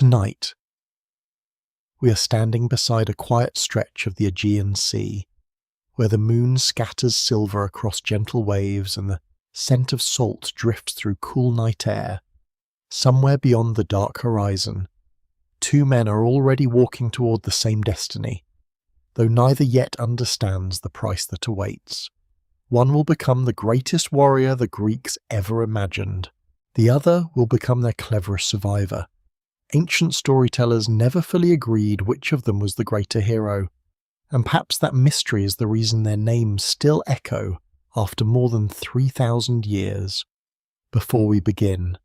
Tonight, we are standing beside a quiet stretch of the Aegean Sea, where the moon scatters silver across gentle waves and the scent of salt drifts through cool night air. Somewhere beyond the dark horizon, two men are already walking toward the same destiny, though neither yet understands the price that awaits. One will become the greatest warrior the Greeks ever imagined. The other will become their cleverest survivor. Ancient storytellers never fully agreed which of them was the greater hero, and perhaps that mystery is the reason their names still echo after more than 3,000 years. Before we begin,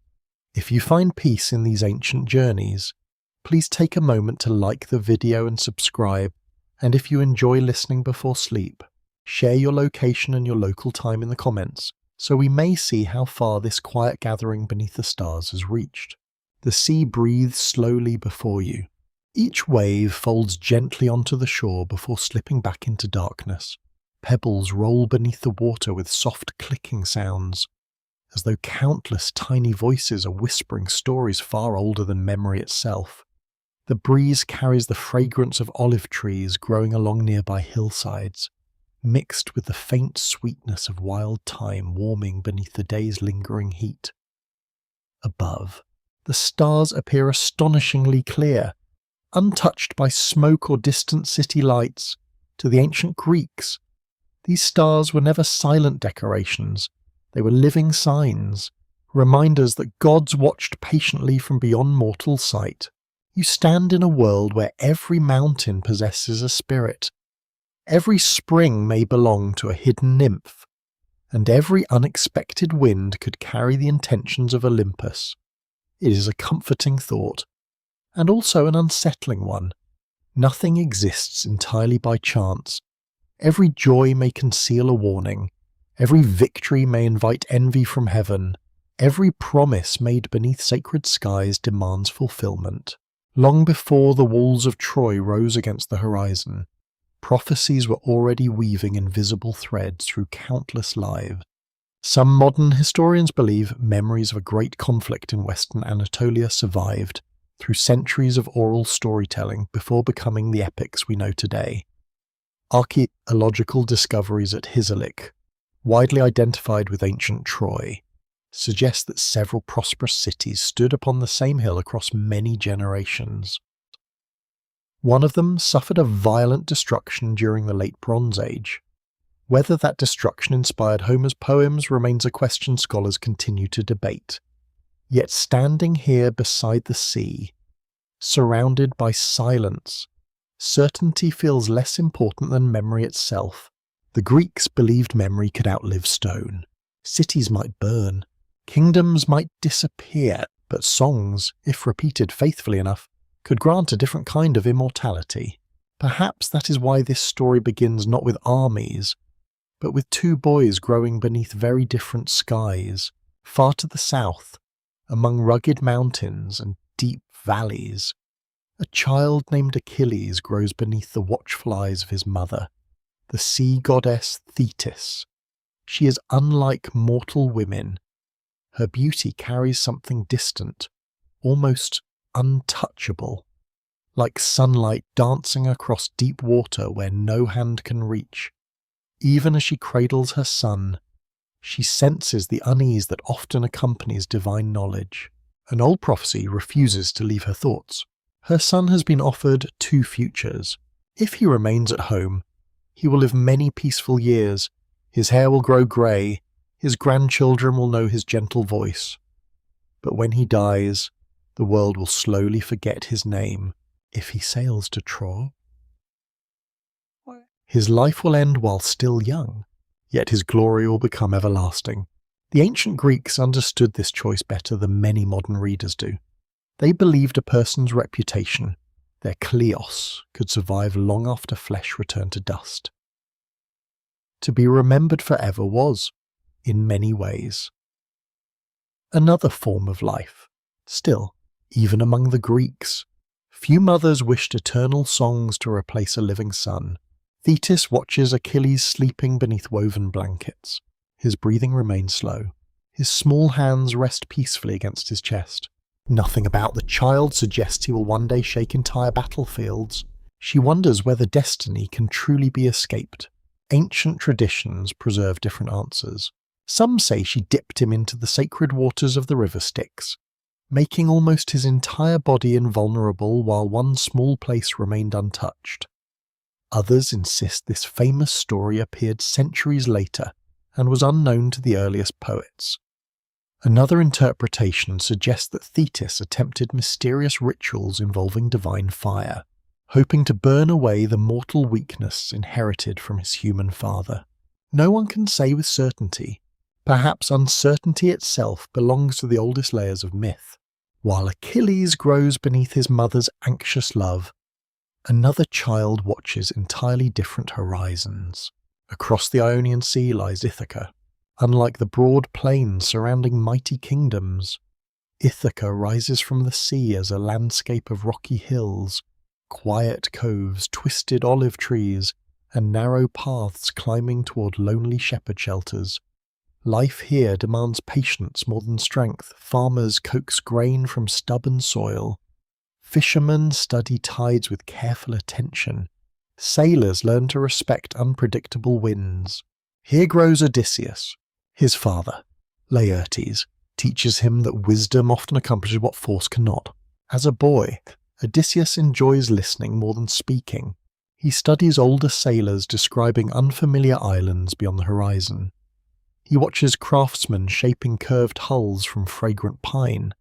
if you find peace in these ancient journeys, please take a moment to like the video and subscribe, and if you enjoy listening before sleep, share your location and your local time in the comments, so we may see how far this quiet gathering beneath the stars has reached. The sea breathes slowly before you. Each wave folds gently onto the shore before slipping back into darkness. Pebbles roll beneath the water with soft clicking sounds, as though countless tiny voices are whispering stories far older than memory itself. The breeze carries the fragrance of olive trees growing along nearby hillsides, mixed with the faint sweetness of wild thyme warming beneath the day's lingering heat. Above, the stars appear astonishingly clear, untouched by smoke or distant city lights. To the ancient Greeks, these stars were never silent decorations, they were living signs, reminders that gods watched patiently from beyond mortal sight. You stand in a world where every mountain possesses a spirit. Every spring may belong to a hidden nymph, and every unexpected wind could carry the intentions of Olympus. It is a comforting thought, and also an unsettling one. Nothing exists entirely by chance. Every joy may conceal a warning. Every victory may invite envy from heaven. Every promise made beneath sacred skies demands fulfillment. Long before the walls of Troy rose against the horizon, prophecies were already weaving invisible threads through countless lives. Some modern historians believe memories of a great conflict in western Anatolia survived through centuries of oral storytelling before becoming the epics we know today. Archaeological discoveries at Hisarlik, widely identified with ancient Troy, suggest that several prosperous cities stood upon the same hill across many generations. One of them suffered a violent destruction during the Late Bronze Age. Whether that destruction inspired Homer's poems remains a question scholars continue to debate. Yet standing here beside the sea, surrounded by silence, certainty feels less important than memory itself. The Greeks believed memory could outlive stone. Cities might burn, kingdoms might disappear, but songs, if repeated faithfully enough, could grant a different kind of immortality. Perhaps that is why this story begins not with armies, but with two boys growing beneath very different skies, far to the south, among rugged mountains and deep valleys. A child named Achilles grows beneath the watchful eyes of his mother, the sea goddess Thetis. She is unlike mortal women. Her beauty carries something distant, almost untouchable, like sunlight dancing across deep water where no hand can reach. Even as she cradles her son, she senses the unease that often accompanies divine knowledge. An old prophecy refuses to leave her thoughts. Her son has been offered two futures. If he remains at home, he will live many peaceful years. His hair will grow grey. His grandchildren will know his gentle voice. But when he dies, the world will slowly forget his name. If he sails to Troy, his life will end while still young, yet his glory will become everlasting. The ancient Greeks understood this choice better than many modern readers do. They believed a person's reputation, their kleos, could survive long after flesh returned to dust. To be remembered forever was, in many ways, another form of life. Still, even among the Greeks, few mothers wished eternal songs to replace a living son. Thetis watches Achilles sleeping beneath woven blankets. His breathing remains slow. His small hands rest peacefully against his chest. Nothing about the child suggests he will one day shake entire battlefields. She wonders whether destiny can truly be escaped. Ancient traditions preserve different answers. Some say she dipped him into the sacred waters of the river Styx, making almost his entire body invulnerable while one small place remained untouched. Others insist this famous story appeared centuries later and was unknown to the earliest poets. Another interpretation suggests that Thetis attempted mysterious rituals involving divine fire, hoping to burn away the mortal weakness inherited from his human father. No one can say with certainty. Perhaps uncertainty itself belongs to the oldest layers of myth. While Achilles grows beneath his mother's anxious love, another child watches entirely different horizons. Across the Ionian Sea lies Ithaca. Unlike the broad plains surrounding mighty kingdoms, Ithaca rises from the sea as a landscape of rocky hills, quiet coves, twisted olive trees, and narrow paths climbing toward lonely shepherd shelters. Life here demands patience more than strength. Farmers coax grain from stubborn soil. Fishermen study tides with careful attention. Sailors learn to respect unpredictable winds. Here grows Odysseus. His father, Laertes, teaches him that wisdom often accomplishes what force cannot. As a boy, Odysseus enjoys listening more than speaking. He studies older sailors describing unfamiliar islands beyond the horizon. He watches craftsmen shaping curved hulls from fragrant pine.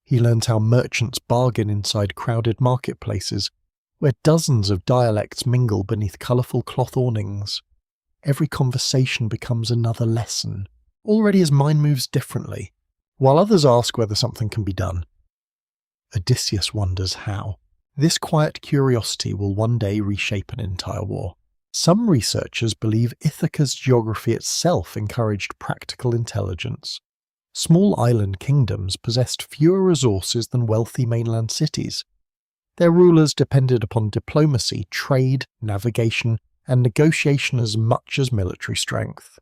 He learns how merchants bargain inside crowded marketplaces, where dozens of dialects mingle beneath colourful cloth awnings. Every conversation becomes another lesson. Already his mind moves differently, while others ask whether something can be done. Odysseus wonders how. This quiet curiosity will one day reshape an entire war. Some researchers believe Ithaca's geography itself encouraged practical intelligence. Small island kingdoms possessed fewer resources than wealthy mainland cities. Their rulers depended upon diplomacy, trade, navigation, and negotiation as much as military strength.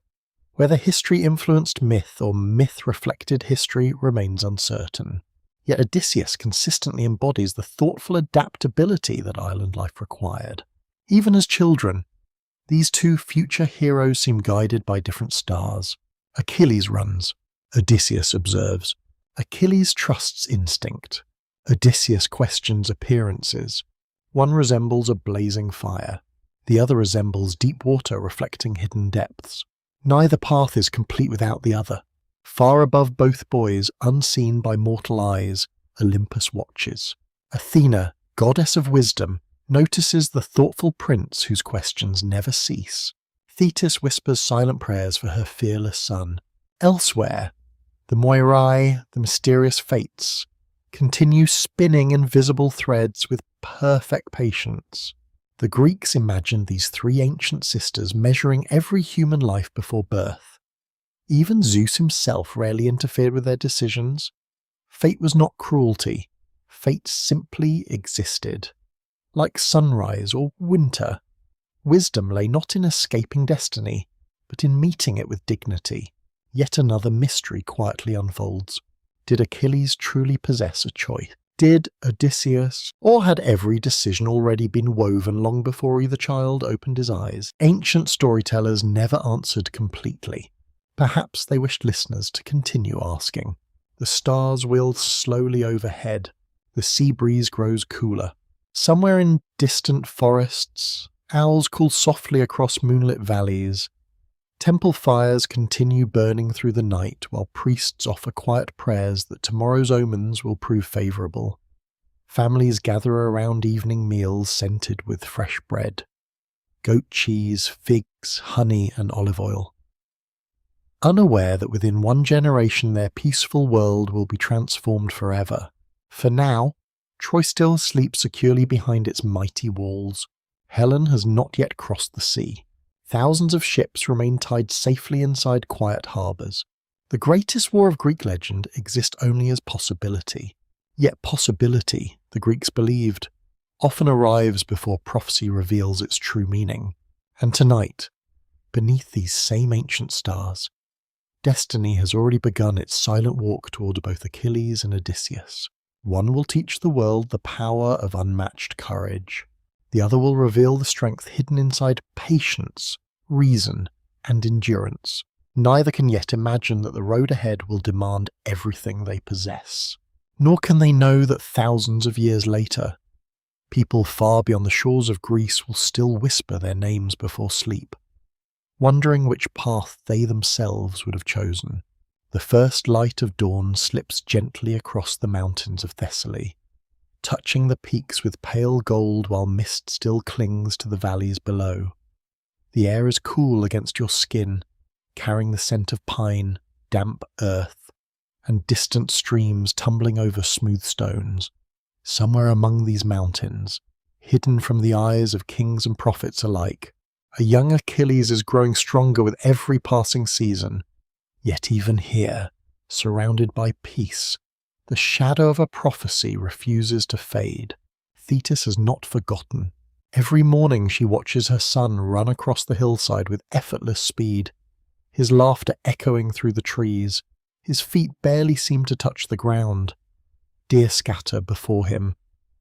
Whether history influenced myth or myth reflected history remains uncertain. Yet Odysseus consistently embodies the thoughtful adaptability that island life required. Even as children, these two future heroes seem guided by different stars. Achilles runs. Odysseus observes. Achilles trusts instinct. Odysseus questions appearances. One resembles a blazing fire. The other resembles deep water reflecting hidden depths. Neither path is complete without the other. Far above both boys, unseen by mortal eyes, Olympus watches. Athena, goddess of wisdom, notices the thoughtful prince whose questions never cease. Thetis whispers silent prayers for her fearless son. Elsewhere, the Moirai, the mysterious fates, continue spinning invisible threads with perfect patience. The Greeks imagined these three ancient sisters measuring every human life before birth. Even Zeus himself rarely interfered with their decisions. Fate was not cruelty. Fate simply existed. Like sunrise or winter, wisdom lay not in escaping destiny, but in meeting it with dignity. Yet another mystery quietly unfolds. Did Achilles truly possess a choice? Did Odysseus, or had every decision already been woven long before either child opened his eyes? Ancient storytellers never answered completely. Perhaps they wished listeners to continue asking. The stars wheel slowly overhead. The sea breeze grows cooler. Somewhere in distant forests, owls call softly across moonlit valleys. Temple fires continue burning through the night while priests offer quiet prayers that tomorrow's omens will prove favourable. Families gather around evening meals scented with fresh bread, goat cheese, figs, honey and olive oil. Unaware that within one generation their peaceful world will be transformed forever. For now, Troy still sleeps securely behind its mighty walls. Helen has not yet crossed the sea. Thousands of ships remain tied safely inside quiet harbours. The greatest war of Greek legend exists only as possibility. Yet possibility, the Greeks believed, often arrives before prophecy reveals its true meaning. And tonight, beneath these same ancient stars, destiny has already begun its silent walk toward both Achilles and Odysseus. One will teach the world the power of unmatched courage. The other will reveal the strength hidden inside patience, reason, and endurance. Neither can yet imagine that the road ahead will demand everything they possess. Nor can they know that thousands of years later, people far beyond the shores of Greece will still whisper their names before sleep, wondering which path they themselves would have chosen. The first light of dawn slips gently across the mountains of Thessaly, touching the peaks with pale gold while mist still clings to the valleys below. The air is cool against your skin, carrying the scent of pine, damp earth, and distant streams tumbling over smooth stones. Somewhere among these mountains, hidden from the eyes of kings and prophets alike, a young Achilles is growing stronger with every passing season. Yet even here, surrounded by peace, the shadow of a prophecy refuses to fade. Thetis has not forgotten. Every morning she watches her son run across the hillside with effortless speed, his laughter echoing through the trees. His feet barely seem to touch the ground. Deer scatter before him,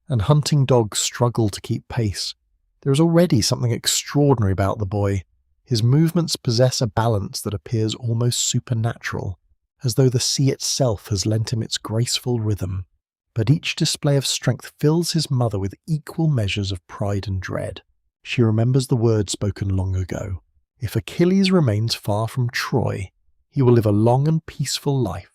and hunting dogs struggle to keep pace. There is already something extraordinary about the boy. His movements possess a balance that appears almost supernatural, as though the sea itself has lent him its graceful rhythm. But each display of strength fills his mother with equal measures of pride and dread. She remembers the words spoken long ago. If Achilles remains far from Troy, he will live a long and peaceful life.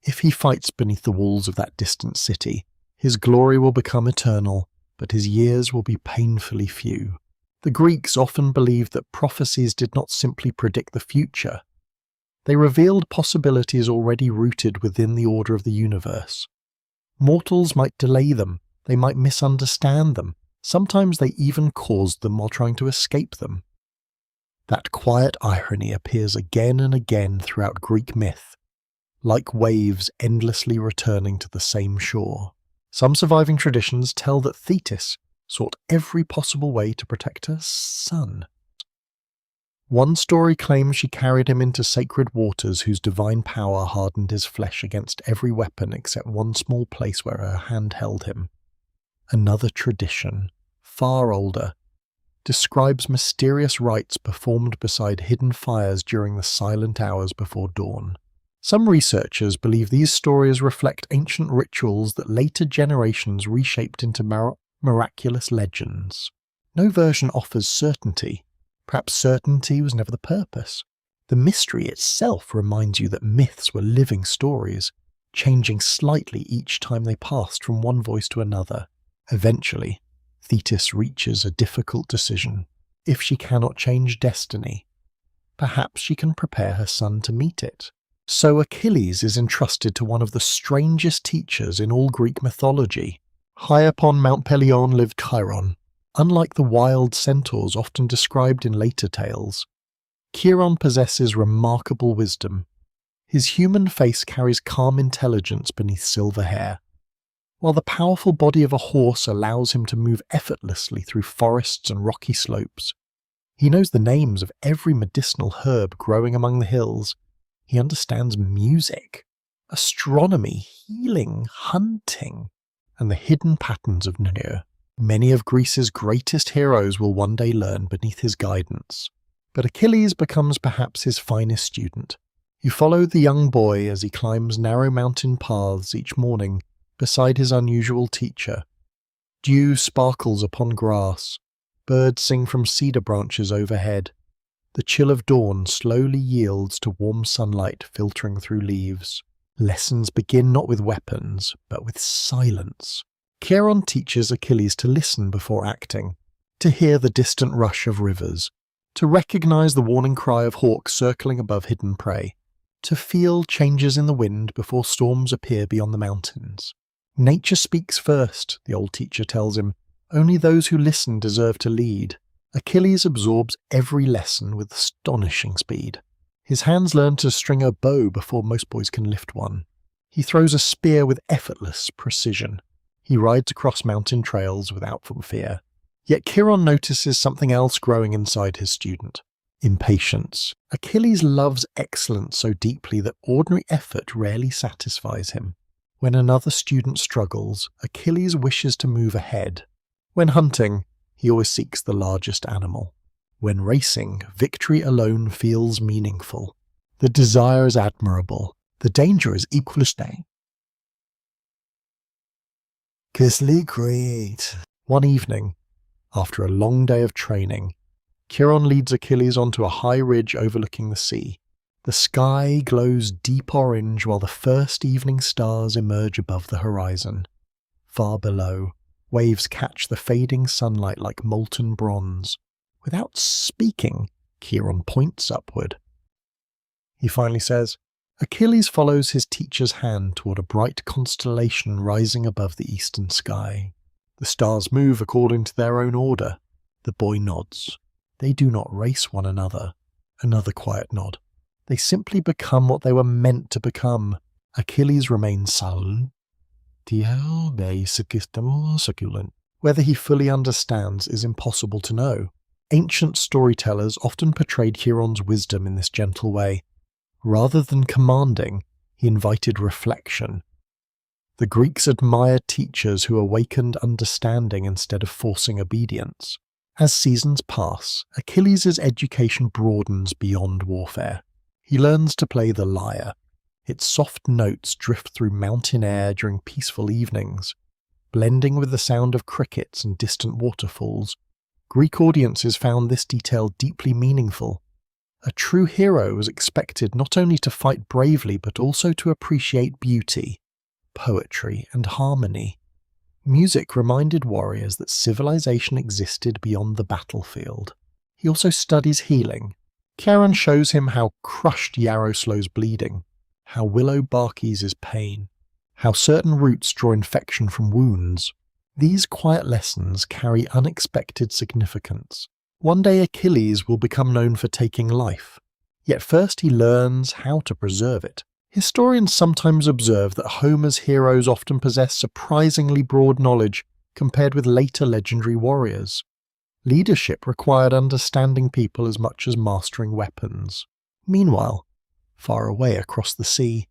If he fights beneath the walls of that distant city, his glory will become eternal, but his years will be painfully few. The Greeks often believed that prophecies did not simply predict the future. They revealed possibilities already rooted within the order of the universe. Mortals might delay them, they might misunderstand them, sometimes they even caused them while trying to escape them. That quiet irony appears again and again throughout Greek myth, like waves endlessly returning to the same shore. Some surviving traditions tell that Thetis sought every possible way to protect her son. One story claims she carried him into sacred waters whose divine power hardened his flesh against every weapon except one small place where her hand held him. Another tradition, far older, describes mysterious rites performed beside hidden fires during the silent hours before dawn. Some researchers believe these stories reflect ancient rituals that later generations reshaped into miraculous legends. No version offers certainty. Perhaps certainty was never the purpose. The mystery itself reminds you that myths were living stories, changing slightly each time they passed from one voice to another. Eventually, Thetis reaches a difficult decision. If she cannot change destiny, perhaps she can prepare her son to meet it. So Achilles is entrusted to one of the strangest teachers in all Greek mythology. High upon Mount Pelion lived Chiron. Unlike the wild centaurs often described in later tales, Chiron possesses remarkable wisdom. His human face carries calm intelligence beneath silver hair, while the powerful body of a horse allows him to move effortlessly through forests and rocky slopes. He knows the names of every medicinal herb growing among the hills. He understands music, astronomy, healing, hunting, and the hidden patterns of nature. Many of Greece's greatest heroes will one day learn beneath his guidance. But Achilles becomes perhaps his finest student. You follow the young boy as he climbs narrow mountain paths each morning beside his unusual teacher. Dew sparkles upon grass. Birds sing from cedar branches overhead. The chill of dawn slowly yields to warm sunlight filtering through leaves. Lessons begin not with weapons, but with silence. Chiron teaches Achilles to listen before acting, to hear the distant rush of rivers, to recognize the warning cry of hawks circling above hidden prey, to feel changes in the wind before storms appear beyond the mountains. Nature speaks first, the old teacher tells him. Only those who listen deserve to lead. Achilles absorbs every lesson with astonishing speed. His hands learn to string a bow before most boys can lift one. He throws a spear with effortless precision. He rides across mountain trails without fear. Yet Chiron notices something else growing inside his student. Impatience. Achilles loves excellence so deeply that ordinary effort rarely satisfies him. When another student struggles, Achilles wishes to move ahead. When hunting, he always seeks the largest animal. When racing, victory alone feels meaningful. The desire is admirable. The danger is equally staying. Kissly great. One evening, after a long day of training, Chiron leads Achilles onto a high ridge overlooking the sea. The sky glows deep orange while the first evening stars emerge above the horizon. Far below, waves catch the fading sunlight like molten bronze. Without speaking, Chiron points upward. He finally says, Achilles follows his teacher's hand toward a bright constellation rising above the eastern sky. The stars move according to their own order. The boy nods. They do not race one another. Another quiet nod. They simply become what they were meant to become. Achilles remains silent. Whether he fully understands is impossible to know. Ancient storytellers often portrayed Chiron's wisdom in this gentle way. Rather than commanding, he invited reflection. The Greeks admired teachers who awakened understanding instead of forcing obedience. As seasons pass, Achilles' education broadens beyond warfare. He learns to play the lyre. Its soft notes drift through mountain air during peaceful evenings, blending with the sound of crickets and distant waterfalls. Greek audiences found this detail deeply meaningful. A true hero was expected not only to fight bravely but also to appreciate beauty, poetry, and harmony. Music reminded warriors that civilization existed beyond the battlefield. He also studies healing. Chiron shows him how crushed yarrow slows bleeding, how willow bark eases pain, how certain roots draw infection from wounds. These quiet lessons carry unexpected significance. One day Achilles will become known for taking life, yet first he learns how to preserve it. Historians sometimes observe that Homer's heroes often possess surprisingly broad knowledge compared with later legendary warriors. Leadership required understanding people as much as mastering weapons. Meanwhile, far away across the sea,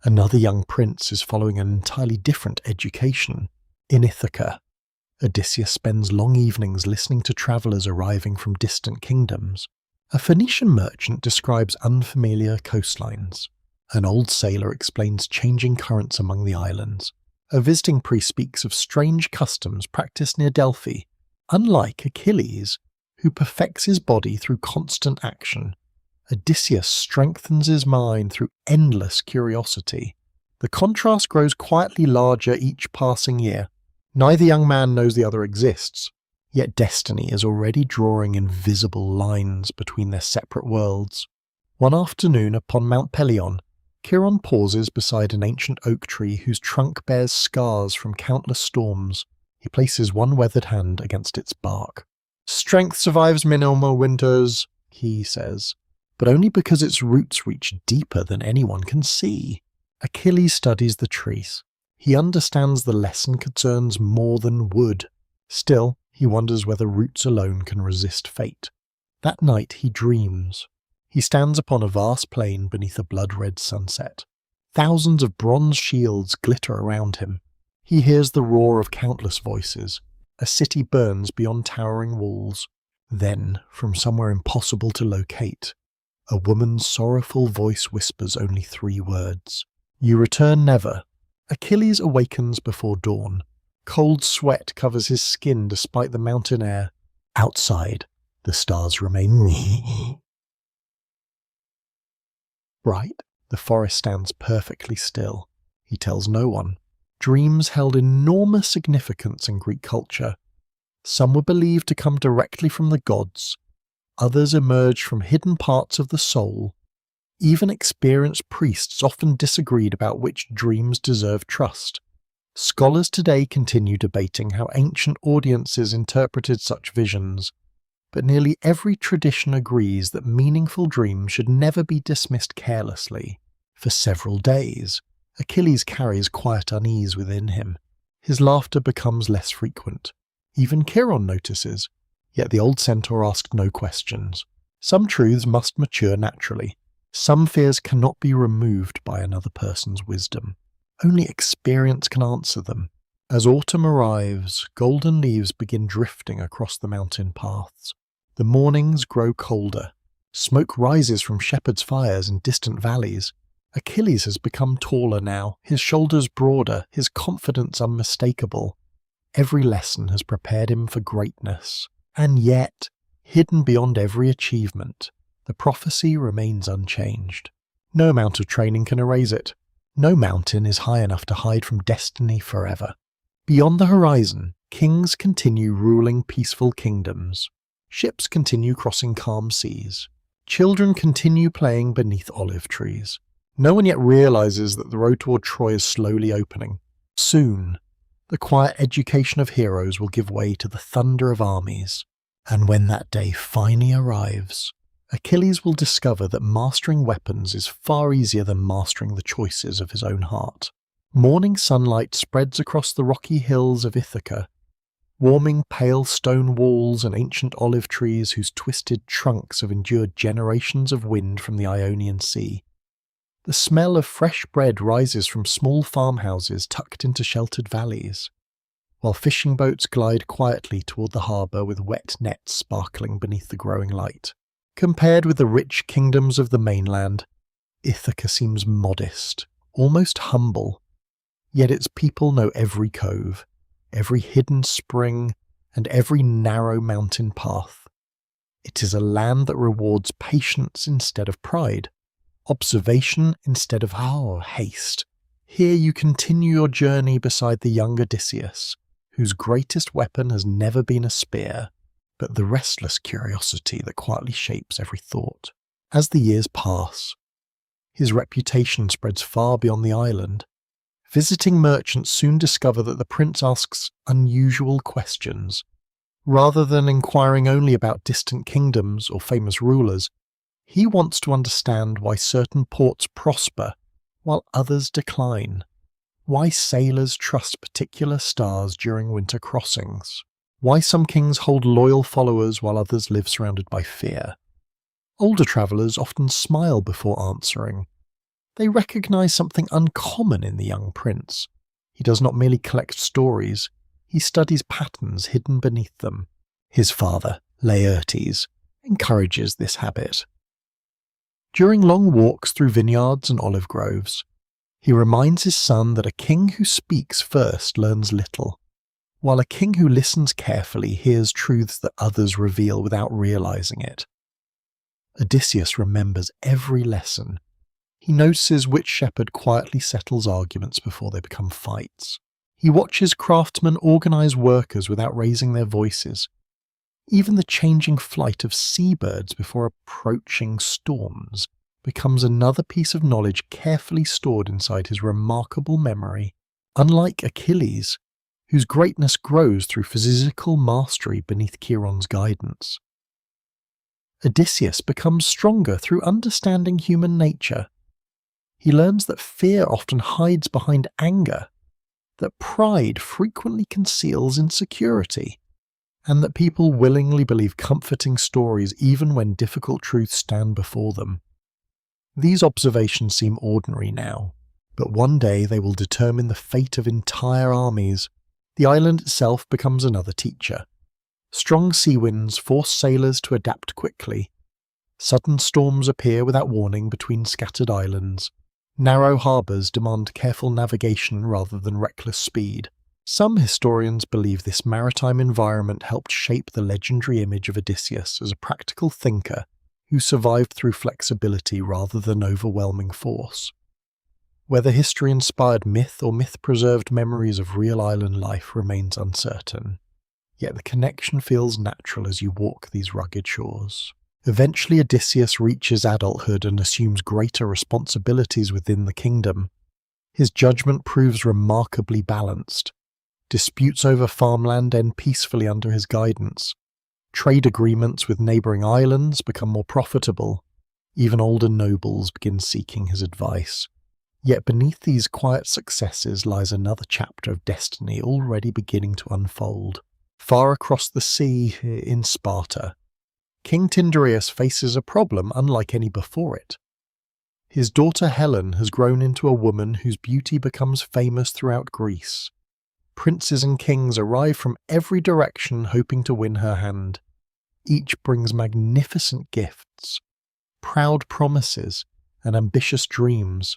another young prince is following an entirely different education. In Ithaca, Odysseus spends long evenings listening to travellers arriving from distant kingdoms. A Phoenician merchant describes unfamiliar coastlines. An old sailor explains changing currents among the islands. A visiting priest speaks of strange customs practiced near Delphi. Unlike Achilles, who perfects his body through constant action, Odysseus strengthens his mind through endless curiosity. The contrast grows quietly larger each passing year. Neither young man knows the other exists, yet destiny is already drawing invisible lines between their separate worlds. One afternoon upon Mount Pelion, Chiron pauses beside an ancient oak tree whose trunk bears scars from countless storms. He places one weathered hand against its bark. "Strength survives many winters," he says, but only because its roots reach deeper than anyone can see. Achilles studies the trees. He understands the lesson concerns more than wood. Still, he wonders whether roots alone can resist fate. That night he dreams. He stands upon a vast plain beneath a blood-red sunset. Thousands of bronze shields glitter around him. He hears the roar of countless voices. A city burns beyond towering walls. Then, from somewhere impossible to locate, a woman's sorrowful voice whispers only 3 words. "You return never." Achilles awakens before dawn. Cold sweat covers his skin despite the mountain air. Outside, the stars remain bright. The forest stands perfectly still. He tells no one. Dreams held enormous significance in Greek culture. Some were believed to come directly from the gods. Others emerged from hidden parts of the soul. Even experienced priests often disagreed about which dreams deserved trust. Scholars today continue debating how ancient audiences interpreted such visions, but nearly every tradition agrees that meaningful dreams should never be dismissed carelessly. For several days, Achilles carries quiet unease within him. His laughter becomes less frequent. Even Chiron notices, yet the old centaur asked no questions. Some truths must mature naturally. Some fears cannot be removed by another person's wisdom. Only experience can answer them. As autumn arrives, golden leaves begin drifting across the mountain paths. The mornings grow colder. Smoke rises from shepherds' fires in distant valleys. Achilles has become taller now, his shoulders broader, his confidence unmistakable. Every lesson has prepared him for greatness. And yet, hidden beyond every achievement, the prophecy remains unchanged. No amount of training can erase it. No mountain is high enough to hide from destiny forever. Beyond the horizon, kings continue ruling peaceful kingdoms. Ships continue crossing calm seas. Children continue playing beneath olive trees. No one yet realizes that the road toward Troy is slowly opening. Soon, the quiet education of heroes will give way to the thunder of armies. And when that day finally arrives, Achilles will discover that mastering weapons is far easier than mastering the choices of his own heart. Morning sunlight spreads across the rocky hills of Ithaca, warming pale stone walls and ancient olive trees whose twisted trunks have endured generations of wind from the Ionian Sea. The smell of fresh bread rises from small farmhouses tucked into sheltered valleys, while fishing boats glide quietly toward the harbour with wet nets sparkling beneath the growing light. Compared with the rich kingdoms of the mainland, Ithaca seems modest, almost humble, yet its people know every cove, every hidden spring, and every narrow mountain path. It is a land that rewards patience instead of pride, observation instead of haste. Here you continue your journey beside the young Odysseus, whose greatest weapon has never been a spear, but the restless curiosity that quietly shapes every thought. As the years pass, his reputation spreads far beyond the island. Visiting merchants soon discover that the prince asks unusual questions. Rather than inquiring only about distant kingdoms or famous rulers, he wants to understand why certain ports prosper while others decline, why sailors trust particular stars during winter crossings, why some kings hold loyal followers while others live surrounded by fear. Older travellers often smile before answering. They recognize something uncommon in the young prince. He does not merely collect stories, he studies patterns hidden beneath them. His father, Laertes, encourages this habit. During long walks through vineyards and olive groves, he reminds his son that a king who speaks first learns little, while a king who listens carefully hears truths that others reveal without realizing it. Odysseus remembers every lesson. He notices which shepherd quietly settles arguments before they become fights. He watches craftsmen organize workers without raising their voices. Even the changing flight of seabirds before approaching storms becomes another piece of knowledge carefully stored inside his remarkable memory. Unlike Achilles, whose greatness grows through physical mastery beneath Chiron's guidance, Odysseus becomes stronger through understanding human nature. He learns that fear often hides behind anger, that pride frequently conceals insecurity, and that people willingly believe comforting stories even when difficult truths stand before them. These observations seem ordinary now, but one day they will determine the fate of entire armies. The island itself becomes another teacher. Strong sea winds force sailors to adapt quickly. Sudden storms appear without warning between scattered islands. Narrow harbours demand careful navigation rather than reckless speed. Some historians believe this maritime environment helped shape the legendary image of Odysseus as a practical thinker who survived through flexibility rather than overwhelming force. Whether history inspired myth or myth-preserved memories of real island life remains uncertain. Yet the connection feels natural as you walk these rugged shores. Eventually Odysseus reaches adulthood and assumes greater responsibilities within the kingdom. His judgment proves remarkably balanced. Disputes over farmland end peacefully under his guidance. Trade agreements with neighbouring islands become more profitable. Even older nobles begin seeking his advice. Yet beneath these quiet successes lies another chapter of destiny already beginning to unfold. Far across the sea, in Sparta, King Tyndareus faces a problem unlike any before it. His daughter Helen has grown into a woman whose beauty becomes famous throughout Greece. Princes and kings arrive from every direction hoping to win her hand. Each brings magnificent gifts, proud promises, and ambitious dreams.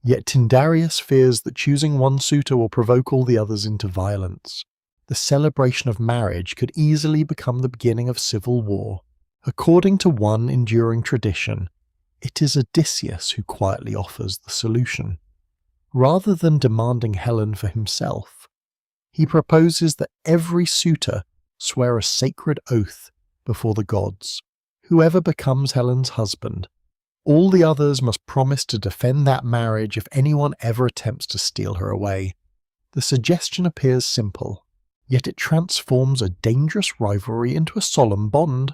Yet Tyndareus fears that choosing one suitor will provoke all the others into violence. The celebration of marriage could easily become the beginning of civil war. According to one enduring tradition, it is Odysseus who quietly offers the solution. Rather than demanding Helen for himself, he proposes that every suitor swear a sacred oath before the gods. Whoever becomes Helen's husband, all the others must promise to defend that marriage if anyone ever attempts to steal her away. The suggestion appears simple, yet it transforms a dangerous rivalry into a solemn bond.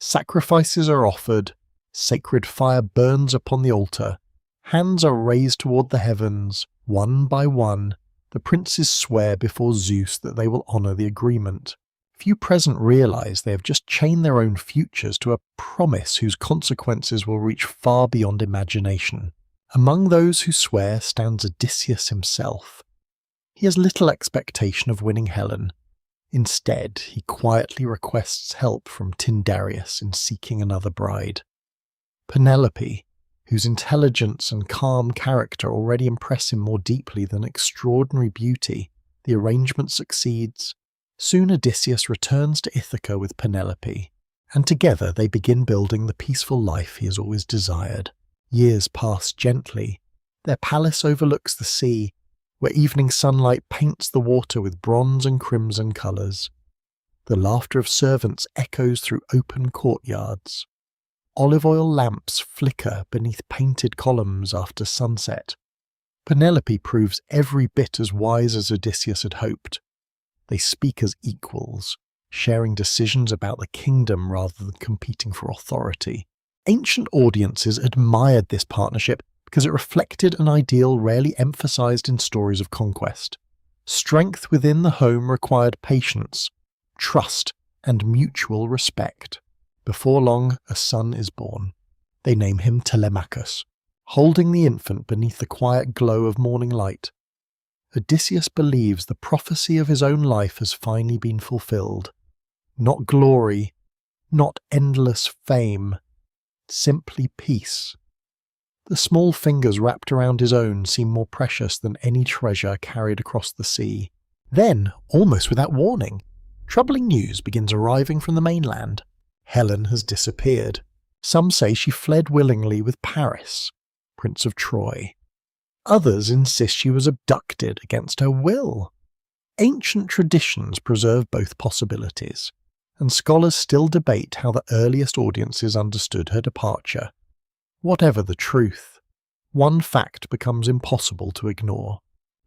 Sacrifices are offered, sacred fire burns upon the altar, hands are raised toward the heavens, one by one. The princes swear before Zeus that they will honour the agreement. Few present realise they have just chained their own futures to a promise whose consequences will reach far beyond imagination. Among those who swear stands Odysseus himself. He has little expectation of winning Helen. Instead, he quietly requests help from Tyndareus in seeking another bride. Penelope, whose intelligence and calm character already impress him more deeply than extraordinary beauty, the arrangement succeeds. Soon Odysseus returns to Ithaca with Penelope, and together they begin building the peaceful life he has always desired. Years pass gently. Their palace overlooks the sea, where evening sunlight paints the water with bronze and crimson colours. The laughter of servants echoes through open courtyards. Olive oil lamps flicker beneath painted columns after sunset. Penelope proves every bit as wise as Odysseus had hoped. They speak as equals, sharing decisions about the kingdom rather than competing for authority. Ancient audiences admired this partnership because it reflected an ideal rarely emphasized in stories of conquest. Strength within the home required patience, trust, and mutual respect. Before long, a son is born. They name him Telemachus, holding the infant beneath the quiet glow of morning light. Odysseus believes the prophecy of his own life has finally been fulfilled. Not glory, not endless fame, simply peace. The small fingers wrapped around his own seem more precious than any treasure carried across the sea. Then, almost without warning, troubling news begins arriving from the mainland. Helen has disappeared. Some say she fled willingly with Paris, Prince of Troy. Others insist she was abducted against her will. Ancient traditions preserve both possibilities, and scholars still debate how the earliest audiences understood her departure. Whatever the truth, one fact becomes impossible to ignore.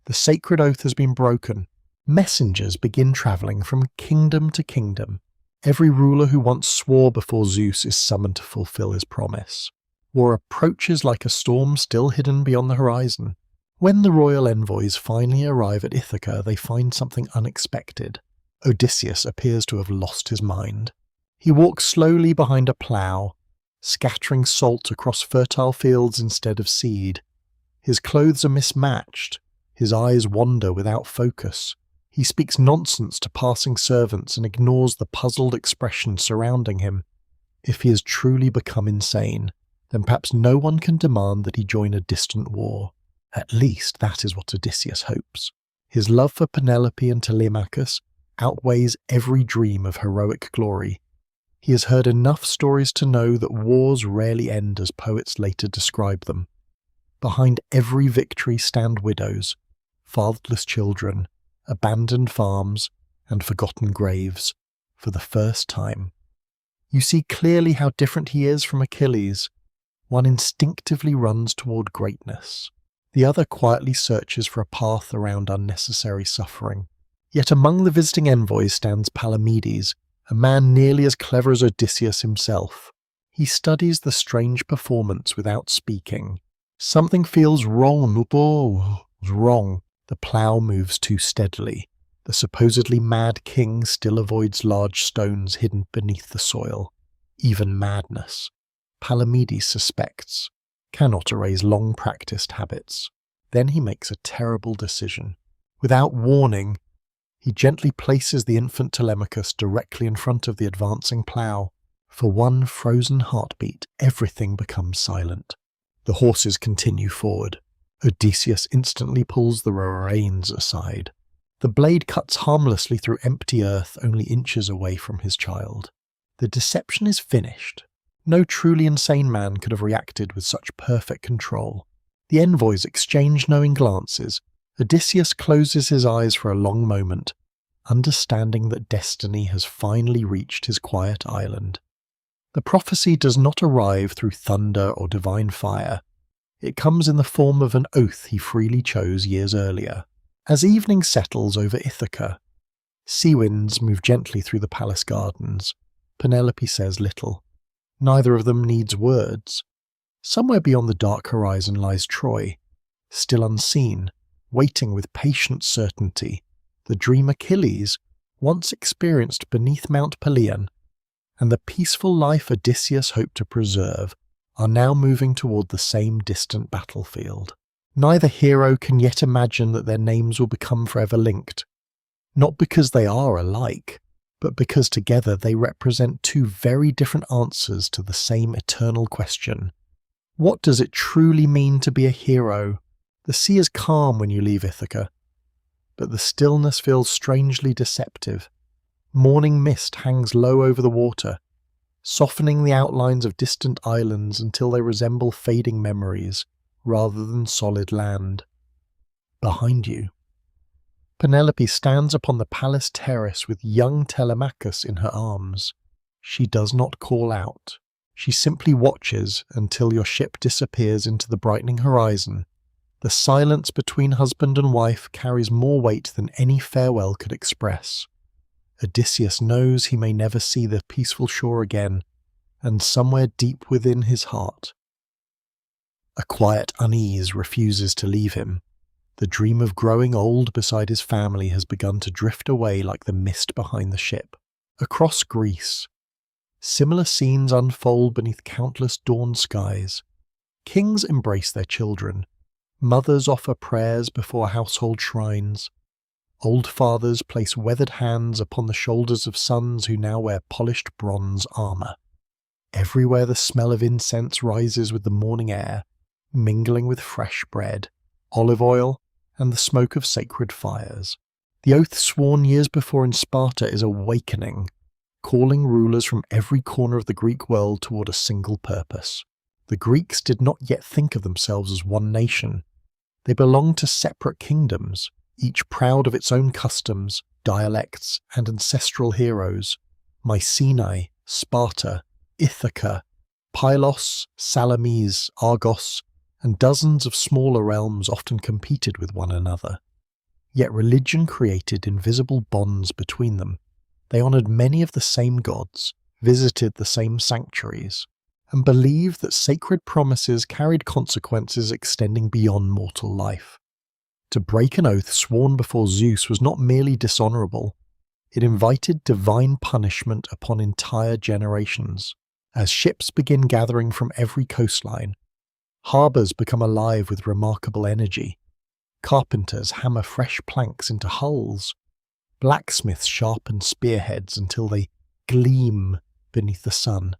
The sacred oath has been broken. Messengers begin travelling from kingdom to kingdom. Every ruler who once swore before Zeus is summoned to fulfill his promise. War approaches like a storm still hidden beyond the horizon. When the royal envoys finally arrive at Ithaca, they find something unexpected. Odysseus appears to have lost his mind. He walks slowly behind a plough, scattering salt across fertile fields instead of seed. His clothes are mismatched. His eyes wander without focus. He speaks nonsense to passing servants and ignores the puzzled expression surrounding him. If he has truly become insane, then perhaps no one can demand that he join a distant war. At least that is what Odysseus hopes. His love for Penelope and Telemachus outweighs every dream of heroic glory. He has heard enough stories to know that wars rarely end as poets later describe them. Behind every victory stand widows, fatherless children, abandoned farms, and forgotten graves, for the first time. You see clearly how different he is from Achilles. One instinctively runs toward greatness. The other quietly searches for a path around unnecessary suffering. Yet among the visiting envoys stands Palamedes, a man nearly as clever as Odysseus himself. He studies the strange performance without speaking. Something feels wrong. Wrong. The plough moves too steadily. The supposedly mad king still avoids large stones hidden beneath the soil. Even madness. Palamedes suspects. cannot erase long-practiced habits. Then he makes a terrible decision. Without warning, he gently places the infant Telemachus directly in front of the advancing plough. For one frozen heartbeat, everything becomes silent. The horses continue forward. Odysseus instantly pulls the reins aside. The blade cuts harmlessly through empty earth only inches away from his child. The deception is finished. No truly insane man could have reacted with such perfect control. The envoys exchange knowing glances. Odysseus closes his eyes for a long moment, understanding that destiny has finally reached his quiet island. The prophecy does not arrive through thunder or divine fire. It comes in the form of an oath he freely chose years earlier. As evening settles over Ithaca, sea winds move gently through the palace gardens. Penelope says little. Neither of them needs words. Somewhere beyond the dark horizon lies Troy, still unseen, waiting with patient certainty. The dream Achilles, once experienced beneath Mount Pelion, and the peaceful life Odysseus hoped to preserve, are now moving toward the same distant battlefield. Neither hero can yet imagine that their names will become forever linked, not because they are alike, but because together they represent two very different answers to the same eternal question. What does it truly mean to be a hero? The sea is calm when you leave Ithaca, but the stillness feels strangely deceptive. Morning mist hangs low over the water, softening the outlines of distant islands until they resemble fading memories rather than solid land. Behind you, Penelope stands upon the palace terrace with young Telemachus in her arms. She does not call out. She simply watches until your ship disappears into the brightening horizon. The silence between husband and wife carries more weight than any farewell could express. Odysseus knows he may never see the peaceful shore again, and somewhere deep within his heart, a quiet unease refuses to leave him. The dream of growing old beside his family has begun to drift away like the mist behind the ship. Across Greece, similar scenes unfold beneath countless dawn skies. Kings embrace their children. Mothers offer prayers before household shrines. Old fathers place weathered hands upon the shoulders of sons who now wear polished bronze armor. Everywhere the smell of incense rises with the morning air, mingling with fresh bread, olive oil, and the smoke of sacred fires. The oath sworn years before in Sparta is awakening, calling rulers from every corner of the Greek world toward a single purpose. The Greeks did not yet think of themselves as one nation. They belonged to separate kingdoms, each proud of its own customs, dialects, and ancestral heroes. Mycenae, Sparta, Ithaca, Pylos, Salamis, Argos, and dozens of smaller realms often competed with one another. Yet religion created invisible bonds between them. They honoured many of the same gods, visited the same sanctuaries, and believed that sacred promises carried consequences extending beyond mortal life. To break an oath sworn before Zeus was not merely dishonourable, it invited divine punishment upon entire generations. As ships begin gathering from every coastline, harbours become alive with remarkable energy. Carpenters hammer fresh planks into hulls. Blacksmiths sharpen spearheads until they gleam beneath the sun.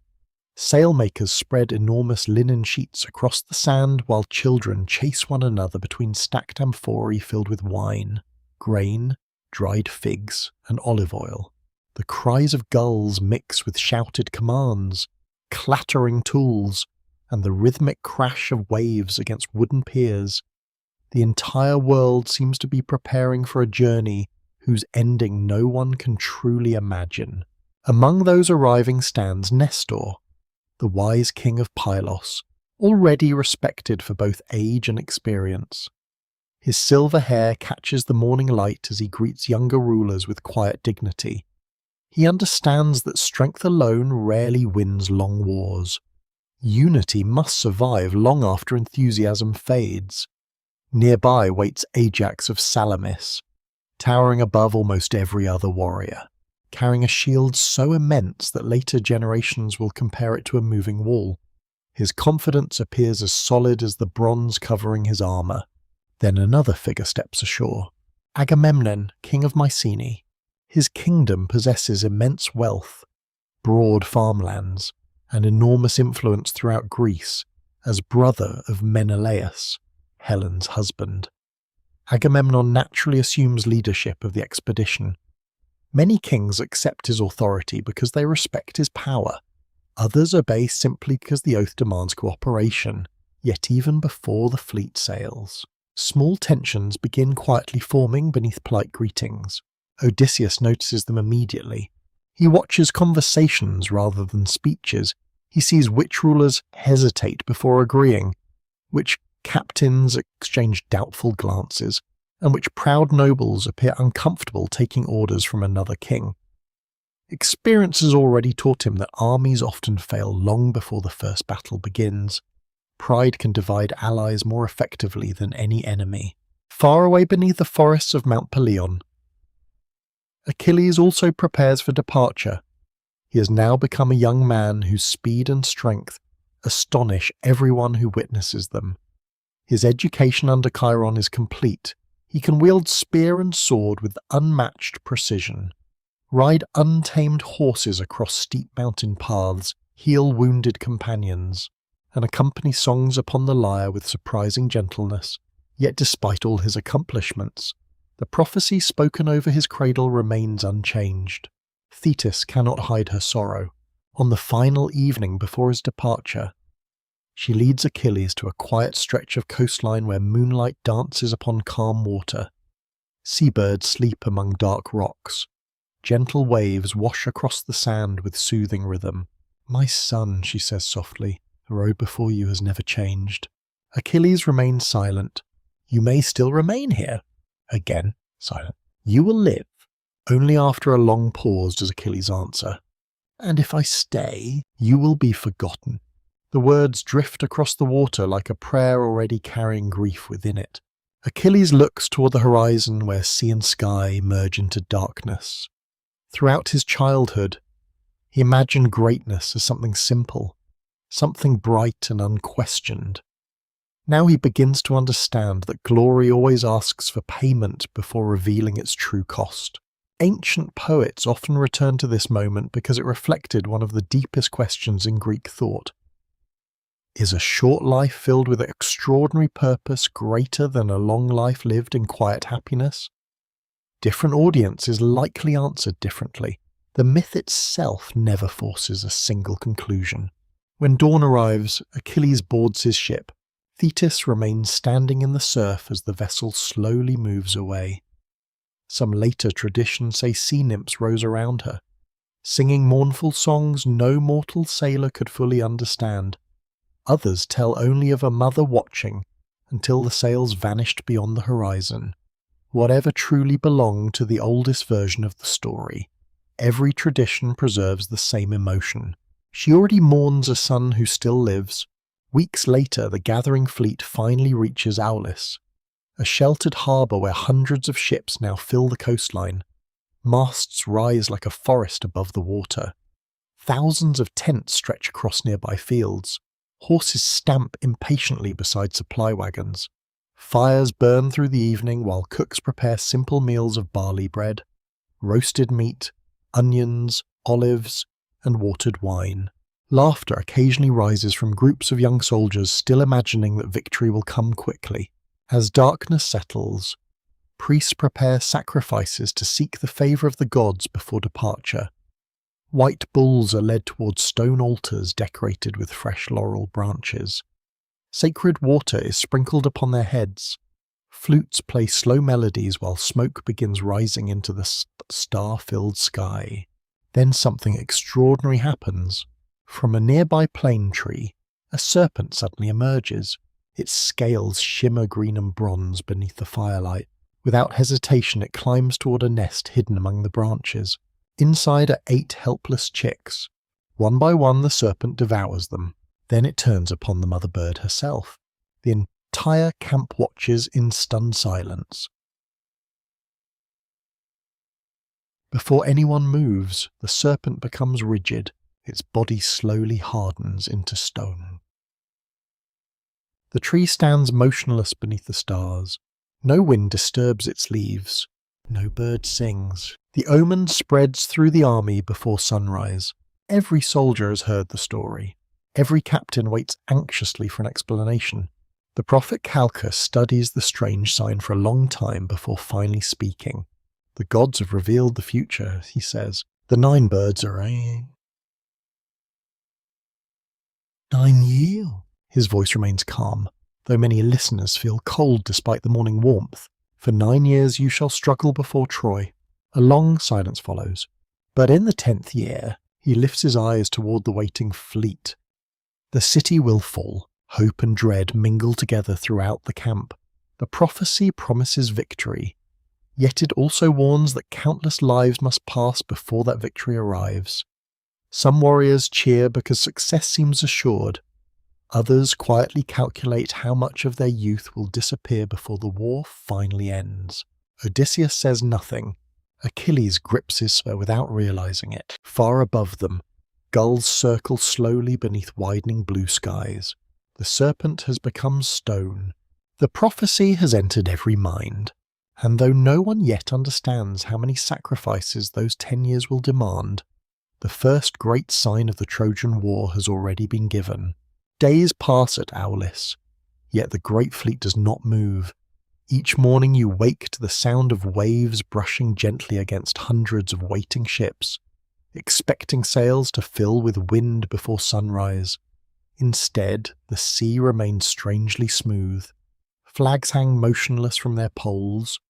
Sailmakers spread enormous linen sheets across the sand while children chase one another between stacked amphorae filled with wine, grain, dried figs, and olive oil. The cries of gulls mix with shouted commands, clattering tools, and the rhythmic crash of waves against wooden piers. The entire world seems to be preparing for a journey whose ending no one can truly imagine. Among those arriving stands Nestor, the wise king of Pylos, already respected for both age and experience. His silver hair catches the morning light as he greets younger rulers with quiet dignity. He understands that strength alone rarely wins long wars. Unity must survive long after enthusiasm fades. Nearby waits Ajax of Salamis, towering above almost every other warrior, carrying a shield so immense that later generations will compare it to a moving wall. His confidence appears as solid as the bronze covering his armour. Then another figure steps ashore. Agamemnon, king of Mycenae. His kingdom possesses immense wealth, broad farmlands, and enormous influence throughout Greece as brother of Menelaus, Helen's husband. Agamemnon naturally assumes leadership of the expedition. Many kings accept his authority because they respect his power. Others obey simply because the oath demands cooperation, yet even before the fleet sails, small tensions begin quietly forming beneath polite greetings. Odysseus notices them immediately. He watches conversations rather than speeches. He sees which rulers hesitate before agreeing, which captains exchange doubtful glances, and which proud nobles appear uncomfortable taking orders from another king. Experience has already taught him that armies often fail long before the first battle begins. Pride can divide allies more effectively than any enemy. Far away beneath the forests of Mount Pelion, Achilles also prepares for departure. He has now become a young man whose speed and strength astonish everyone who witnesses them. His education under Chiron is complete. He can wield spear and sword with unmatched precision, ride untamed horses across steep mountain paths, heal wounded companions, and accompany songs upon the lyre with surprising gentleness. Yet despite all his accomplishments, the prophecy spoken over his cradle remains unchanged. Thetis cannot hide her sorrow. On the final evening before his departure, she leads Achilles to a quiet stretch of coastline where moonlight dances upon calm water. Seabirds sleep among dark rocks. Gentle waves wash across the sand with soothing rhythm. "My son," she says softly, "the road before you has never changed." Achilles remains silent. "You may still remain here." Again, silent. "You will live." Only after a long pause does Achilles answer. "And if I stay, you will be forgotten." The words drift across the water like a prayer already carrying grief within it. Achilles looks toward the horizon where sea and sky merge into darkness. Throughout his childhood, he imagined greatness as something simple, something bright and unquestioned. Now he begins to understand that glory always asks for payment before revealing its true cost. Ancient poets often return to this moment because it reflected one of the deepest questions in Greek thought. Is a short life filled with extraordinary purpose greater than a long life lived in quiet happiness? Different audiences likely answered differently. The myth itself never forces a single conclusion. When dawn arrives, Achilles boards his ship. Thetis remains standing in the surf as the vessel slowly moves away. Some later traditions say sea nymphs rose around her, singing mournful songs no mortal sailor could fully understand. Others tell only of a mother watching until the sails vanished beyond the horizon. Whatever truly belonged to the oldest version of the story, every tradition preserves the same emotion. She already mourns a son who still lives. Weeks later, the gathering fleet finally reaches Aulis, a sheltered harbour where hundreds of ships now fill the coastline. Masts rise like a forest above the water. Thousands of tents stretch across nearby fields. Horses stamp impatiently beside supply wagons. Fires burn through the evening while cooks prepare simple meals of barley bread, roasted meat, onions, olives, and watered wine. Laughter occasionally rises from groups of young soldiers still imagining that victory will come quickly. As darkness settles, priests prepare sacrifices to seek the favour of the gods before departure. White bulls are led towards stone altars decorated with fresh laurel branches. Sacred water is sprinkled upon their heads. Flutes play slow melodies while smoke begins rising into the star-filled sky. Then something extraordinary happens. From a nearby plane tree, a serpent suddenly emerges. Its scales shimmer green and bronze beneath the firelight. Without hesitation, it climbs toward a nest hidden among the branches. Inside are 8 helpless chicks. One by one, the serpent devours them. Then it turns upon the mother bird herself. The entire camp watches in stunned silence. Before anyone moves, the serpent becomes rigid. Its body slowly hardens into stone. The tree stands motionless beneath the stars. No wind disturbs its leaves. No bird sings. The omen spreads through the army before sunrise. Every soldier has heard the story. Every captain waits anxiously for an explanation. The prophet Calchas studies the strange sign for a long time before finally speaking. The gods have revealed the future, he says. The 9 birds are 9 years. His voice remains calm, though many listeners feel cold despite the morning warmth. For 9 years you shall struggle before Troy. A long silence follows. But in the 10th year, he lifts his eyes toward the waiting fleet. The city will fall. Hope and dread mingle together throughout the camp. The prophecy promises victory, yet it also warns that countless lives must pass before that victory arrives. Some warriors cheer because success seems assured. Others quietly calculate how much of their youth will disappear before the war finally ends. Odysseus says nothing. Achilles grips his spear without realizing it. Far above them, gulls circle slowly beneath widening blue skies. The serpent has become stone. The prophecy has entered every mind, and though no one yet understands how many sacrifices those 10 years will demand, the first great sign of the Trojan War has already been given. Days pass at Aulis, yet the great fleet does not move. Each morning you wake to the sound of waves brushing gently against hundreds of waiting ships, expecting sails to fill with wind before sunrise. Instead, the sea remains strangely smooth. Flags hang motionless from their poles.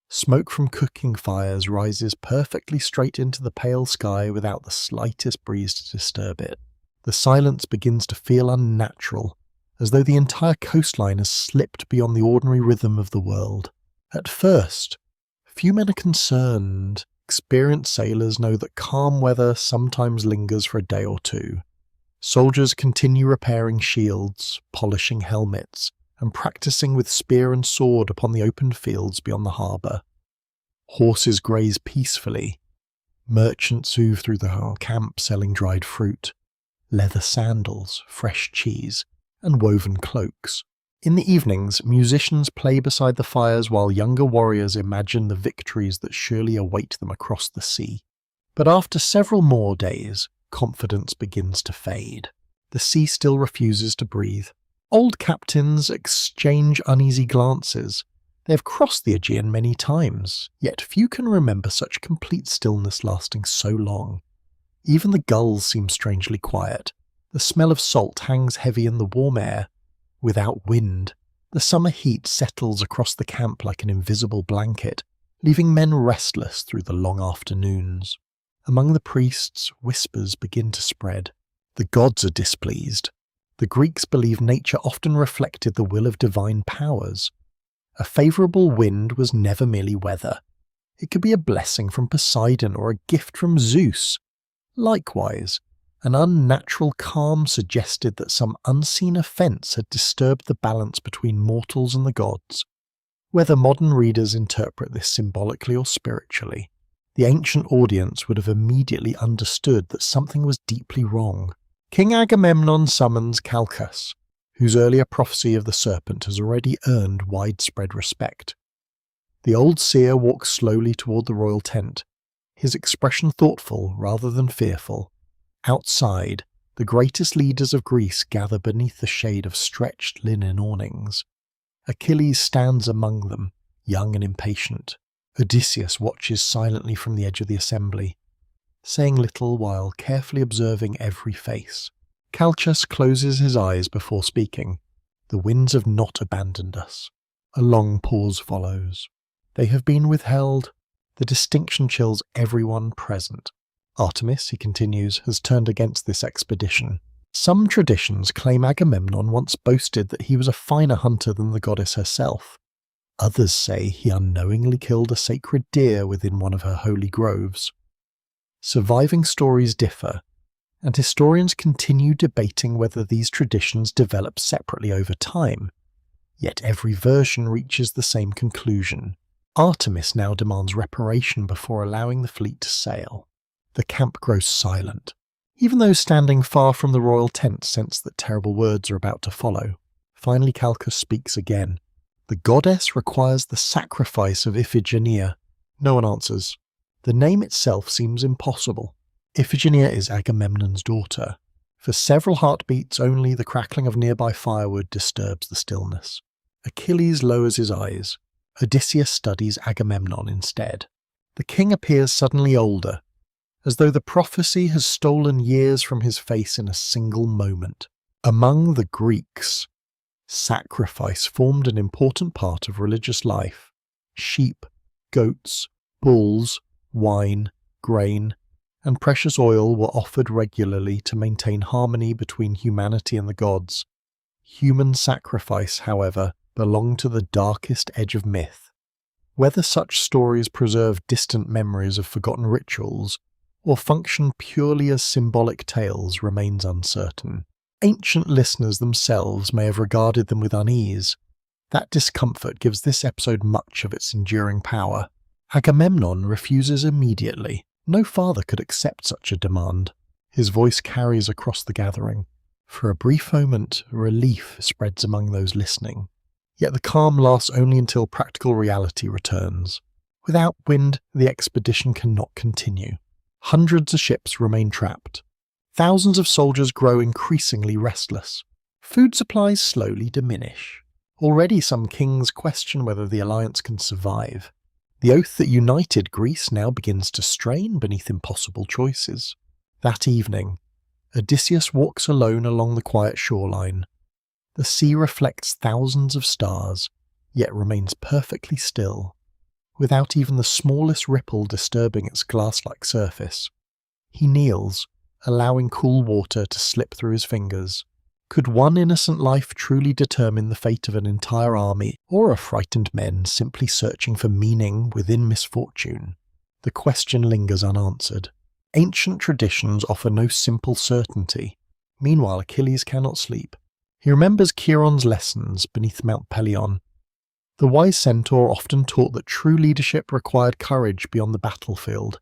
Smoke from cooking fires rises perfectly straight into the pale sky without the slightest breeze to disturb it. The silence begins to feel unnatural, as though the entire coastline has slipped beyond the ordinary rhythm of the world. At first, few men are concerned. Experienced sailors know that calm weather sometimes lingers for a day or two. Soldiers continue repairing shields, polishing helmets, and practicing with spear and sword upon the open fields beyond the harbour. Horses graze peacefully. Merchants move through the camp selling dried fruit, leather sandals, fresh cheese, and woven cloaks. In the evenings, musicians play beside the fires while younger warriors imagine the victories that surely await them across the sea. But after several more days, confidence begins to fade. The sea still refuses to breathe. Old captains exchange uneasy glances. They have crossed the Aegean many times, yet few can remember such complete stillness lasting so long. Even the gulls seem strangely quiet. The smell of salt hangs heavy in the warm air. Without wind, the summer heat settles across the camp like an invisible blanket, leaving men restless through the long afternoons. Among the priests, whispers begin to spread. The gods are displeased. The Greeks believe nature often reflected the will of divine powers. A favourable wind was never merely weather. It could be a blessing from Poseidon or a gift from Zeus. Likewise, an unnatural calm suggested that some unseen offence had disturbed the balance between mortals and the gods. Whether modern readers interpret this symbolically or spiritually, the ancient audience would have immediately understood that something was deeply wrong. King Agamemnon summons Calchas, whose earlier prophecy of the serpent has already earned widespread respect. The old seer walks slowly toward the royal tent, his expression thoughtful rather than fearful. Outside, the greatest leaders of Greece gather beneath the shade of stretched linen awnings. Achilles stands among them, young and impatient. Odysseus watches silently from the edge of the assembly, saying little while carefully observing every face. Calchas closes his eyes before speaking. The winds have not abandoned us. A long pause follows. They have been withheld. The distinction chills everyone present. Artemis, he continues, has turned against this expedition. Some traditions claim Agamemnon once boasted that he was a finer hunter than the goddess herself. Others say he unknowingly killed a sacred deer within one of her holy groves. Surviving stories differ, and historians continue debating whether these traditions develop separately over time. Yet every version reaches the same conclusion. Artemis now demands reparation before allowing the fleet to sail. The camp grows silent. Even those standing far from the royal tent sense that terrible words are about to follow. Finally Calchas speaks again. The goddess requires the sacrifice of Iphigenia. No one answers. The name itself seems impossible. Iphigenia is Agamemnon's daughter. For several heartbeats only, the crackling of nearby firewood disturbs the stillness. Achilles lowers his eyes. Odysseus studies Agamemnon instead. The king appears suddenly older, as though the prophecy has stolen years from his face in a single moment. Among the Greeks, sacrifice formed an important part of religious life. Sheep, goats, bulls, wine, grain, and precious oil were offered regularly to maintain harmony between humanity and the gods. Human sacrifice, however, belonged to the darkest edge of myth. Whether such stories preserve distant memories of forgotten rituals or function purely as symbolic tales remains uncertain. Ancient listeners themselves may have regarded them with unease. That discomfort gives this episode much of its enduring power. Agamemnon refuses immediately. No father could accept such a demand. His voice carries across the gathering. For a brief moment, relief spreads among those listening. Yet the calm lasts only until practical reality returns. Without wind, the expedition cannot continue. Hundreds of ships remain trapped. Thousands of soldiers grow increasingly restless. Food supplies slowly diminish. Already some kings question whether the alliance can survive. The oath that united Greece now begins to strain beneath impossible choices. That evening, Odysseus walks alone along the quiet shoreline. The sea reflects thousands of stars, yet remains perfectly still, without even the smallest ripple disturbing its glass-like surface. He kneels, allowing cool water to slip through his fingers. Could one innocent life truly determine the fate of an entire army, or a frightened men simply searching for meaning within misfortune? The question lingers unanswered. Ancient traditions offer no simple certainty. Meanwhile, Achilles cannot sleep. He remembers Chiron's lessons beneath Mount Pelion. The wise centaur often taught that true leadership required courage beyond the battlefield.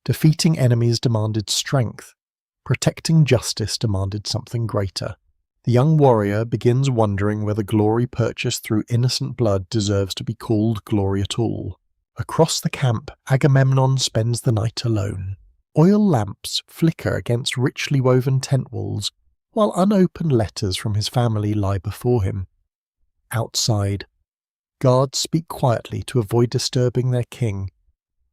Defeating enemies demanded strength. Protecting justice demanded something greater. The young warrior begins wondering whether glory purchased through innocent blood deserves to be called glory at all. Across the camp, Agamemnon spends the night alone. Oil lamps flicker against richly woven tent walls, while unopened letters from his family lie before him. Outside, guards speak quietly to avoid disturbing their king.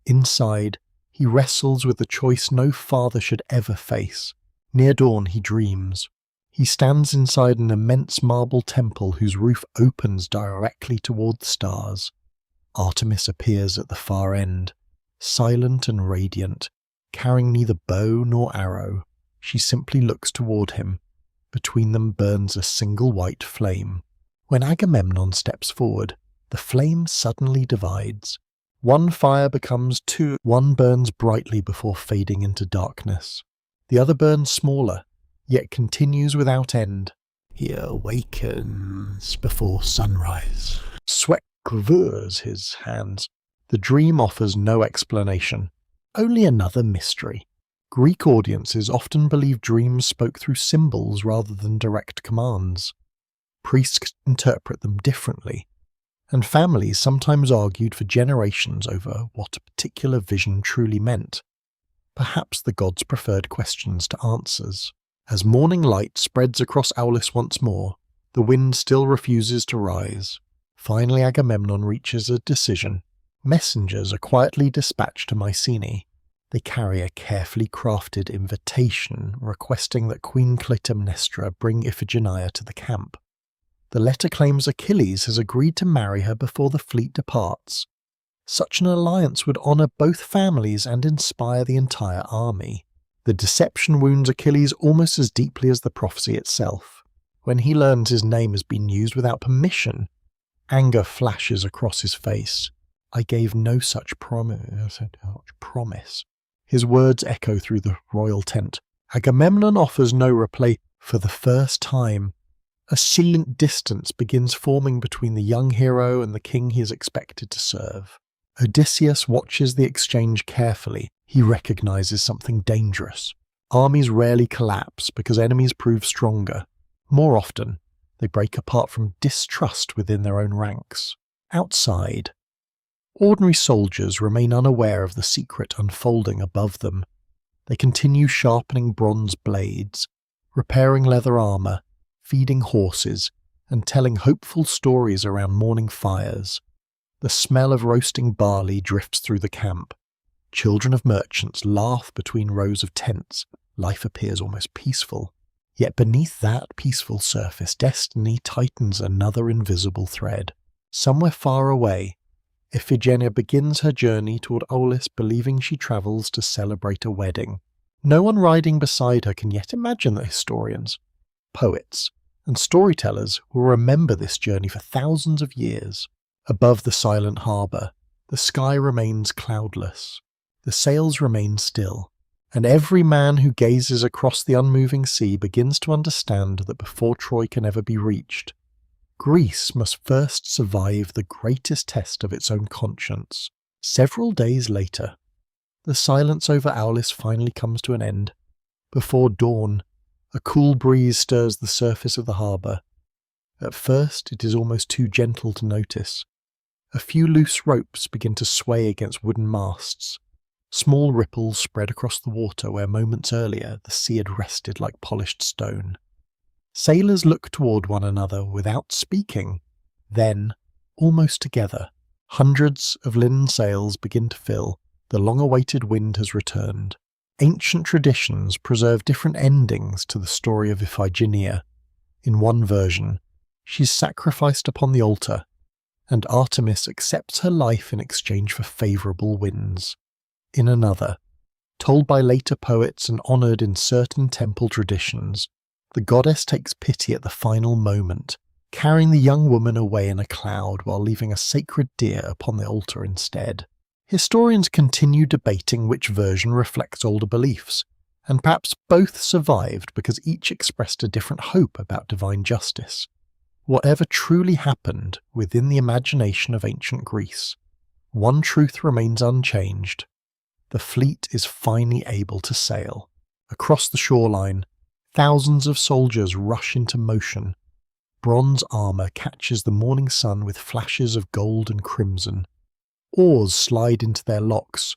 Inside, he wrestles with the choice no father should ever face. Near dawn, he dreams. He stands inside an immense marble temple whose roof opens directly toward the stars. Artemis appears at the far end, silent and radiant, carrying neither bow nor arrow. She simply looks toward him. Between them burns a single white flame. When Agamemnon steps forward, the flame suddenly divides. One fire becomes two. One burns brightly before fading into darkness. The other burns smaller, yet continues without end. He awakens before sunrise. Sweat covers his hands. The dream offers no explanation, only another mystery. Greek audiences often believe dreams spoke through symbols rather than direct commands. Priests interpret them differently, and families sometimes argued for generations over what a particular vision truly meant. Perhaps the gods preferred questions to answers. As morning light spreads across Aulis once more, the wind still refuses to rise. Finally Agamemnon reaches a decision. Messengers are quietly dispatched to Mycenae. They carry a carefully crafted invitation requesting that Queen Clytemnestra bring Iphigenia to the camp. The letter claims Achilles has agreed to marry her before the fleet departs. Such an alliance would honour both families and inspire the entire army. The deception wounds Achilles almost as deeply as the prophecy itself. When he learns his name has been used without permission, anger flashes across his face. I gave no such promise. His words echo through the royal tent. Agamemnon offers no reply. For the first time, a silent distance begins forming between the young hero and the king he is expected to serve. Odysseus watches the exchange carefully. He recognizes something dangerous. Armies rarely collapse because enemies prove stronger. More often, They break apart from distrust within their own ranks. Outside, ordinary soldiers remain unaware of the secret unfolding above them. They continue sharpening bronze blades, repairing leather armor, feeding horses, and telling hopeful stories around morning fires. The smell of roasting barley drifts through the camp. Children of merchants laugh between rows of tents. Life appears almost peaceful. Yet beneath that peaceful surface, destiny tightens another invisible thread. Somewhere far away, Iphigenia begins her journey toward Aulis, believing she travels to celebrate a wedding. No one riding beside her can yet imagine that historians, poets, and storytellers will remember this journey for thousands of years. Above the silent harbour, the sky remains cloudless. The sails remain still, and every man who gazes across the unmoving sea begins to understand that before Troy can ever be reached, Greece must first survive the greatest test of its own conscience. Several days later, the silence over Aulis finally comes to an end. Before dawn, a cool breeze stirs the surface of the harbour. At first, it is almost too gentle to notice. A few loose ropes begin to sway against wooden masts. Small ripples spread across the water where moments earlier the sea had rested like polished stone. Sailors look toward one another without speaking. Then, almost together, hundreds of linen sails begin to fill. The long-awaited wind has returned. Ancient traditions preserve different endings to the story of Iphigenia. In one version, she's sacrificed upon the altar, and Artemis accepts her life in exchange for favourable winds. In another, told by later poets and honoured in certain temple traditions, the goddess takes pity at the final moment, carrying the young woman away in a cloud while leaving a sacred deer upon the altar instead. Historians continue debating which version reflects older beliefs, and perhaps both survived because each expressed a different hope about divine justice. Whatever truly happened within the imagination of ancient Greece, one truth remains unchanged. The fleet is finally able to sail. Across the shoreline, thousands of soldiers rush into motion. Bronze armour catches the morning sun with flashes of gold and crimson. Oars slide into their locks.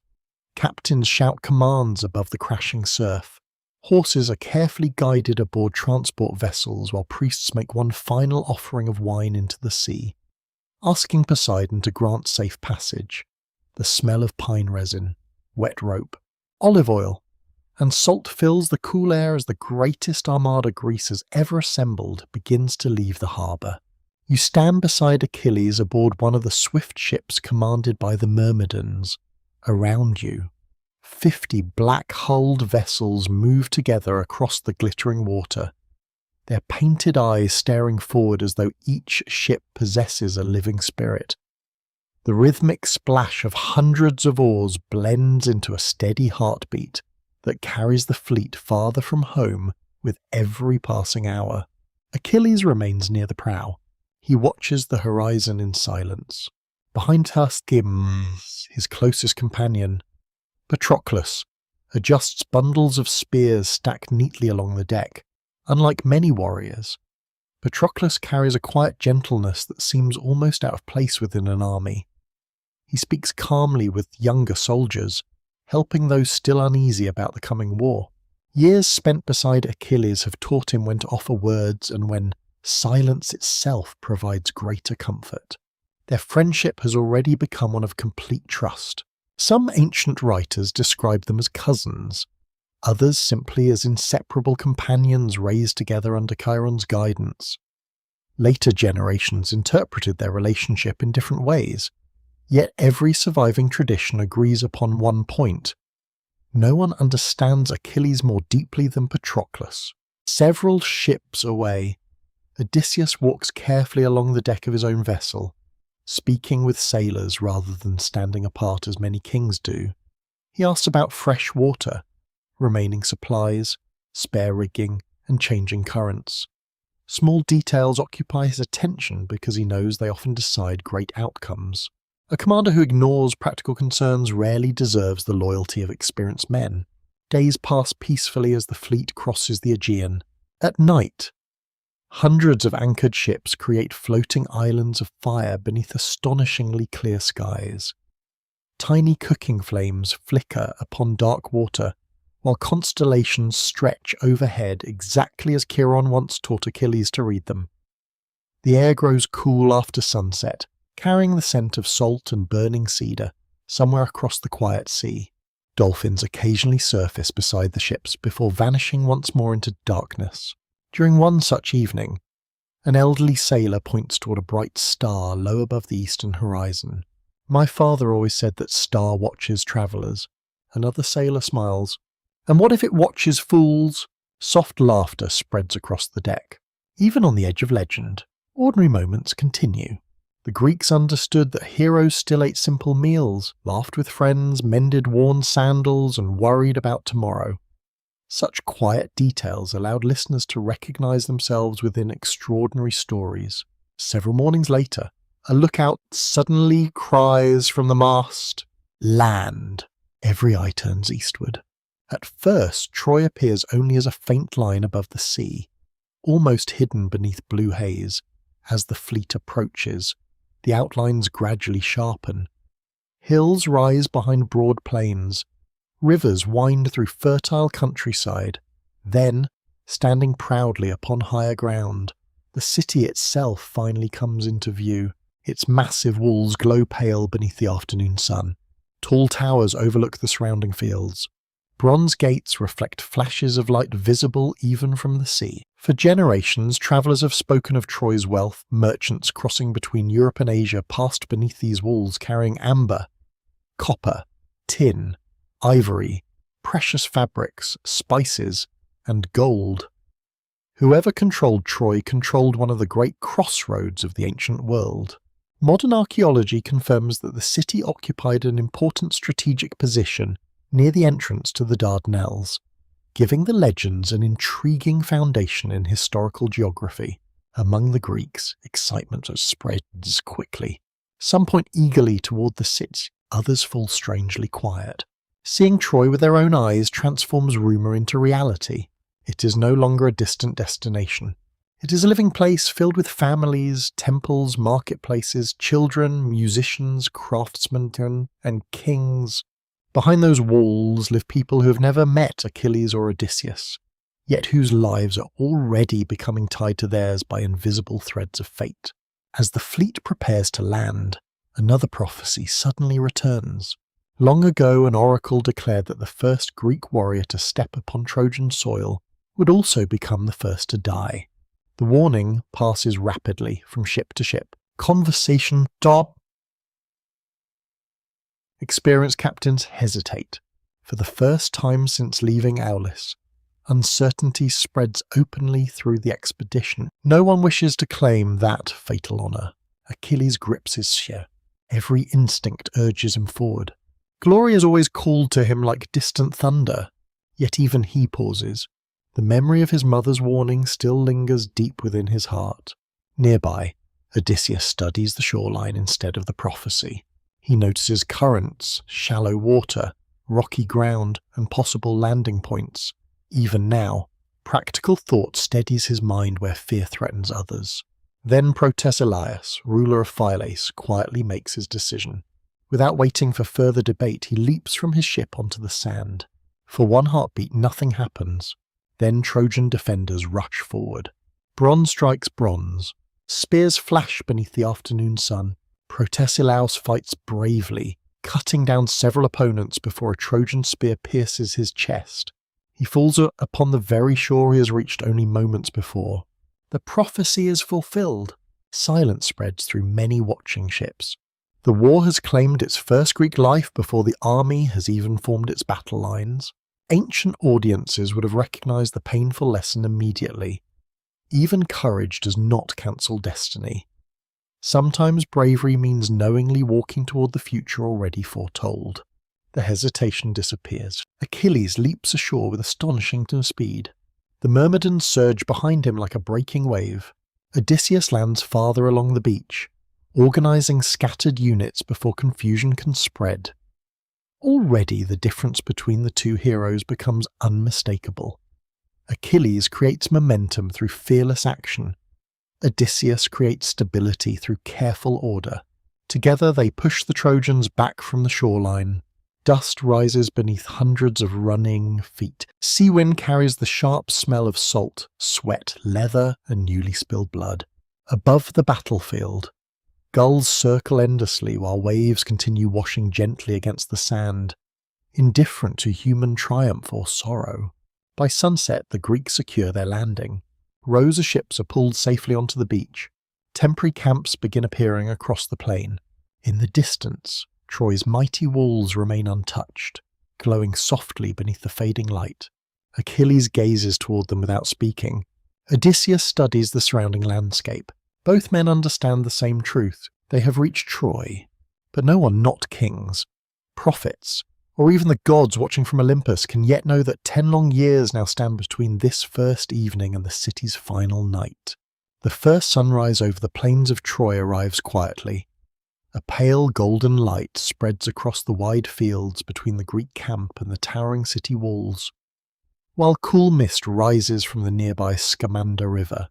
Captains shout commands above the crashing surf. Horses are carefully guided aboard transport vessels while priests make one final offering of wine into the sea, asking Poseidon to grant safe passage. The smell of pine resin, wet rope, olive oil, and salt fills the cool air as the greatest armada Greece has ever assembled begins to leave the harbour. You stand beside Achilles aboard one of the swift ships commanded by the Myrmidons. Around you, 50 black-hulled vessels move together across the glittering water, their painted eyes staring forward as though each ship possesses a living spirit. The rhythmic splash of hundreds of oars blends into a steady heartbeat that carries the fleet farther from home with every passing hour. Achilles remains near the prow. He watches the horizon in silence. Behind her skims his closest companion. Patroclus adjusts bundles of spears stacked neatly along the deck. Unlike many warriors, Patroclus carries a quiet gentleness that seems almost out of place within an army. He speaks calmly with younger soldiers, helping those still uneasy about the coming war. Years spent beside Achilles have taught him when to offer words and when silence itself provides greater comfort. Their friendship has already become one of complete trust. Some ancient writers describe them as cousins, others simply as inseparable companions raised together under Chiron's guidance. Later generations interpreted their relationship in different ways, yet every surviving tradition agrees upon one point. No one understands Achilles more deeply than Patroclus. Several ships away, Odysseus walks carefully along the deck of his own vessel, speaking with sailors rather than standing apart as many kings do. He asks about fresh water, remaining supplies, spare rigging, and changing currents. Small details occupy his attention because he knows they often decide great outcomes. A commander who ignores practical concerns rarely deserves the loyalty of experienced men. Days pass peacefully as the fleet crosses the Aegean. At night, Hundreds of anchored ships create floating islands of fire beneath astonishingly clear skies. Tiny cooking flames flicker upon dark water, while constellations stretch overhead exactly as Chiron once taught Achilles to read them. The air grows cool after sunset, carrying the scent of salt and burning cedar somewhere across the quiet sea. Dolphins occasionally surface beside the ships before vanishing once more into darkness. During one such evening, an elderly sailor points toward a bright star low above the eastern horizon. "My father always said that star watches travellers." Another sailor smiles. "And what if it watches fools?" Soft laughter spreads across the deck. Even on the edge of legend, ordinary moments continue. The Greeks understood that heroes still ate simple meals, laughed with friends, mended worn sandals, and worried about tomorrow. Such quiet details allowed listeners to recognize themselves within extraordinary stories. Several mornings later, a lookout suddenly cries from the mast, "Land!" Every eye turns eastward. At first, Troy appears only as a faint line above the sea, almost hidden beneath blue haze. As the fleet approaches, the outlines gradually sharpen. Hills rise behind broad plains. Rivers wind through fertile countryside. Then, standing proudly upon higher ground, the city itself finally comes into view. Its massive walls glow pale beneath the afternoon sun. Tall towers overlook the surrounding fields. Bronze gates reflect flashes of light visible even from the sea. For generations, travellers have spoken of Troy's wealth. Merchants crossing between Europe and Asia passed beneath these walls carrying amber, copper, tin, ivory, precious fabrics, spices, and gold. Whoever controlled Troy controlled one of the great crossroads of the ancient world. Modern archaeology confirms that the city occupied an important strategic position near the entrance to the Dardanelles, giving the legends an intriguing foundation in historical geography. Among the Greeks, excitement spreads quickly. Some point eagerly toward the city, others fall strangely quiet. Seeing Troy with their own eyes transforms rumour into reality. It is no longer a distant destination. It is a living place filled with families, temples, marketplaces, children, musicians, craftsmen, and kings. Behind those walls live people who have never met Achilles or Odysseus, yet whose lives are already becoming tied to theirs by invisible threads of fate. As the fleet prepares to land, another prophecy suddenly returns. Long ago, an oracle declared that the first Greek warrior to step upon Trojan soil would also become the first to die. The warning passes rapidly from ship to ship. Conversation stop. Experienced captains hesitate. For the first time since leaving Aulis, uncertainty spreads openly through the expedition. No one wishes to claim that fatal honour. Achilles grips his spear. Every instinct urges him forward. Glory is always called to him like distant thunder, yet even he pauses. The memory of his mother's warning still lingers deep within his heart. Nearby, Odysseus studies the shoreline instead of the prophecy. He notices currents, shallow water, rocky ground, and possible landing points. Even now, practical thought steadies his mind where fear threatens others. Then Patroclus, ruler of Phylace, quietly makes his decision. Without waiting for further debate, he leaps from his ship onto the sand. For one heartbeat, nothing happens. Then Trojan defenders rush forward. Bronze strikes bronze. Spears flash beneath the afternoon sun. Patroclus fights bravely, cutting down several opponents before a Trojan spear pierces his chest. He falls upon the very shore he has reached only moments before. The prophecy is fulfilled. Silence spreads through many watching ships. The war has claimed its first Greek life before the army has even formed its battle lines. Ancient audiences would have recognized the painful lesson immediately. Even courage does not cancel destiny. Sometimes bravery means knowingly walking toward the future already foretold. The hesitation disappears. Achilles leaps ashore with astonishing speed. The Myrmidons surge behind him like a breaking wave. Odysseus lands farther along the beach, organizing scattered units before confusion can spread. Already the difference between the two heroes becomes unmistakable. Achilles creates momentum through fearless action, Odysseus creates stability through careful order. Together they push the Trojans back from the shoreline. Dust rises beneath hundreds of running feet. Sea wind carries the sharp smell of salt, sweat, leather, and newly spilled blood. Above the battlefield, gulls circle endlessly while waves continue washing gently against the sand, indifferent to human triumph or sorrow. By sunset, the Greeks secure their landing. Rows of ships are pulled safely onto the beach. Temporary camps begin appearing across the plain. In the distance, Troy's mighty walls remain untouched, glowing softly beneath the fading light. Achilles gazes toward them without speaking. Odysseus studies the surrounding landscape. Both men understand the same truth. They have reached Troy, but no one not kings, prophets, or even the gods watching from Olympus can yet know that 10 long years now stand between this first evening and the city's final night. The first sunrise over the plains of Troy arrives quietly. A pale golden light spreads across the wide fields between the Greek camp and the towering city walls, while cool mist rises from the nearby Scamander River.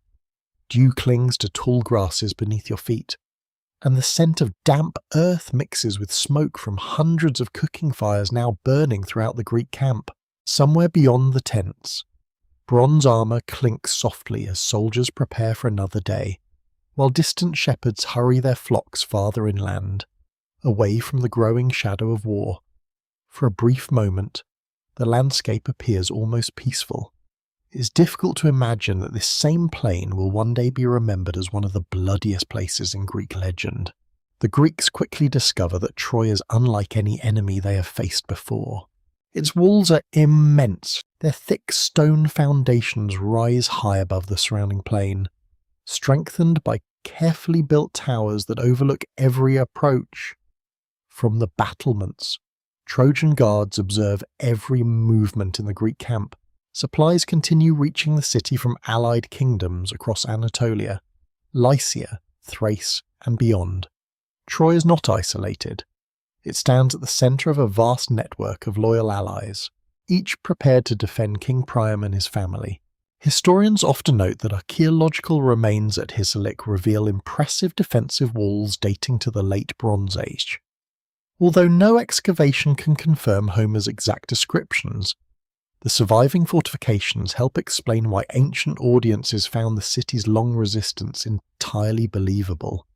Dew clings to tall grasses beneath your feet, and the scent of damp earth mixes with smoke from hundreds of cooking fires now burning throughout the Greek camp. Somewhere beyond the tents, bronze armour clinks softly as soldiers prepare for another day, while distant shepherds hurry their flocks farther inland, away from the growing shadow of war. For a brief moment, the landscape appears almost peaceful. It is difficult to imagine that this same plain will one day be remembered as one of the bloodiest places in Greek legend. The Greeks quickly discover that Troy is unlike any enemy they have faced before. Its walls are immense. Their thick stone foundations rise high above the surrounding plain, strengthened by carefully built towers that overlook every approach. From the battlements, Trojan guards observe every movement in the Greek camp. Supplies continue reaching the city from allied kingdoms across Anatolia, Lycia, Thrace, and beyond. Troy is not isolated. It stands at the centre of a vast network of loyal allies, each prepared to defend King Priam and his family. Historians often note that archaeological remains at Hisarlik reveal impressive defensive walls dating to the late Bronze Age. Although no excavation can confirm Homer's exact descriptions, the surviving fortifications help explain why ancient audiences found the city's long resistance entirely believable.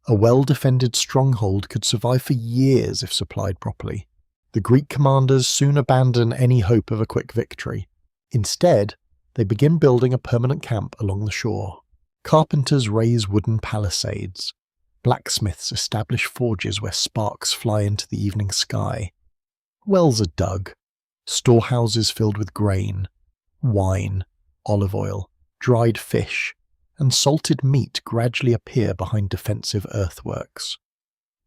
A well-defended stronghold could survive for years if supplied properly. The Greek commanders soon abandon any hope of a quick victory. Instead, they begin building a permanent camp along the shore. Carpenters raise wooden palisades. Blacksmiths establish forges where sparks fly into the evening sky. Wells are dug. Storehouses filled with grain, wine, olive oil, dried fish, and salted meat gradually appear behind defensive earthworks.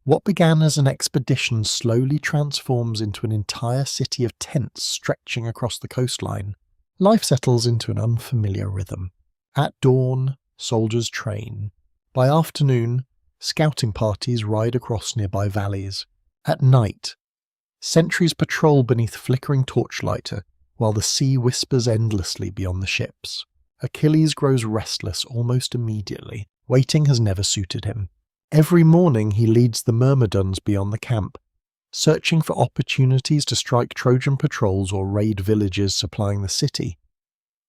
What began as an expedition slowly transforms into an entire city of tents stretching across the coastline. Life settles into an unfamiliar rhythm. At dawn, soldiers train. By afternoon, scouting parties ride across nearby valleys. At night, sentries patrol beneath flickering torchlight while the sea whispers endlessly beyond the ships. Achilles grows restless almost immediately. Waiting has never suited him. Every morning he leads the myrmidons beyond the camp, searching for opportunities to strike Trojan patrols or raid villages supplying the city.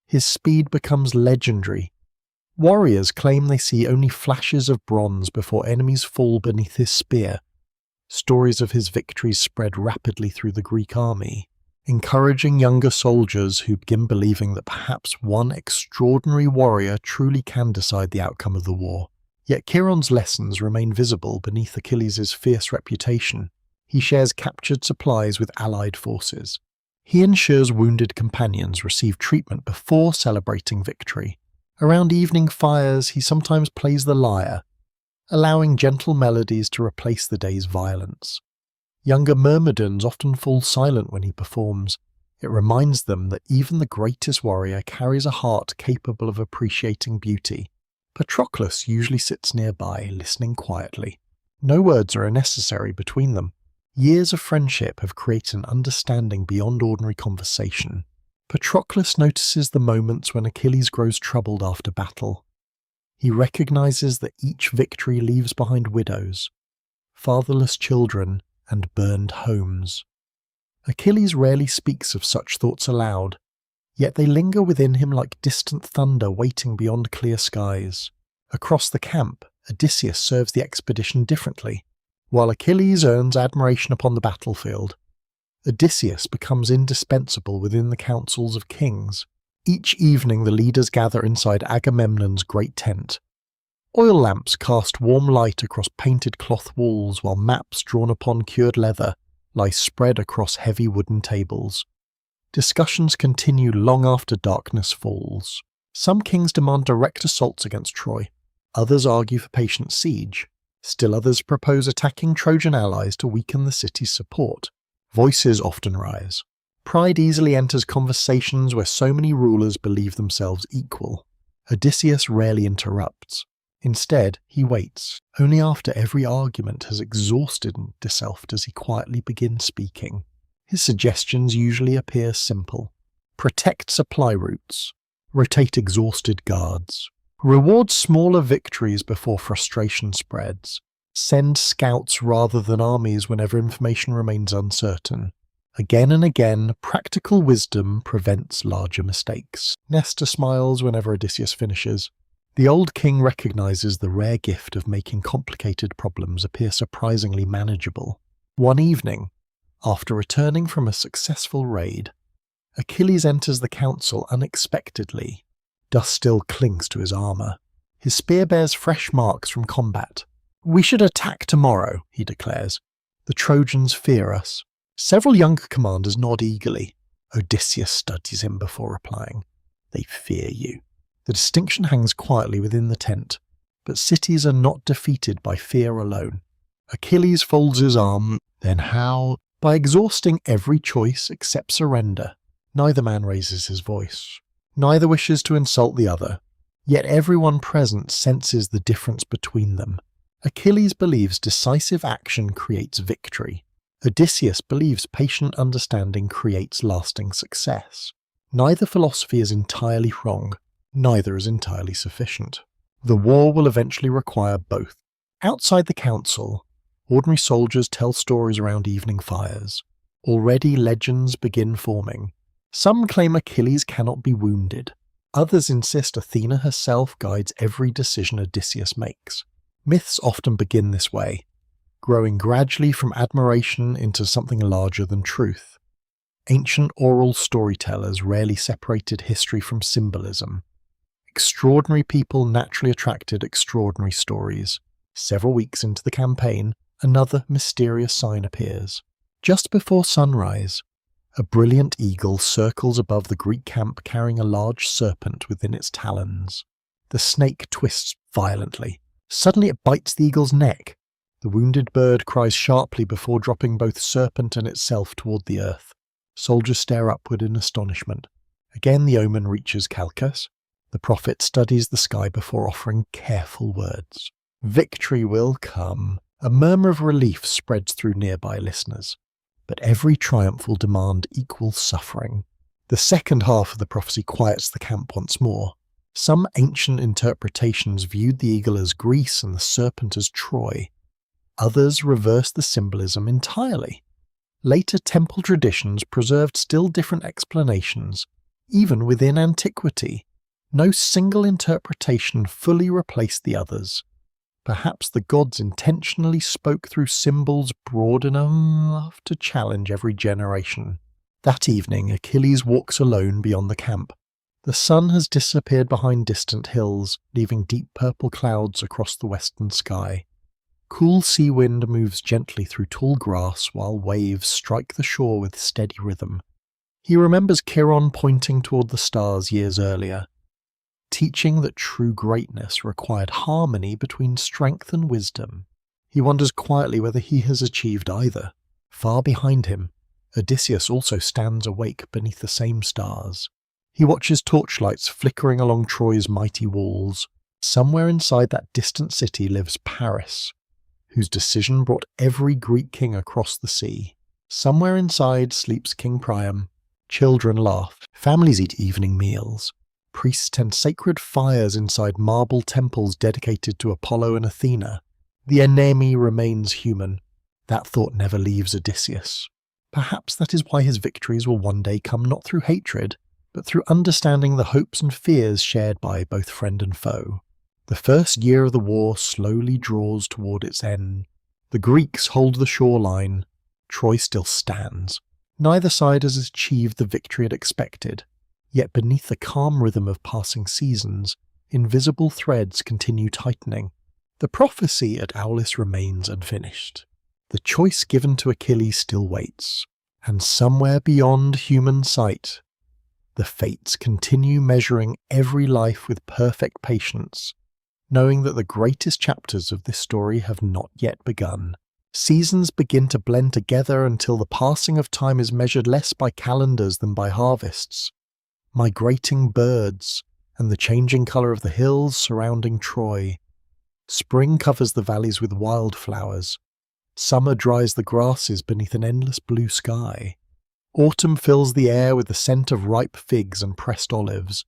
His speed becomes legendary. Warriors claim they see only flashes of bronze before enemies fall beneath his spear. Stories of his victories spread rapidly through the Greek army, encouraging younger soldiers who begin believing that perhaps one extraordinary warrior truly can decide the outcome of the war. Yet Chiron's lessons remain visible beneath Achilles' fierce reputation. He shares captured supplies with allied forces. He ensures wounded companions receive treatment before celebrating victory. Around evening fires, he sometimes plays the lyre, allowing gentle melodies to replace the day's violence. Younger myrmidons often fall silent when he performs. It reminds them that even the greatest warrior carries a heart capable of appreciating beauty. Patroclus usually sits nearby, listening quietly. No words are necessary between them. Years of friendship have created an understanding beyond ordinary conversation. Patroclus notices the moments when Achilles grows troubled after battle. He recognizes that each victory leaves behind widows, fatherless children, and burned homes. Achilles rarely speaks of such thoughts aloud, yet they linger within him like distant thunder waiting beyond clear skies. Across the camp, Odysseus serves the expedition differently. While Achilles earns admiration upon the battlefield, Odysseus becomes indispensable within the councils of kings. Each evening the leaders gather inside Agamemnon's great tent. Oil lamps cast warm light across painted cloth walls while maps drawn upon cured leather lie spread across heavy wooden tables. Discussions continue long after darkness falls. Some kings demand direct assaults against Troy. Others argue for patient siege. Still others propose attacking Trojan allies to weaken the city's support. Voices often rise. Pride easily enters conversations where so many rulers believe themselves equal. Odysseus rarely interrupts. Instead, he waits. Only after every argument has exhausted itself does he quietly begin speaking. His suggestions usually appear simple. Protect supply routes. Rotate exhausted guards. Reward smaller victories before frustration spreads. Send scouts rather than armies whenever information remains uncertain. Again and again, practical wisdom prevents larger mistakes. Nestor smiles whenever Odysseus finishes. The old king recognizes the rare gift of making complicated problems appear surprisingly manageable. One evening, after returning from a successful raid, Achilles enters the council unexpectedly. Dust still clings to his armour. His spear bears fresh marks from combat. "We should attack tomorrow," he declares. "The Trojans fear us." Several younger commanders nod eagerly. Odysseus studies him before replying. "They fear you." The distinction hangs quietly within the tent, but cities are not defeated by fear alone. Achilles folds his arm. Then how? By exhausting every choice except surrender. Neither man raises his voice. Neither wishes to insult the other. Yet everyone present senses the difference between them. Achilles believes decisive action creates victory. Odysseus believes patient understanding creates lasting success. Neither philosophy is entirely wrong. Neither is entirely sufficient. The war will eventually require both. Outside the council, ordinary soldiers tell stories around evening fires. Already legends begin forming. Some claim Achilles cannot be wounded. Others insist Athena herself guides every decision Odysseus makes. Myths often begin this way, growing gradually from admiration into something larger than truth. Ancient oral storytellers rarely separated history from symbolism. Extraordinary people naturally attracted extraordinary stories. Several weeks into the campaign, another mysterious sign appears. Just before sunrise, a brilliant eagle circles above the Greek camp carrying a large serpent within its talons. The snake twists violently. Suddenly it bites the eagle's neck. The wounded bird cries sharply before dropping both serpent and itself toward the earth. Soldiers stare upward in astonishment. Again the omen reaches Calchas. The prophet studies the sky before offering careful words. Victory will come. A murmur of relief spreads through nearby listeners. But every triumph will demand equal suffering. The second half of the prophecy quiets the camp once more. Some ancient interpretations viewed the eagle as Greece and the serpent as Troy. Others reversed the symbolism entirely. Later temple traditions preserved still different explanations, even within antiquity. No single interpretation fully replaced the others. Perhaps the gods intentionally spoke through symbols broad enough to challenge every generation. That evening, Achilles walks alone beyond the camp. The sun has disappeared behind distant hills, leaving deep purple clouds across the western sky. Cool sea wind moves gently through tall grass while waves strike the shore with steady rhythm. He remembers Chiron pointing toward the stars years earlier, teaching that true greatness required harmony between strength and wisdom. He wonders quietly whether he has achieved either. Far behind him, Odysseus also stands awake beneath the same stars. He watches torchlights flickering along Troy's mighty walls. Somewhere inside that distant city lives Paris, whose decision brought every Greek king across the sea. Somewhere inside sleeps King Priam. Children laugh. Families eat evening meals. Priests tend sacred fires inside marble temples dedicated to Apollo and Athena. The enemy remains human. That thought never leaves Odysseus. Perhaps that is why his victories will one day come not through hatred, but through understanding the hopes and fears shared by both friend and foe. The first year of the war slowly draws toward its end. The Greeks hold the shoreline. Troy still stands. Neither side has achieved the victory it expected, yet beneath the calm rhythm of passing seasons, invisible threads continue tightening. The prophecy at Aulis remains unfinished. The choice given to Achilles still waits, and somewhere beyond human sight, the fates continue measuring every life with perfect patience, knowing that the greatest chapters of this story have not yet begun. Seasons begin to blend together until the passing of time is measured less by calendars than by harvests, migrating birds, and the changing colour of the hills surrounding Troy. Spring covers the valleys with wildflowers. Summer dries the grasses beneath an endless blue sky. Autumn fills the air with the scent of ripe figs and pressed olives.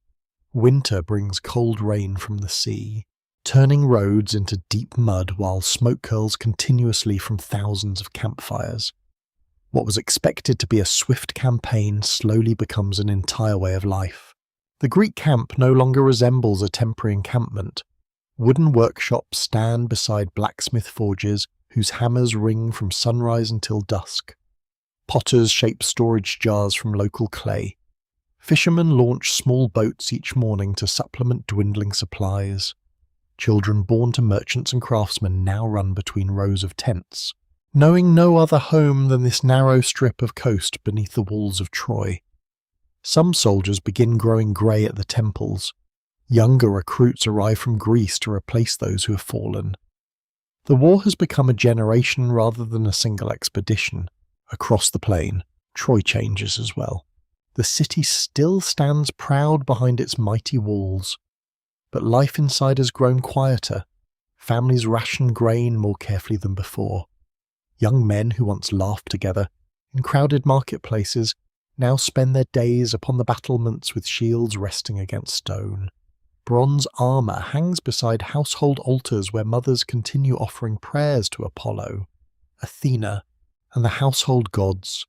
Winter brings cold rain from the sea, turning roads into deep mud while smoke curls continuously from thousands of campfires. What was expected to be a swift campaign slowly becomes an entire way of life. The Greek camp no longer resembles a temporary encampment. Wooden workshops stand beside blacksmith forges whose hammers ring from sunrise until dusk. Potters shape storage jars from local clay. Fishermen launch small boats each morning to supplement dwindling supplies. Children born to merchants and craftsmen now run between rows of tents, knowing no other home than this narrow strip of coast beneath the walls of Troy. Some soldiers begin growing grey at the temples. Younger recruits arrive from Greece to replace those who have fallen. The war has become a generation rather than a single expedition. Across the plain, Troy changes as well. The city still stands proud behind its mighty walls, but life inside has grown quieter. Families ration grain more carefully than before. Young men who once laughed together in crowded marketplaces now spend their days upon the battlements with shields resting against stone. Bronze armour hangs beside household altars where mothers continue offering prayers to Apollo, Athena, and the household gods.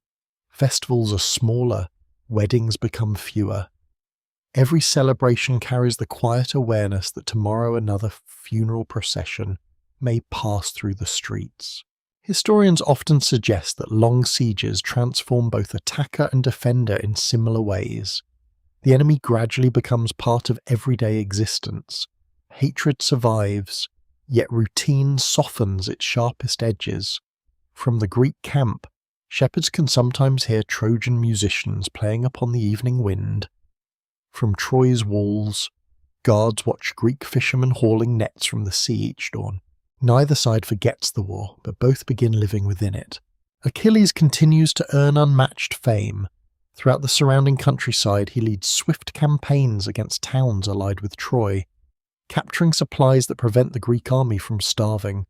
Festivals are smaller, weddings become fewer. Every celebration carries the quiet awareness that tomorrow another funeral procession may pass through the streets. Historians often suggest that long sieges transform both attacker and defender in similar ways. The enemy gradually becomes part of everyday existence. Hatred survives, yet routine softens its sharpest edges. From the Greek camp, shepherds can sometimes hear Trojan musicians playing upon the evening wind. From Troy's walls, guards watch Greek fishermen hauling nets from the sea each dawn. Neither side forgets the war, but both begin living within it. Achilles continues to earn unmatched fame. Throughout the surrounding countryside, he leads swift campaigns against towns allied with Troy, capturing supplies that prevent the Greek army from starving.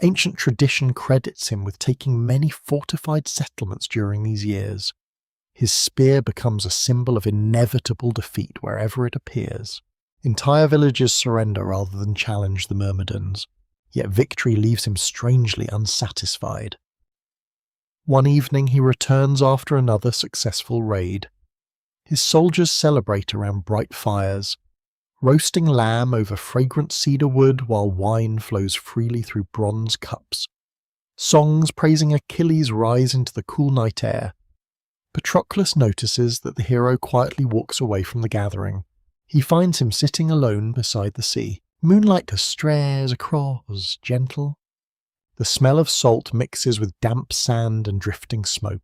Ancient tradition credits him with taking many fortified settlements during these years. His spear becomes a symbol of inevitable defeat wherever it appears. Entire villages surrender rather than challenge the Myrmidons, yet victory leaves him strangely unsatisfied. One evening he returns after another successful raid. His soldiers celebrate around bright fires, roasting lamb over fragrant cedar wood while wine flows freely through bronze cups. Songs praising Achilles rise into the cool night air. Patroclus notices that the hero quietly walks away from the gathering. He finds him sitting alone beside the sea. Moonlight strays across, gentle. The smell of salt mixes with damp sand and drifting smoke.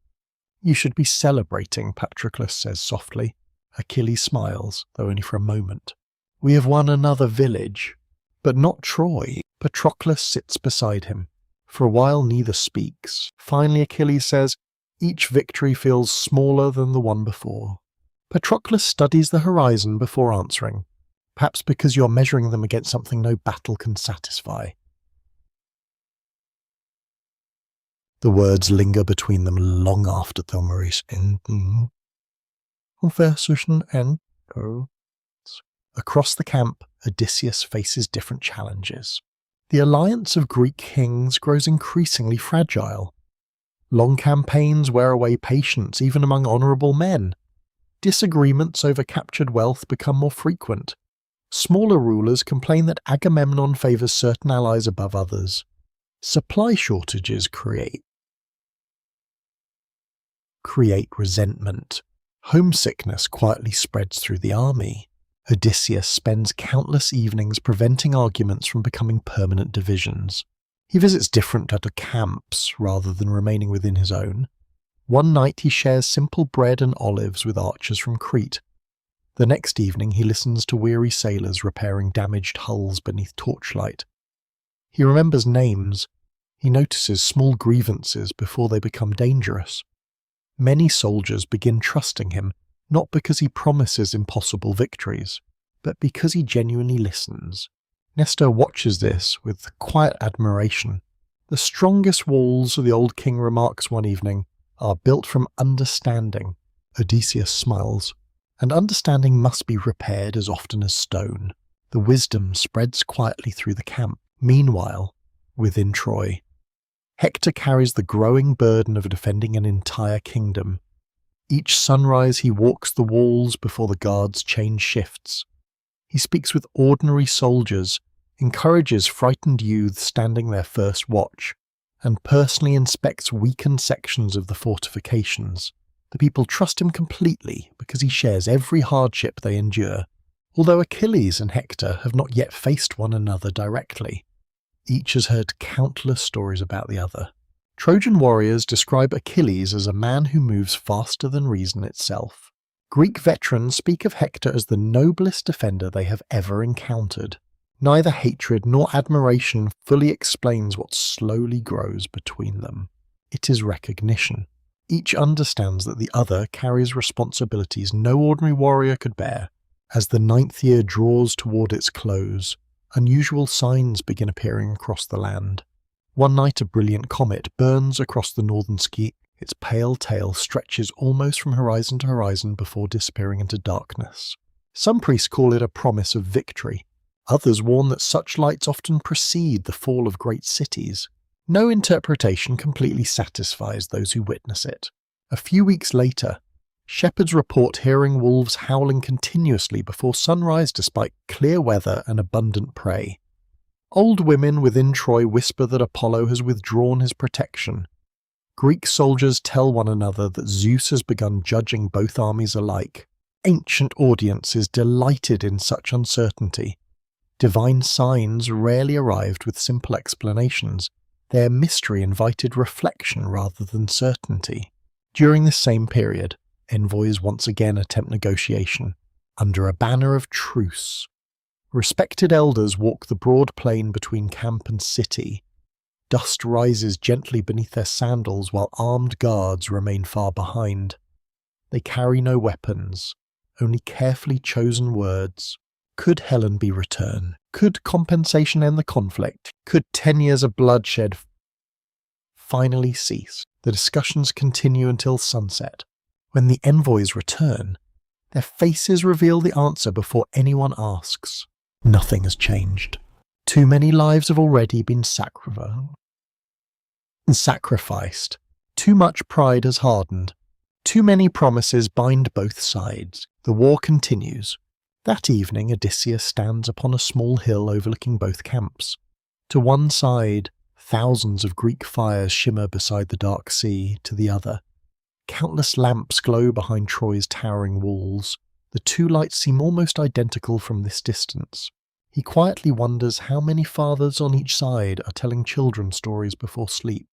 "You should be celebrating," Patroclus says softly. Achilles smiles, though only for a moment. "We have won another village, but not Troy." Patroclus sits beside him. For a while neither speaks. Finally Achilles says, "Each victory feels smaller than the one before." Patroclus studies the horizon before answering, perhaps because you're measuring them against something no battle can satisfy. The words linger between them long after Thelmaris. Confession and Across the camp, Odysseus faces different challenges. The alliance of Greek kings grows increasingly fragile. Long campaigns wear away patience even among honourable men. Disagreements over captured wealth become more frequent. Smaller rulers complain that Agamemnon favours certain allies above others. Supply shortages create resentment. Homesickness quietly spreads through the army. Odysseus spends countless evenings preventing arguments from becoming permanent divisions. He visits different other camps rather than remaining within his own. One night he shares simple bread and olives with archers from Crete. The next evening he listens to weary sailors repairing damaged hulls beneath torchlight. He remembers names. He notices small grievances before they become dangerous. Many soldiers begin trusting him, not because he promises impossible victories, but because he genuinely listens. Nestor watches this with quiet admiration. The strongest walls, the old king remarks one evening, are built from understanding. Odysseus smiles. And understanding must be repaired as often as stone. The wisdom spreads quietly through the camp. Meanwhile, within Troy, Hector carries the growing burden of defending an entire kingdom. Each sunrise he walks the walls before the guards change shifts. He speaks with ordinary soldiers, encourages frightened youths standing their first watch, and personally inspects weakened sections of the fortifications. The people trust him completely because he shares every hardship they endure, although Achilles and Hector have not yet faced one another directly. Each has heard countless stories about the other. Trojan warriors describe Achilles as a man who moves faster than reason itself. Greek veterans speak of Hector as the noblest defender they have ever encountered. Neither hatred nor admiration fully explains what slowly grows between them. It is recognition. Each understands that the other carries responsibilities no ordinary warrior could bear. As the 9th year draws toward its close, unusual signs begin appearing across the land. One night a brilliant comet burns across the northern ski. Its pale tail stretches almost from horizon to horizon before disappearing into darkness. Some priests call it a promise of victory. Others warn that such lights often precede the fall of great cities. No interpretation completely satisfies those who witness it. A few weeks later, shepherds report hearing wolves howling continuously before sunrise despite clear weather and abundant prey. Old women within Troy whisper that Apollo has withdrawn his protection. Greek soldiers tell one another that Zeus has begun judging both armies alike. Ancient audiences delighted in such uncertainty. Divine signs rarely arrived with simple explanations. Their mystery invited reflection rather than certainty. During this same period, envoys once again attempt negotiation, under a banner of truce. Respected elders walk the broad plain between camp and city. Dust rises gently beneath their sandals while armed guards remain far behind. They carry no weapons, only carefully chosen words. Could Helen be returned? Could compensation end the conflict? Could 10 years of bloodshed finally cease? The discussions continue until sunset. When the envoys return, their faces reveal the answer before anyone asks. Nothing has changed. Too many lives have already been sacrificed. Too much pride has hardened. Too many promises bind both sides. The war continues. That evening, Odysseus stands upon a small hill overlooking both camps. To one side, thousands of Greek fires shimmer beside the dark sea. To the other, countless lamps glow behind Troy's towering walls. The two lights seem almost identical from this distance. He quietly wonders how many fathers on each side are telling children stories before sleep.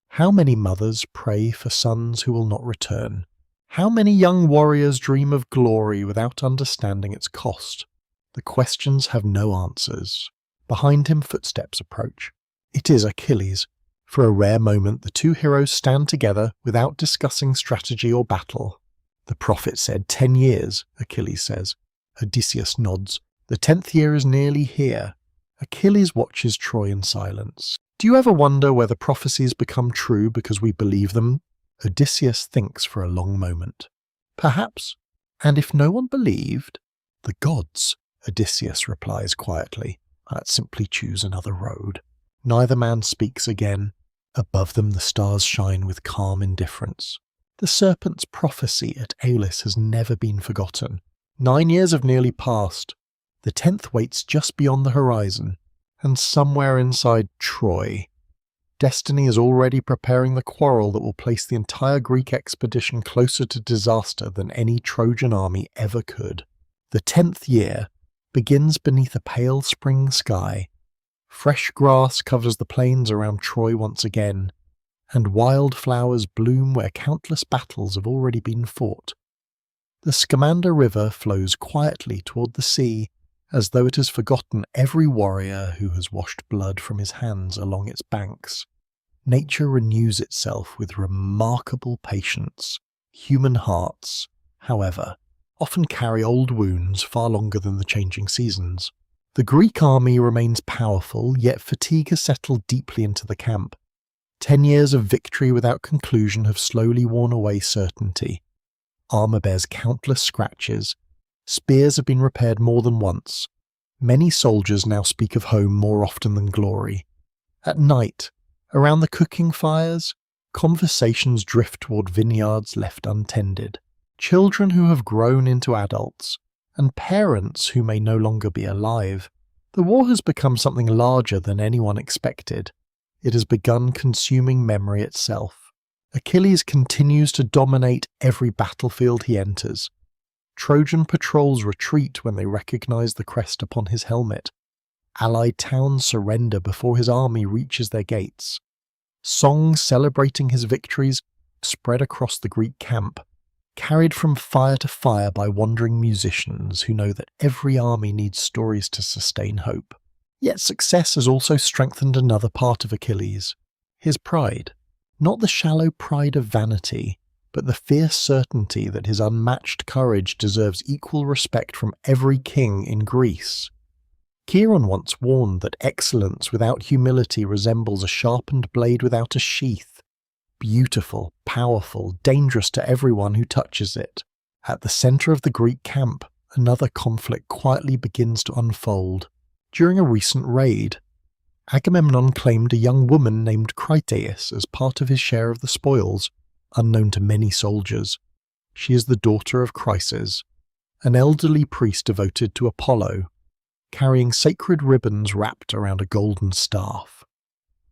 How many mothers pray for sons who will not return? How many young warriors dream of glory without understanding its cost? The questions have no answers. Behind him, footsteps approach. It is Achilles. For a rare moment, the two heroes stand together without discussing strategy or battle. The prophet said 10 years, Achilles says. Odysseus nods. The 10th year is nearly here. Achilles watches Troy in silence. Do you ever wonder whether prophecies become true because we believe them? Odysseus thinks for a long moment. Perhaps. And if no one believed? The gods. Odysseus replies quietly. Let's simply choose another road. Neither man speaks again. Above them the stars shine with calm indifference. The serpent's prophecy at Aulis has never been forgotten. 9 years have nearly passed. The 10th waits just beyond the horizon, and somewhere inside Troy, destiny is already preparing the quarrel that will place the entire Greek expedition closer to disaster than any Trojan army ever could. The 10th year begins beneath a pale spring sky. Fresh grass covers the plains around Troy once again, and wildflowers bloom where countless battles have already been fought. The Scamander River flows quietly toward the sea, as though it has forgotten every warrior who has washed blood from his hands along its banks. Nature renews itself with remarkable patience. Human hearts, however, often carry old wounds far longer than the changing seasons. The Greek army remains powerful, yet fatigue has settled deeply into the camp. 10 years of victory without conclusion have slowly worn away certainty. Armour bears countless scratches. Spears have been repaired more than once. Many soldiers now speak of home more often than glory. At night, around the cooking fires, conversations drift toward vineyards left untended. Children who have grown into adults, and parents who may no longer be alive. The war has become something larger than anyone expected. It has begun consuming memory itself. Achilles continues to dominate every battlefield he enters. Trojan patrols retreat when they recognize the crest upon his helmet. Allied towns surrender before his army reaches their gates. Songs celebrating his victories spread across the Greek camp, carried from fire to fire by wandering musicians who know that every army needs stories to sustain hope. Yet success has also strengthened another part of Achilles, his pride. Not the shallow pride of vanity, but the fierce certainty that his unmatched courage deserves equal respect from every king in Greece. Chiron once warned that excellence without humility resembles a sharpened blade without a sheath. Beautiful, powerful, dangerous to everyone who touches it. At the centre of the Greek camp, another conflict quietly begins to unfold. During a recent raid, Agamemnon claimed a young woman named Criteis as part of his share of the spoils, unknown to many soldiers. She is the daughter of Chryses, an elderly priest devoted to Apollo, carrying sacred ribbons wrapped around a golden staff.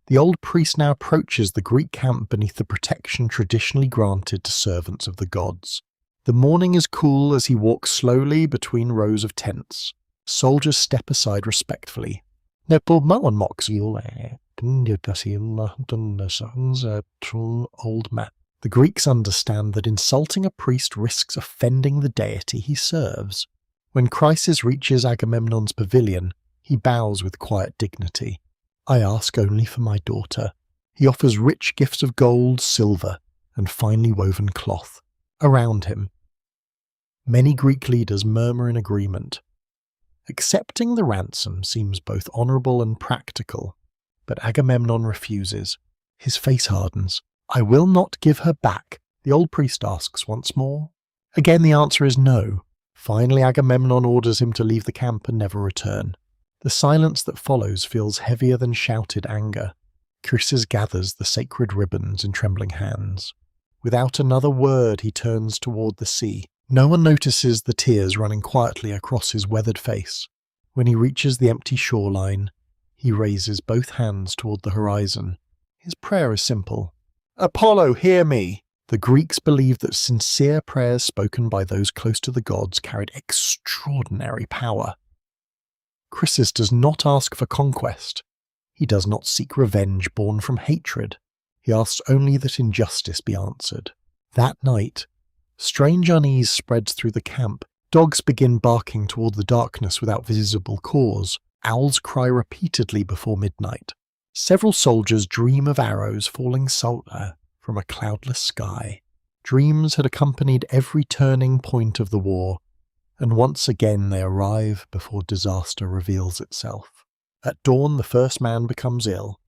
The old priest now approaches the Greek camp beneath the protection traditionally granted to servants of the gods. The morning is cool as he walks slowly between rows of tents. Soldiers step aside respectfully. Old man. The Greeks understand that insulting a priest risks offending the deity he serves. When Chryses reaches Agamemnon's pavilion, he bows with quiet dignity. I ask only for my daughter. He offers rich gifts of gold, silver, and finely woven cloth. Around him, many Greek leaders murmur in agreement. Accepting the ransom seems both honourable and practical, but Agamemnon refuses. His face hardens. I will not give her back, the old priest asks once more. Again the answer is no. Finally Agamemnon orders him to leave the camp and never return. The silence that follows feels heavier than shouted anger. Chryses gathers the sacred ribbons in trembling hands. Without another word he turns toward the sea. No one notices the tears running quietly across his weathered face. When he reaches the empty shoreline, he raises both hands toward the horizon. His prayer is simple. Apollo, hear me! The Greeks believed that sincere prayers spoken by those close to the gods carried extraordinary power. Chryses does not ask for conquest. He does not seek revenge born from hatred. He asks only that injustice be answered. That night, strange unease spreads through the camp. Dogs begin barking toward the darkness without visible cause. Owls cry repeatedly before midnight. Several soldiers dream of arrows falling solar from a cloudless sky. Dreams had accompanied every turning point of the war, and once again they arrive before disaster reveals itself. At dawn, the first man becomes ill.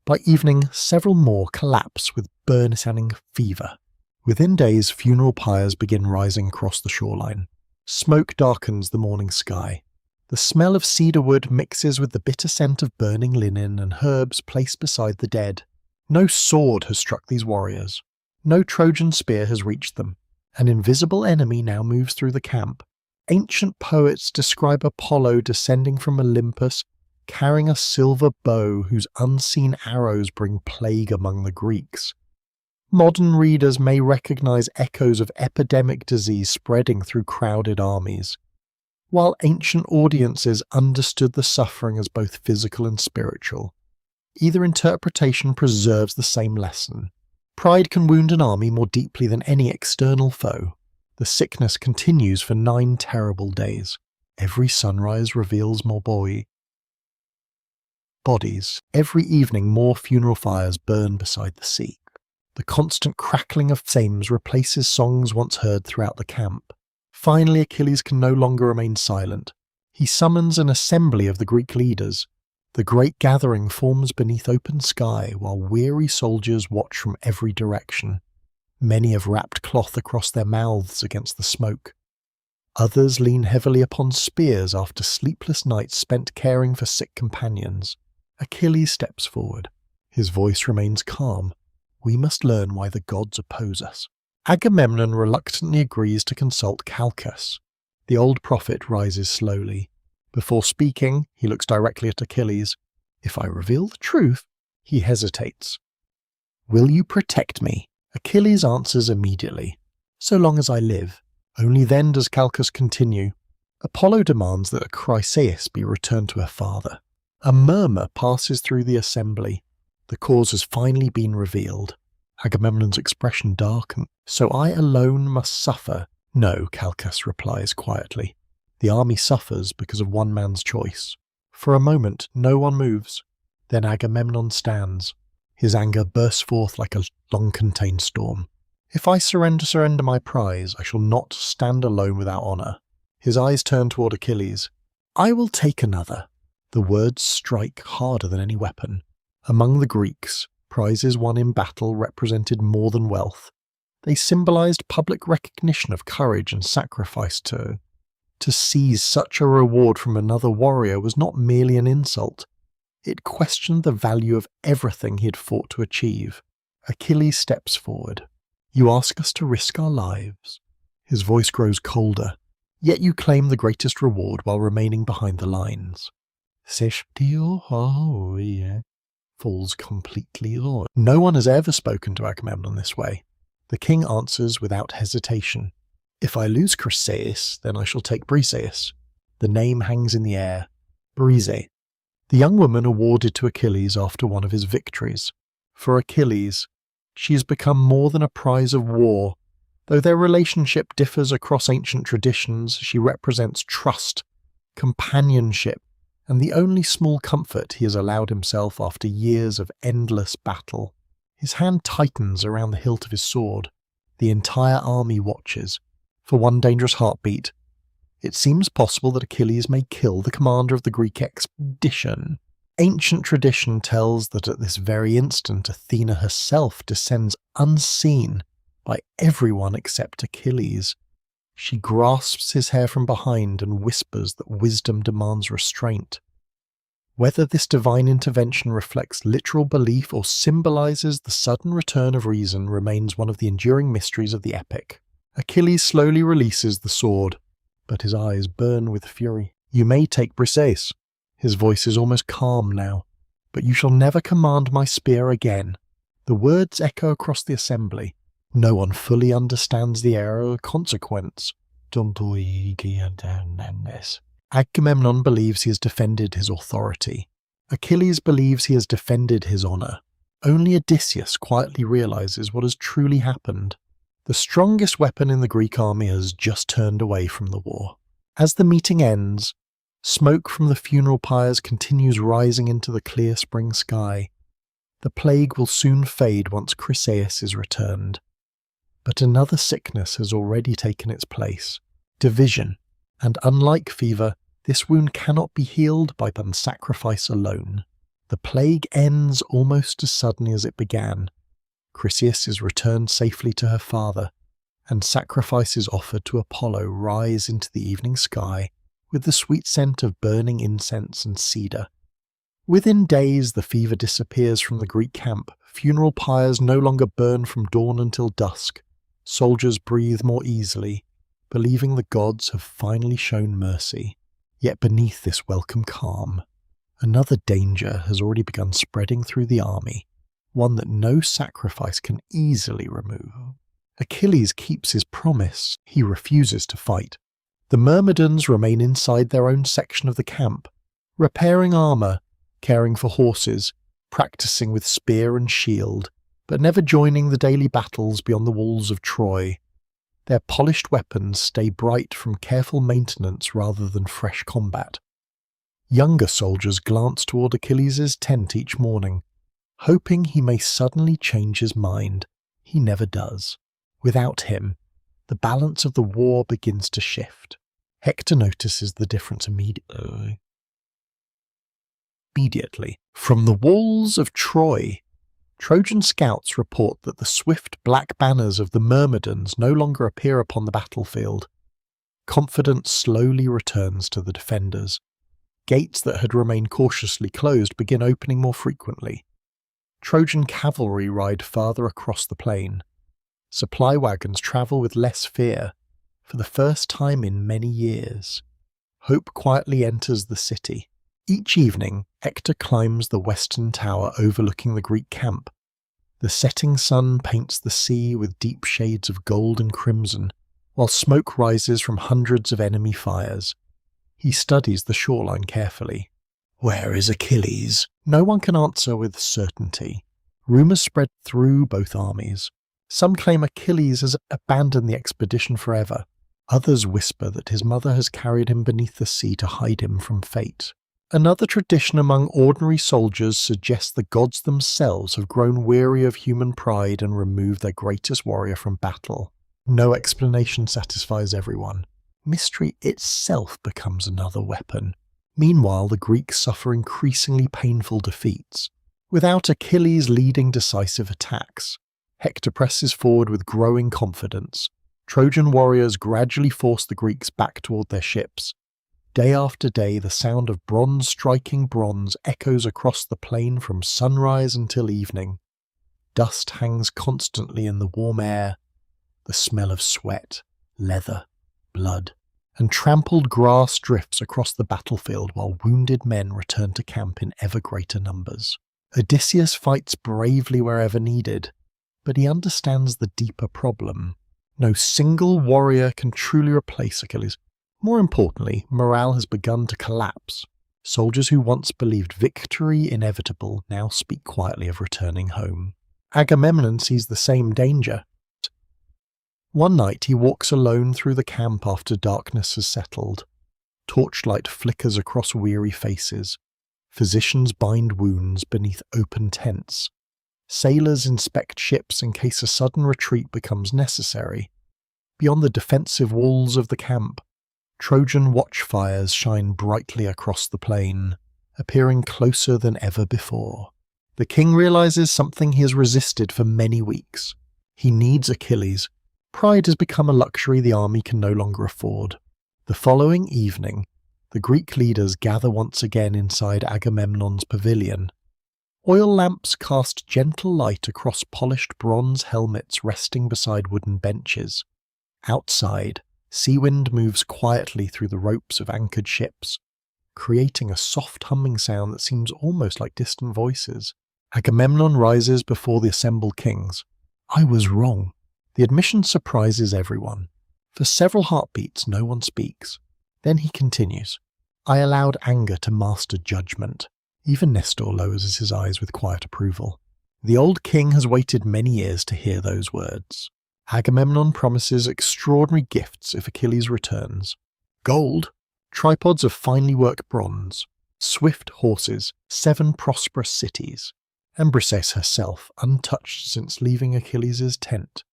By evening, several more collapse with burning fever. Within days, funeral pyres begin rising across the shoreline. Smoke darkens the morning sky. The smell of cedar wood mixes with the bitter scent of burning linen and herbs placed beside the dead. No sword has struck these warriors. No Trojan spear has reached them. An invisible enemy now moves through the camp. Ancient poets describe Apollo descending from Olympus, carrying a silver bow whose unseen arrows bring plague among the Greeks. Modern readers may recognize echoes of epidemic disease spreading through crowded armies, while ancient audiences understood the suffering as both physical and spiritual. Either interpretation preserves the same lesson. Pride can wound an army more deeply than any external foe. The sickness continues for 9 terrible days. Every sunrise reveals more bodies. Every evening more funeral fires burn beside the sea. The constant crackling of flames replaces songs once heard throughout the camp. Finally, Achilles can no longer remain silent. He summons an assembly of the Greek leaders. The great gathering forms beneath open sky while weary soldiers watch from every direction. Many have wrapped cloth across their mouths against the smoke. Others lean heavily upon spears after sleepless nights spent caring for sick companions. Achilles steps forward. His voice remains calm. We must learn why the gods oppose us. Agamemnon reluctantly agrees to consult Calchas. The old prophet rises slowly. Before speaking, he looks directly at Achilles. If I reveal the truth, he hesitates. Will you protect me? Achilles answers immediately. So long as I live. Only then does Calchas continue. Apollo demands that Chryseis be returned to her father. A murmur passes through the assembly. The cause has finally been revealed. Agamemnon's expression darkens. So I alone must suffer? No, Calchas replies quietly. The army suffers because of one man's choice. For a moment, no one moves. Then Agamemnon stands. His anger bursts forth like a long-contained storm. If I surrender my prize, I shall not stand alone without honour. His eyes turn toward Achilles. I will take another. The words strike harder than any weapon. Among the Greeks, prizes won in battle represented more than wealth. They symbolized public recognition of courage and sacrifice. To seize such a reward from another warrior was not merely an insult. It questioned the value of everything he had fought to achieve. Achilles steps forward. You ask us to risk our lives. His voice grows colder. Yet you claim the greatest reward while remaining behind the lines. Falls completely low. No one has ever spoken to Agamemnon this way. The king answers without hesitation. If I lose Chryseis, then I shall take Briseis. The name hangs in the air. Brise. The young woman awarded to Achilles after one of his victories. For Achilles, she has become more than a prize of war. Though their relationship differs across ancient traditions, she represents trust, companionship, and the only small comfort he has allowed himself after years of endless battle. His hand tightens around the hilt of his sword. The entire army watches. For one dangerous heartbeat, it seems possible that Achilles may kill the commander of the Greek expedition. Ancient tradition tells that at this very instant Athena herself descends unseen by everyone except Achilles. She grasps his hair from behind and whispers that wisdom demands restraint. Whether this divine intervention reflects literal belief or symbolizes the sudden return of reason remains one of the enduring mysteries of the epic. Achilles slowly releases the sword, but his eyes burn with fury. You may take Briseis. His voice is almost calm now. But you shall never command my spear again. The words echo across the assembly. No one fully understands the error or consequence. Agamemnon believes he has defended his authority. Achilles believes he has defended his honour. Only Odysseus quietly realizes what has truly happened. The strongest weapon in the Greek army has just turned away from the war. As the meeting ends, smoke from the funeral pyres continues rising into the clear spring sky. The plague will soon fade once Chryseis is returned. But another sickness has already taken its place. Division. And unlike fever, this wound cannot be healed by sacrifice alone. The plague ends almost as suddenly as it began. Chryseis is returned safely to her father, and sacrifices offered to Apollo rise into the evening sky. with the sweet scent of burning incense and cedar. Within days, the fever disappears from the Greek camp. Funeral pyres no longer burn from dawn until dusk. Soldiers breathe more easily, believing the gods have finally shown mercy. Yet beneath this welcome calm, another danger has already begun spreading through the army, one that no sacrifice can easily remove. Achilles keeps his promise. He refuses to fight. The Myrmidons remain inside their own section of the camp, repairing armour, caring for horses, practicing with spear and shield, but never joining the daily battles beyond the walls of Troy. Their polished weapons stay bright from careful maintenance rather than fresh combat. Younger soldiers glance toward Achilles' tent each morning, hoping he may suddenly change his mind. He never does. Without him, the balance of the war begins to shift. Hector notices the difference immediately. From the walls of Troy, Trojan scouts report that the swift black banners of the Myrmidons no longer appear upon the battlefield. Confidence slowly returns to the defenders. Gates that had remained cautiously closed begin opening more frequently. Trojan cavalry ride farther across the plain. Supply wagons travel with less fear. For the first time in many years, hope quietly enters the city. Each evening, Hector climbs the western tower overlooking the Greek camp. The setting sun paints the sea with deep shades of gold and crimson, while smoke rises from hundreds of enemy fires. He studies the shoreline carefully. Where is Achilles? No one can answer with certainty. Rumours spread through both armies. Some claim Achilles has abandoned the expedition forever. Others whisper that his mother has carried him beneath the sea to hide him from fate. Another tradition among ordinary soldiers suggests the gods themselves have grown weary of human pride and removed their greatest warrior from battle. No explanation satisfies everyone. Mystery itself becomes another weapon. Meanwhile, the Greeks suffer increasingly painful defeats. Without Achilles leading decisive attacks, Hector presses forward with growing confidence. Trojan warriors gradually force the Greeks back toward their ships. Day after day, the sound of bronze striking bronze echoes across the plain from sunrise until evening. Dust hangs constantly in the warm air, the smell of sweat, leather, blood, and trampled grass drifts across the battlefield while wounded men return to camp in ever greater numbers. Odysseus fights bravely wherever needed, but he understands the deeper problem. No single warrior can truly replace Achilles. More importantly, morale has begun to collapse. Soldiers who once believed victory inevitable now speak quietly of returning home. Agamemnon sees the same danger. One night he walks alone through the camp after darkness has settled. Torchlight flickers across weary faces. Physicians bind wounds beneath open tents. Sailors inspect ships in case a sudden retreat becomes necessary. Beyond the defensive walls of the camp, Trojan watchfires shine brightly across the plain, appearing closer than ever before. The king realizes something he has resisted for many weeks. He needs Achilles. Pride has become a luxury the army can no longer afford. The following evening, the Greek leaders gather once again inside Agamemnon's pavilion. Oil lamps cast gentle light across polished bronze helmets resting beside wooden benches. Outside, sea wind moves quietly through the ropes of anchored ships, creating a soft humming sound that seems almost like distant voices. Agamemnon rises before the assembled kings. I was wrong. The admission surprises everyone. For several heartbeats, no one speaks. Then he continues. I allowed anger to master judgment. Even Nestor lowers his eyes with quiet approval. The old king has waited many years to hear those words. Agamemnon promises extraordinary gifts if Achilles returns. Gold, tripods of finely worked bronze, swift horses, 7 prosperous cities, and Briseis herself, untouched since leaving Achilles' tent.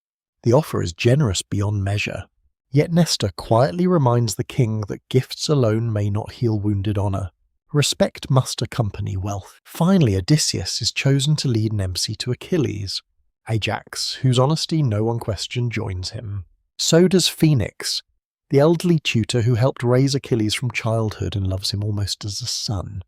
The offer is generous beyond measure. Yet Nestor quietly reminds the king that gifts alone may not heal wounded honour. Respect must accompany wealth. Finally, Odysseus is chosen to lead an embassy to Achilles. Ajax, whose honesty no one questioned, joins him. So does Phoenix. the elderly tutor who helped raise Achilles from childhood and loves him almost as a son.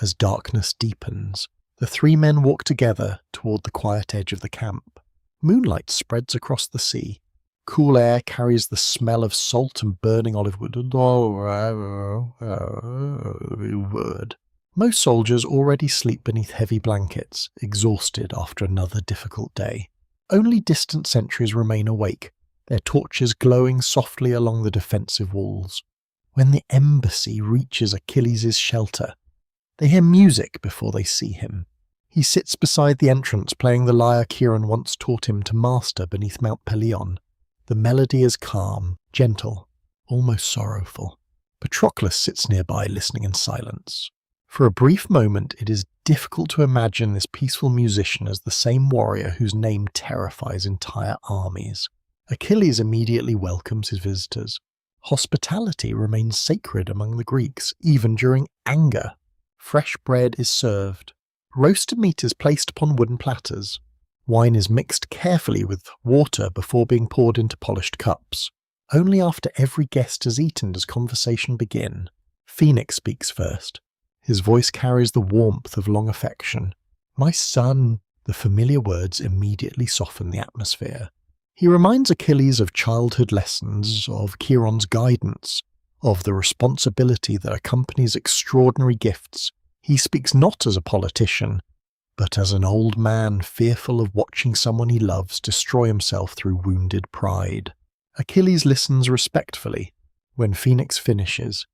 As darkness deepens, the three men walk together toward the quiet edge of the camp. Moonlight spreads across the sea. Cool air carries the smell of salt and burning olive wood. Most soldiers already sleep beneath heavy blankets, exhausted after another difficult day. Only distant sentries remain awake, their torches glowing softly along the defensive walls. When the embassy reaches Achilles' shelter, they hear music before they see him. He sits beside the entrance playing the lyre Chiron once taught him to master beneath Mount Pelion. The melody is calm, gentle, almost sorrowful. Patroclus sits nearby listening in silence. For a brief moment it is difficult to imagine this peaceful musician as the same warrior whose name terrifies entire armies. Achilles immediately welcomes his visitors. Hospitality remains sacred among the Greeks, even during anger. Fresh bread is served. Roasted meat is placed upon wooden platters. Wine is mixed carefully with water before being poured into polished cups. Only after every guest has eaten does conversation begin. Phoenix speaks first. His voice carries the warmth of long affection. "My son," the familiar words immediately soften the atmosphere. He reminds Achilles of childhood lessons, of Chiron's guidance, of the responsibility that accompanies extraordinary gifts. He speaks not as a politician, but as an old man fearful of watching someone he loves destroy himself through wounded pride. Achilles listens respectfully. When Phoenix finishes,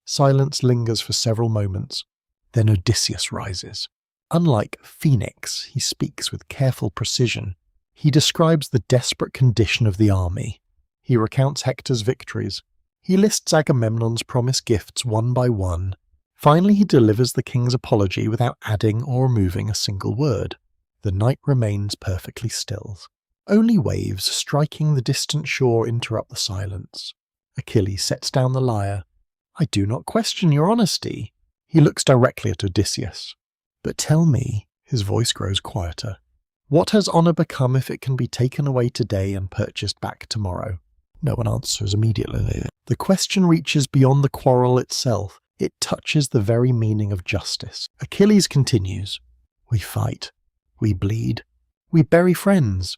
silence lingers for several moments. Then Odysseus rises. Unlike Phoenix, he speaks with careful precision. He describes the desperate condition of the army. He recounts Hector's victories. He lists Agamemnon's promised gifts one by one. Finally, he delivers the king's apology without adding or removing a single word. The night remains perfectly still. Only waves striking the distant shore interrupt the silence. Achilles sets down the lyre. "I do not question your honesty." He looks directly at Odysseus. "But tell me," his voice grows quieter, "what has honour become if it can be taken away today and purchased back tomorrow?" No one answers immediately. The question reaches beyond the quarrel itself. It touches the very meaning of justice. Achilles continues, "We fight, we bleed, we bury friends,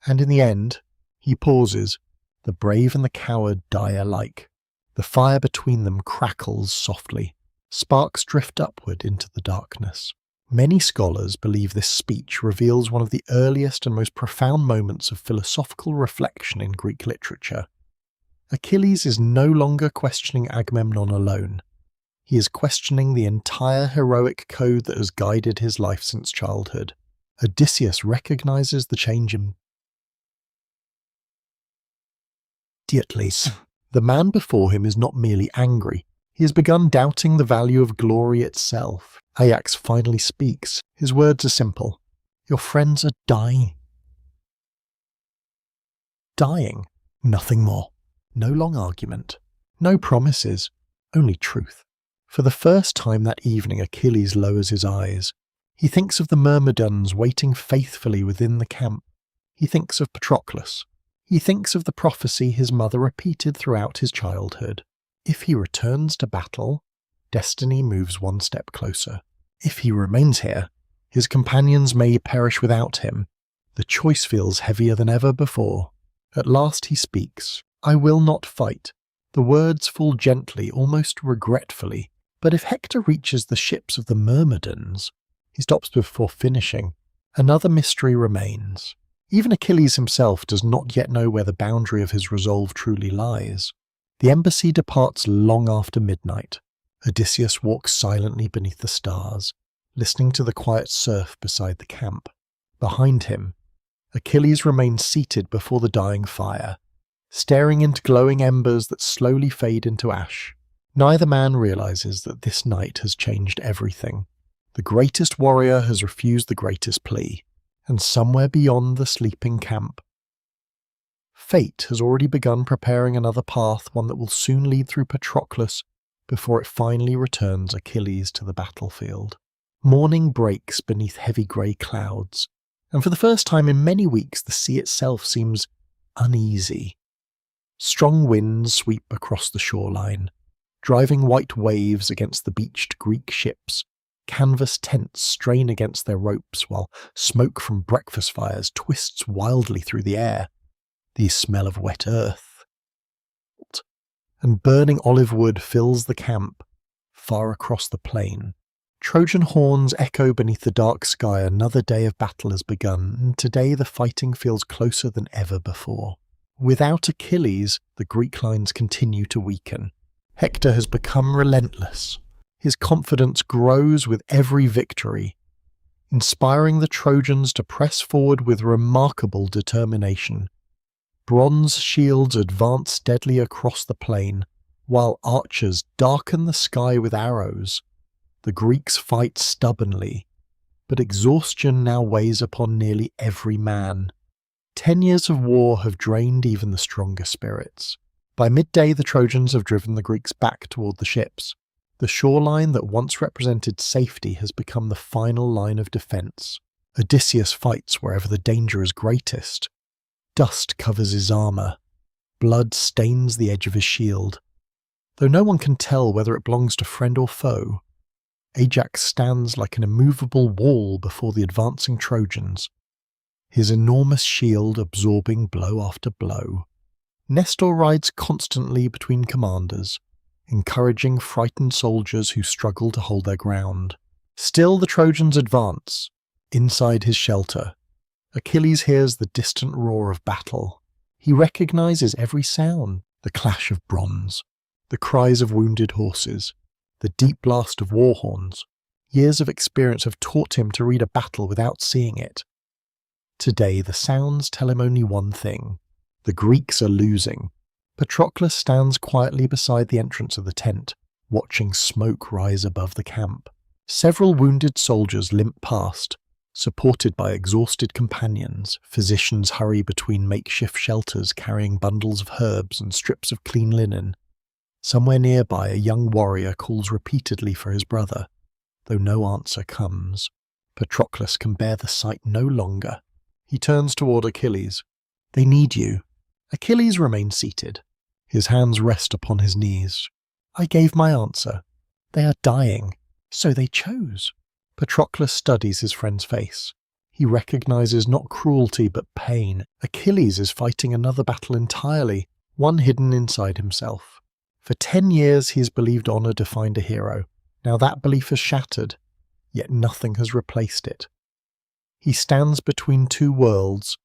and in the end," he pauses, "the brave and the coward die alike." The fire between them crackles softly. Sparks drift upward into the darkness. Many scholars believe this speech reveals one of the earliest and most profound moments of philosophical reflection in Greek literature. Achilles is no longer questioning Agamemnon alone. He is questioning the entire heroic code that has guided his life since childhood. Odysseus recognizes the change immediately. The man before him is not merely angry. He has begun doubting the value of glory itself. Ajax finally speaks. His words are simple. "Your friends are dying." Dying. Nothing more. No long argument. No promises. Only truth. For the first time that evening, Achilles lowers his eyes. He thinks of the Myrmidons waiting faithfully within the camp. He thinks of Patroclus. He thinks of the prophecy his mother repeated throughout his childhood. If he returns to battle, destiny moves one step closer. If he remains here, his companions may perish without him. The choice feels heavier than ever before. At last he speaks. "I will not fight." The words fall gently, almost regretfully. But if Hector reaches the ships of the Myrmidons, he stops before finishing. Another mystery remains. Even Achilles himself does not yet know where the boundary of his resolve truly lies. The embassy departs long after midnight. Odysseus walks silently beneath the stars, listening to the quiet surf beside the camp. Behind him, Achilles remains seated before the dying fire, staring into glowing embers that slowly fade into ash. Neither man realizes that this night has changed everything. The greatest warrior has refused the greatest plea, and somewhere beyond the sleeping camp, fate has already begun preparing another path, one that will soon lead through Patroclus before it finally returns Achilles to the battlefield. Morning breaks beneath heavy grey clouds, and for the first time in many weeks the sea itself seems uneasy. Strong winds sweep across the shoreline, driving white waves against the beached Greek ships. Canvas tents strain against their ropes while smoke from breakfast fires twists wildly through the air. The smell of wet earth and burning olive wood fills the camp far across the plain. Trojan horns echo beneath the dark sky. Another day of battle has begun, and today the fighting feels closer than ever before. Without Achilles, the Greek lines continue to weaken. Hector has become relentless. His confidence grows with every victory, inspiring the Trojans to press forward with remarkable determination. Bronze shields advance steadily across the plain, while archers darken the sky with arrows. The Greeks fight stubbornly, but exhaustion now weighs upon nearly every man. 10 years of war have drained even the stronger spirits. By midday, the Trojans have driven the Greeks back toward the ships. The shoreline that once represented safety has become the final line of defence. Odysseus fights wherever the danger is greatest. Dust covers his armour. Blood stains the edge of his shield. Though no one can tell whether it belongs to friend or foe, Ajax stands like an immovable wall before the advancing Trojans, his enormous shield absorbing blow after blow. Nestor rides constantly between commanders, encouraging frightened soldiers who struggle to hold their ground. Still the Trojans advance. Inside his shelter, Achilles hears the distant roar of battle. He recognizes every sound: the clash of bronze, the cries of wounded horses, the deep blast of war horns. Years of experience have taught him to read a battle without seeing it. Today the sounds tell him only one thing: the Greeks are losing. Patroclus stands quietly beside the entrance of the tent, watching smoke rise above the camp. Several wounded soldiers limp past, supported by exhausted companions. Physicians hurry between makeshift shelters carrying bundles of herbs and strips of clean linen. Somewhere nearby, a young warrior calls repeatedly for his brother, though no answer comes. Patroclus can bear the sight no longer. He turns toward Achilles. "They need you." Achilles remains seated. His hands rest upon his knees. "I gave my answer. They are dying. So they chose." Patroclus studies his friend's face. He recognizes not cruelty but pain. Achilles is fighting another battle entirely, one hidden inside himself. For 10 years he has believed honor defined a hero. Now that belief is shattered, yet nothing has replaced it. He stands between two worlds,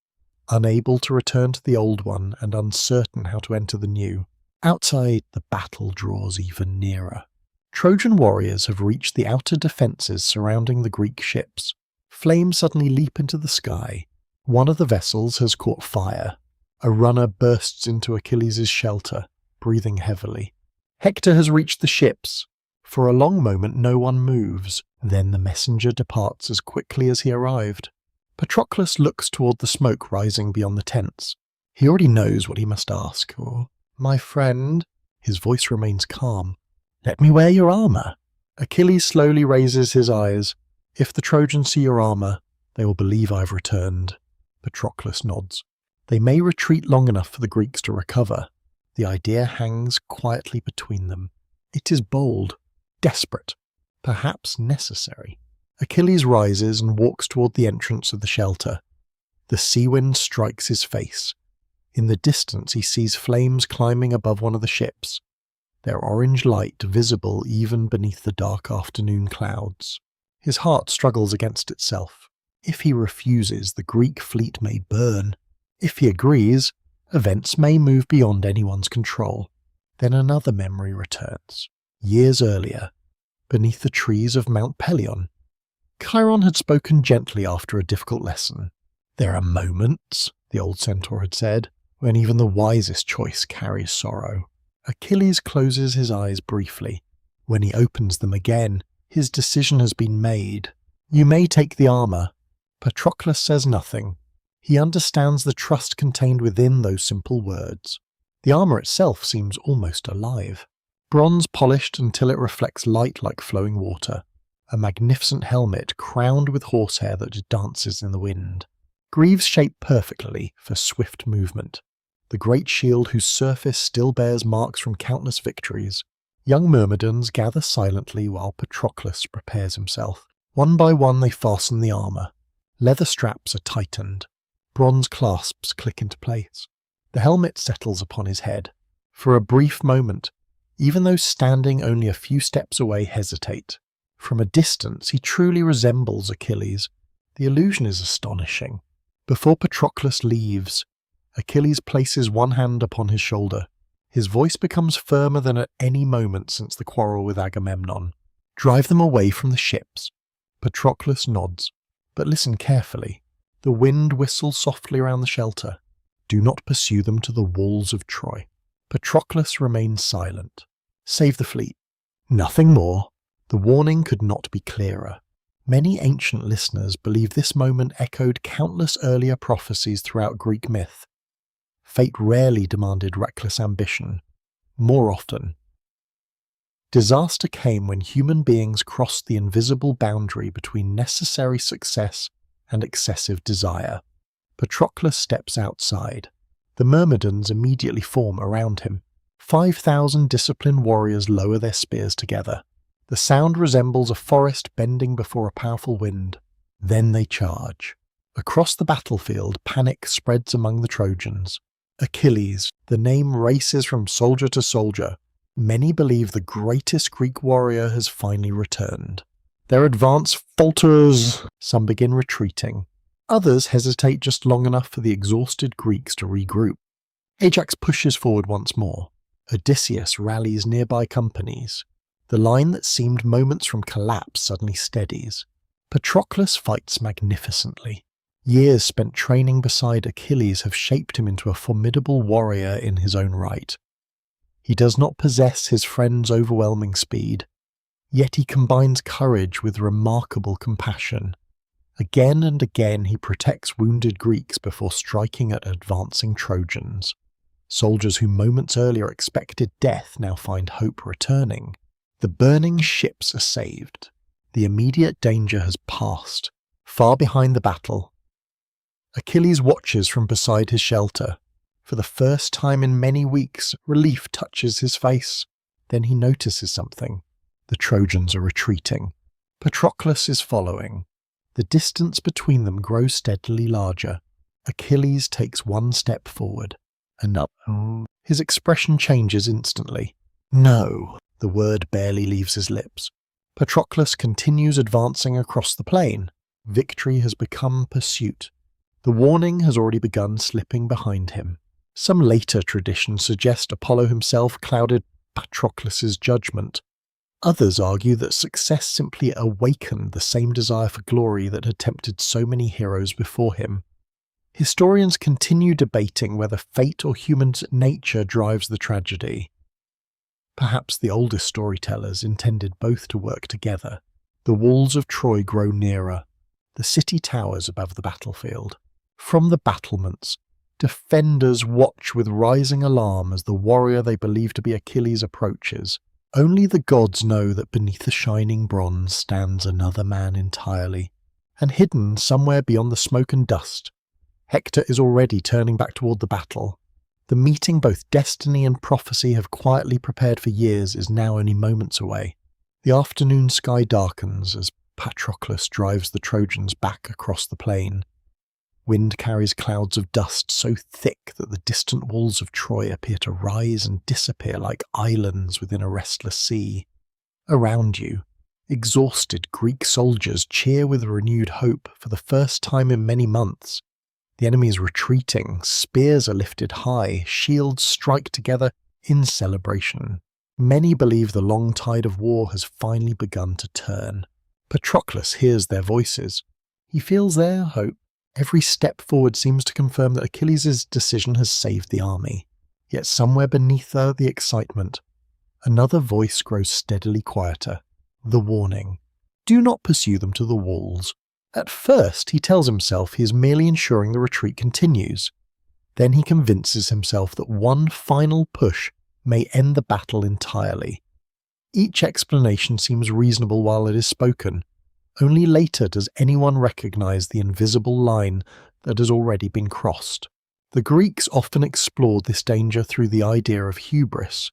unable to return to the old one and uncertain how to enter the new. Outside, the battle draws even nearer. Trojan warriors have reached the outer defences surrounding the Greek ships. Flames suddenly leap into the sky. One of the vessels has caught fire. A runner bursts into Achilles' shelter, breathing heavily. Hector has reached the ships. For a long moment no one moves. Then the messenger departs as quickly as he arrived. Patroclus looks toward the smoke rising beyond the tents. He already knows what he must ask. "My friend," his voice remains calm, "let me wear your armour." Achilles slowly raises his eyes. "If the Trojans see your armour, they will believe I've returned." Patroclus nods. They may retreat long enough for the Greeks to recover. The idea hangs quietly between them. It is bold, desperate, perhaps necessary. Achilles rises and walks toward the entrance of the shelter. The sea wind strikes his face. In the distance he sees flames climbing above one of the ships, their orange light visible even beneath the dark afternoon clouds. His heart struggles against itself. If he refuses, the Greek fleet may burn. If he agrees, events may move beyond anyone's control. Then another memory returns. Years earlier, beneath the trees of Mount Pelion, Chiron had spoken gently after a difficult lesson. "There are moments," the old centaur had said, "when even the wisest choice carries sorrow." Achilles closes his eyes briefly. When he opens them again, his decision has been made. "You may take the armour." Patroclus says nothing. He understands the trust contained within those simple words. The armour itself seems almost alive. Bronze polished until it reflects light like flowing water. A magnificent helmet crowned with horsehair that dances in the wind. Greaves shaped perfectly for swift movement. the great shield whose surface still bears marks from countless victories. Young Myrmidons gather silently while Patroclus prepares himself. One by one they fasten the armour. Leather straps are tightened. Bronze clasps click into place. The helmet settles upon his head. For a brief moment, even those standing only a few steps away hesitate. From a distance he truly resembles Achilles. The illusion is astonishing. Before Patroclus leaves, Achilles places one hand upon his shoulder. His voice becomes firmer than at any moment since the quarrel with Agamemnon. Drive them away from the ships. Patroclus nods, but listen carefully. The wind whistles softly around the shelter. Do not pursue them to the walls of Troy. Patroclus remains silent. Save the fleet. Nothing more. The warning could not be clearer. Many ancient listeners believe this moment echoed countless earlier prophecies throughout Greek myth. Fate rarely demanded reckless ambition. More often, disaster came when human beings crossed the invisible boundary between necessary success and excessive desire. Patroclus steps outside. The Myrmidons immediately form around him. 5,000 disciplined warriors lower their spears together. The sound resembles a forest bending before a powerful wind. Then they charge. Across the battlefield, panic spreads among the Trojans. Achilles, the name races from soldier to soldier. Many believe the greatest Greek warrior has finally returned. Their advance falters. Some begin retreating. Others hesitate just long enough for the exhausted Greeks to regroup. Ajax pushes forward once more. Odysseus rallies nearby companies. The line that seemed moments from collapse suddenly steadies. Patroclus fights magnificently. Years spent training beside Achilles have shaped him into a formidable warrior in his own right. He does not possess his friend's overwhelming speed, yet he combines courage with remarkable compassion. Again and again he protects wounded Greeks before striking at advancing Trojans. Soldiers who moments earlier expected death now find hope returning. The burning ships are saved. The immediate danger has passed. Far behind the battle, Achilles watches from beside his shelter. For the first time in many weeks, relief touches his face. Then he notices something. The Trojans are retreating. Patroclus is following. The distance between them grows steadily larger. Achilles takes one step forward. Another. His expression changes instantly. No, the word barely leaves his lips. Patroclus continues advancing across the plain. Victory has become pursuit. The warning has already begun slipping behind him. Some later traditions suggest Apollo himself clouded Patroclus's judgment. Others argue that success simply awakened the same desire for glory that had tempted so many heroes before him. Historians continue debating whether fate or human nature drives the tragedy. Perhaps the oldest storytellers intended both to work together. The walls of Troy grow nearer. The city towers above the battlefield. From the battlements, defenders watch with rising alarm as the warrior they believe to be Achilles approaches. Only the gods know that beneath the shining bronze stands another man entirely, and hidden somewhere beyond the smoke and dust, Hector is already turning back toward the battle. The meeting both destiny and prophecy have quietly prepared for years is now only moments away. The afternoon sky darkens as Patroclus drives the Trojans back across the plain. Wind carries clouds of dust so thick that the distant walls of Troy appear to rise and disappear like islands within a restless sea. Around you, exhausted Greek soldiers cheer with renewed hope for the first time in many months. The enemy is retreating, spears are lifted high, shields strike together in celebration. Many believe the long tide of war has finally begun to turn. Patroclus hears their voices. He feels their hope. Every step forward seems to confirm that Achilles' decision has saved the army. Yet somewhere beneath the excitement, another voice grows steadily quieter. The warning. Do not pursue them to the walls. At first, he tells himself he is merely ensuring the retreat continues. Then he convinces himself that one final push may end the battle entirely. Each explanation seems reasonable while it is spoken. Only later does anyone recognize the invisible line that has already been crossed. The Greeks often explored this danger through the idea of hubris,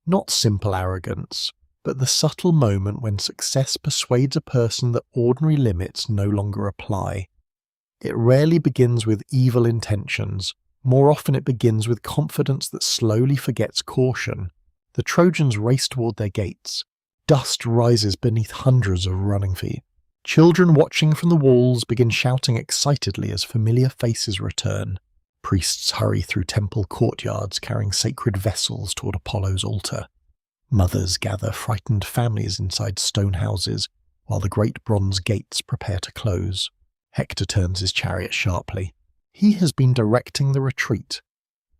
not simple arrogance, but the subtle moment when success persuades a person that ordinary limits no longer apply. It rarely begins with evil intentions. More often it begins with confidence that slowly forgets caution. The Trojans race toward their gates. Dust rises beneath hundreds of running feet. Children watching from the walls begin shouting excitedly as familiar faces return. Priests hurry through temple courtyards carrying sacred vessels toward Apollo's altar. Mothers gather frightened families inside stone houses while the great bronze gates prepare to close. Hector turns his chariot sharply. He has been directing the retreat,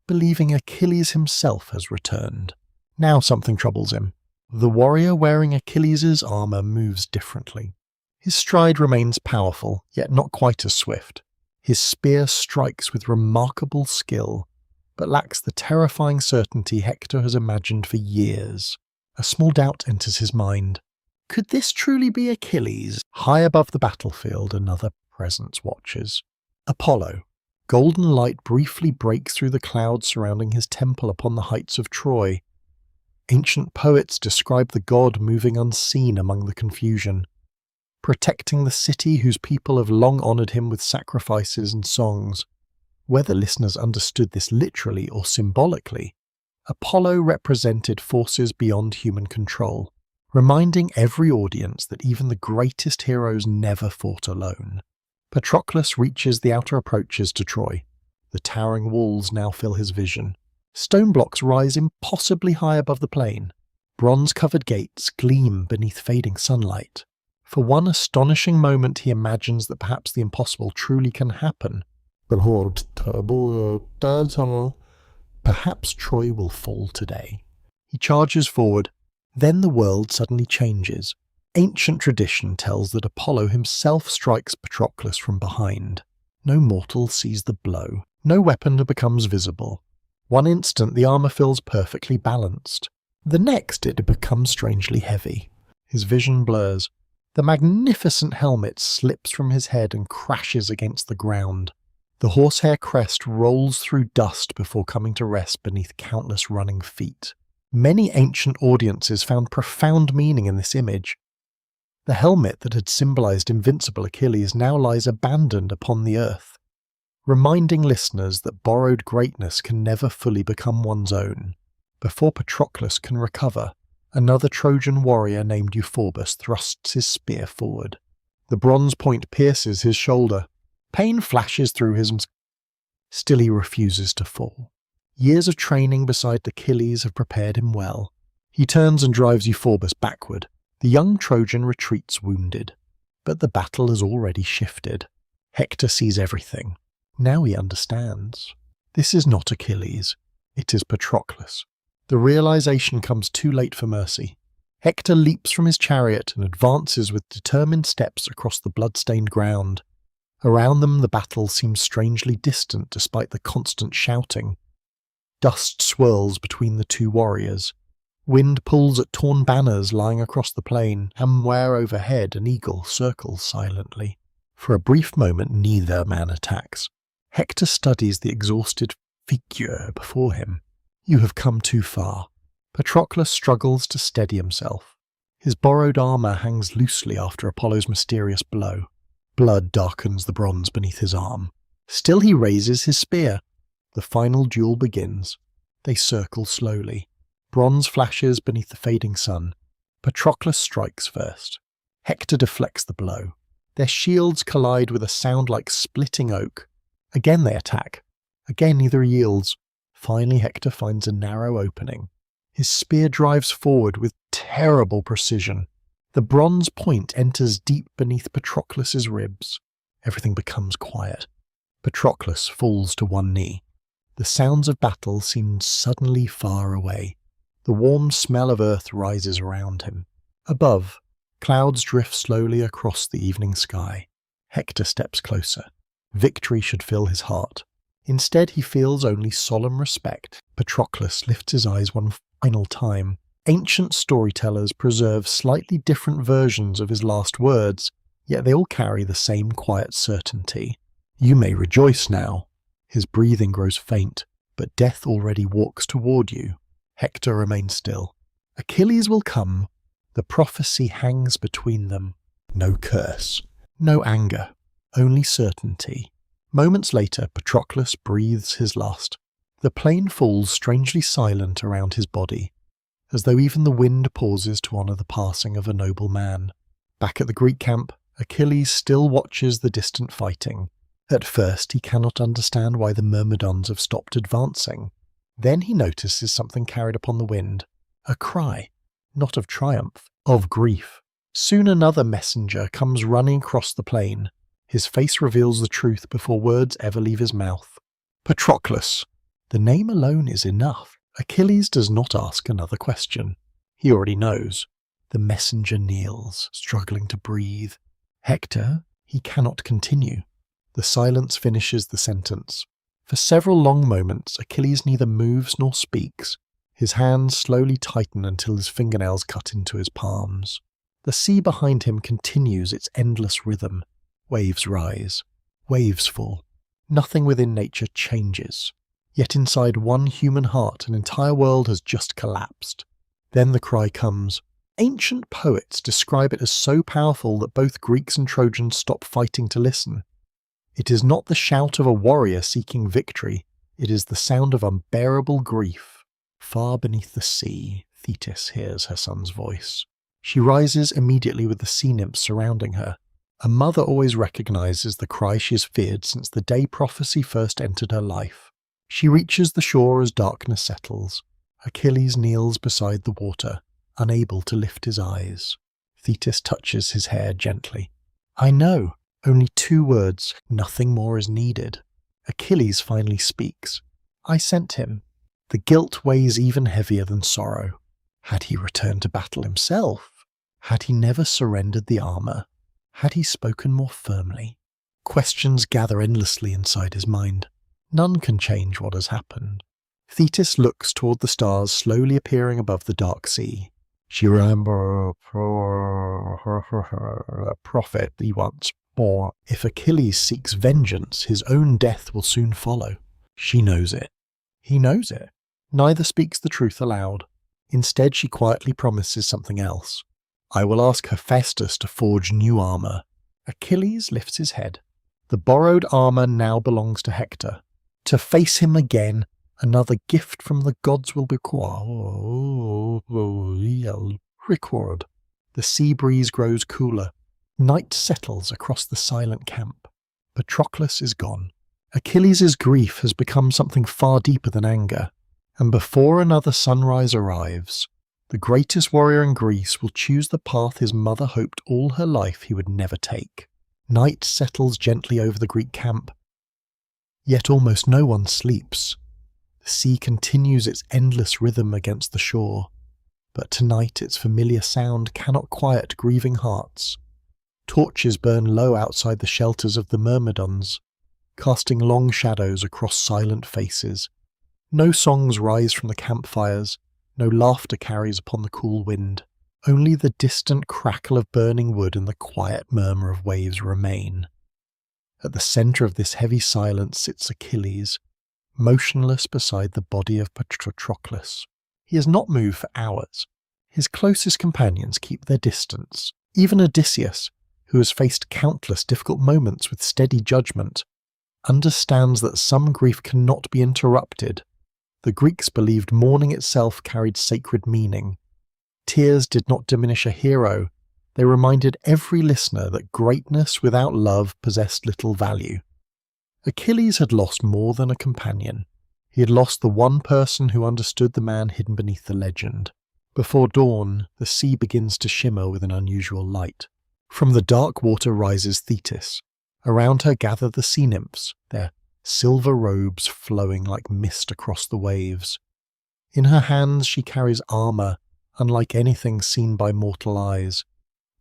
believing Achilles himself has returned. Now something troubles him. The warrior wearing Achilles' armour moves differently. His stride remains powerful, yet not quite as swift. His spear strikes with remarkable skill, but lacks the terrifying certainty Hector has imagined for years. A small doubt enters his mind. Could this truly be Achilles? High above the battlefield, another presence watches. Apollo. Golden light briefly breaks through the clouds surrounding his temple upon the heights of Troy. Ancient poets describe the god moving unseen among the confusion, protecting the city whose people have long honoured him with sacrifices and songs. Whether listeners understood this literally or symbolically, Apollo represented forces beyond human control, reminding every audience that even the greatest heroes never fought alone. Patroclus reaches the outer approaches to Troy. The towering walls now fill his vision. Stone blocks rise impossibly high above the plain. Bronze-covered gates gleam beneath fading sunlight. For one astonishing moment he imagines that perhaps the impossible truly can happen. Perhaps Troy will fall today. He charges forward. Then the world suddenly changes. Ancient tradition tells that Apollo himself strikes Patroclus from behind. No mortal sees the blow. No weapon becomes visible. One instant the armour feels perfectly balanced. The next it becomes strangely heavy. His vision blurs. The magnificent helmet slips from his head and crashes against the ground. The horsehair crest rolls through dust before coming to rest beneath countless running feet. Many ancient audiences found profound meaning in this image. The helmet that had symbolized invincible Achilles now lies abandoned upon the earth, reminding listeners that borrowed greatness can never fully become one's own. Before Patroclus can recover, another Trojan warrior named Euphorbus thrusts his spear forward. The bronze point pierces his shoulder. Pain flashes through his arms. Still he refuses to fall. Years of training beside Achilles have prepared him well. He turns and drives Euphorbus backward. The young Trojan retreats wounded. But the battle has already shifted. Hector sees everything. Now he understands. This is not Achilles. It is Patroclus. The realization comes too late for mercy. Hector leaps from his chariot and advances with determined steps across the blood-stained ground. Around them the battle seems strangely distant despite the constant shouting. Dust swirls between the two warriors. Wind pulls at torn banners lying across the plain, and where overhead an eagle circles silently. For a brief moment neither man attacks. Hector studies the exhausted figure before him. You have come too far. Patroclus struggles to steady himself. His borrowed armour hangs loosely after Apollo's mysterious blow. Blood darkens the bronze beneath his arm. Still he raises his spear. The final duel begins. They circle slowly. Bronze flashes beneath the fading sun. Patroclus strikes first. Hector deflects the blow. Their shields collide with a sound like splitting oak. Again they attack. Again neither yields. Finally Hector finds a narrow opening. His spear drives forward with terrible precision. The bronze point enters deep beneath Patroclus's ribs. Everything becomes quiet. Patroclus falls to one knee. The sounds of battle seem suddenly far away. The warm smell of earth rises around him. Above, clouds drift slowly across the evening sky. Hector steps closer. Victory should fill his heart. Instead he feels only solemn respect. Patroclus lifts his eyes one final time. Ancient storytellers preserve slightly different versions of his last words, yet they all carry the same quiet certainty. You may rejoice now. His breathing grows faint, but death already walks toward you. Hector remains still. Achilles will come. The prophecy hangs between them. No curse, no anger, only certainty. Moments later, Patroclus breathes his last. The plain falls strangely silent around his body, as though even the wind pauses to honour the passing of a noble man. Back at the Greek camp, Achilles still watches the distant fighting. At first he cannot understand why the Myrmidons have stopped advancing. Then he notices something carried upon the wind. A cry, not of triumph, of grief. Soon another messenger comes running across the plain. His face reveals the truth before words ever leave his mouth. Patroclus. The name alone is enough. Achilles does not ask another question. He already knows. The messenger kneels, struggling to breathe. Hector, he cannot continue. The silence finishes the sentence. For several long moments, Achilles neither moves nor speaks. His hands slowly tighten until his fingernails cut into his palms. The sea behind him continues its endless rhythm. Waves rise. Waves fall. Nothing within nature changes. Yet inside one human heart, an entire world has just collapsed. Then the cry comes. Ancient poets describe it as so powerful that both Greeks and Trojans stop fighting to listen. It is not the shout of a warrior seeking victory, it is the sound of unbearable grief. Far beneath the sea, Thetis hears her son's voice. She rises immediately with the sea nymphs surrounding her. A mother always recognizes the cry she has feared since the day prophecy first entered her life. She reaches the shore as darkness settles. Achilles kneels beside the water, unable to lift his eyes. Thetis touches his hair gently. I know. Only 2 words, nothing more is needed. Achilles finally speaks. I sent him. The guilt weighs even heavier than sorrow. Had he returned to battle himself? Had he never surrendered the armour? Had he spoken more firmly? Questions gather endlessly inside his mind. None can change what has happened. Thetis looks toward the stars slowly appearing above the dark sea. She remembers a prophet he once bore. If Achilles seeks vengeance, his own death will soon follow. She knows it. He knows it. Neither speaks the truth aloud. Instead, she quietly promises something else. I will ask Hephaestus to forge new armour. Achilles lifts his head. The borrowed armour now belongs to Hector. To face him again, another gift from the gods will be record. The sea breeze grows cooler. Night settles across the silent camp. Patroclus is gone. Achilles' grief has become something far deeper than anger. And before another sunrise arrives, the greatest warrior in Greece will choose the path his mother hoped all her life he would never take. Night settles gently over the Greek camp. Yet almost no one sleeps. The sea continues its endless rhythm against the shore. But tonight its familiar sound cannot quiet grieving hearts. Torches burn low outside the shelters of the Myrmidons, casting long shadows across silent faces. No songs rise from the campfires, no laughter carries upon the cool wind. Only the distant crackle of burning wood and the quiet murmur of waves remain. At the centre of this heavy silence sits Achilles, motionless beside the body of Patroclus. He has not moved for hours. His closest companions keep their distance. Even Odysseus, who has faced countless difficult moments with steady judgment, understands that some grief cannot be interrupted. The Greeks believed mourning itself carried sacred meaning. Tears did not diminish a hero. They reminded every listener that greatness without love possessed little value. Achilles had lost more than a companion. He had lost the one person who understood the man hidden beneath the legend. Before dawn, the sea begins to shimmer with an unusual light. From the dark water rises Thetis. Around her gather the sea nymphs, their silver robes flowing like mist across the waves. In her hands she carries armour, unlike anything seen by mortal eyes.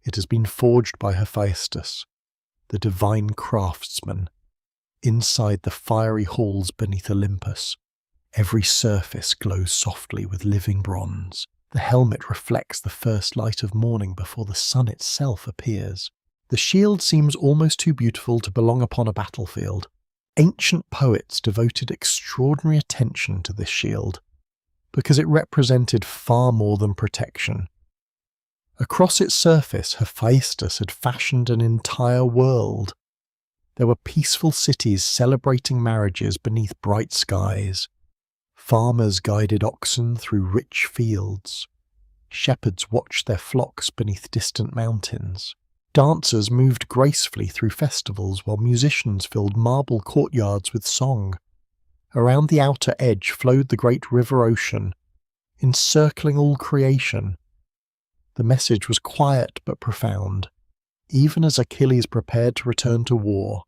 It has been forged by Hephaestus, the divine craftsman, inside the fiery halls beneath Olympus. Every surface glows softly with living bronze. The helmet reflects the first light of morning before the sun itself appears. The shield seems almost too beautiful to belong upon a battlefield. Ancient poets devoted extraordinary attention to this shield, because it represented far more than protection. Across its surface, Hephaestus had fashioned an entire world. There were peaceful cities celebrating marriages beneath bright skies. Farmers guided oxen through rich fields. Shepherds watched their flocks beneath distant mountains. Dancers moved gracefully through festivals while musicians filled marble courtyards with song. Around the outer edge flowed the great river ocean, encircling all creation. The message was quiet but profound. Even as Achilles prepared to return to war,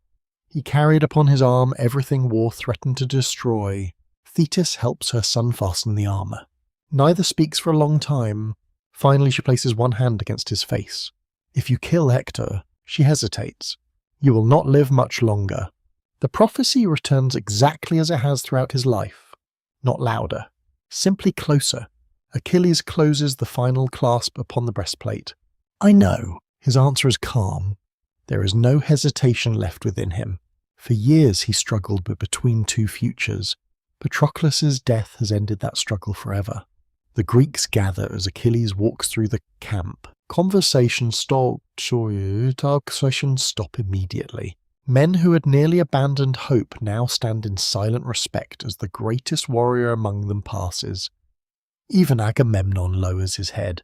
he carried upon his arm everything war threatened to destroy. Thetis helps her son fasten the armour. Neither speaks for a long time. Finally she places one hand against his face. If you kill Hector, she hesitates. You will not live much longer. The prophecy returns exactly as it has throughout his life. Not louder, simply closer. Achilles closes the final clasp upon the breastplate. I know. His answer is calm. There is no hesitation left within him. For years he struggled between two futures. Patroclus' death has ended that struggle forever. The Greeks gather as Achilles walks through the camp. Conversations stop immediately. Men who had nearly abandoned hope now stand in silent respect as the greatest warrior among them passes. Even Agamemnon lowers his head.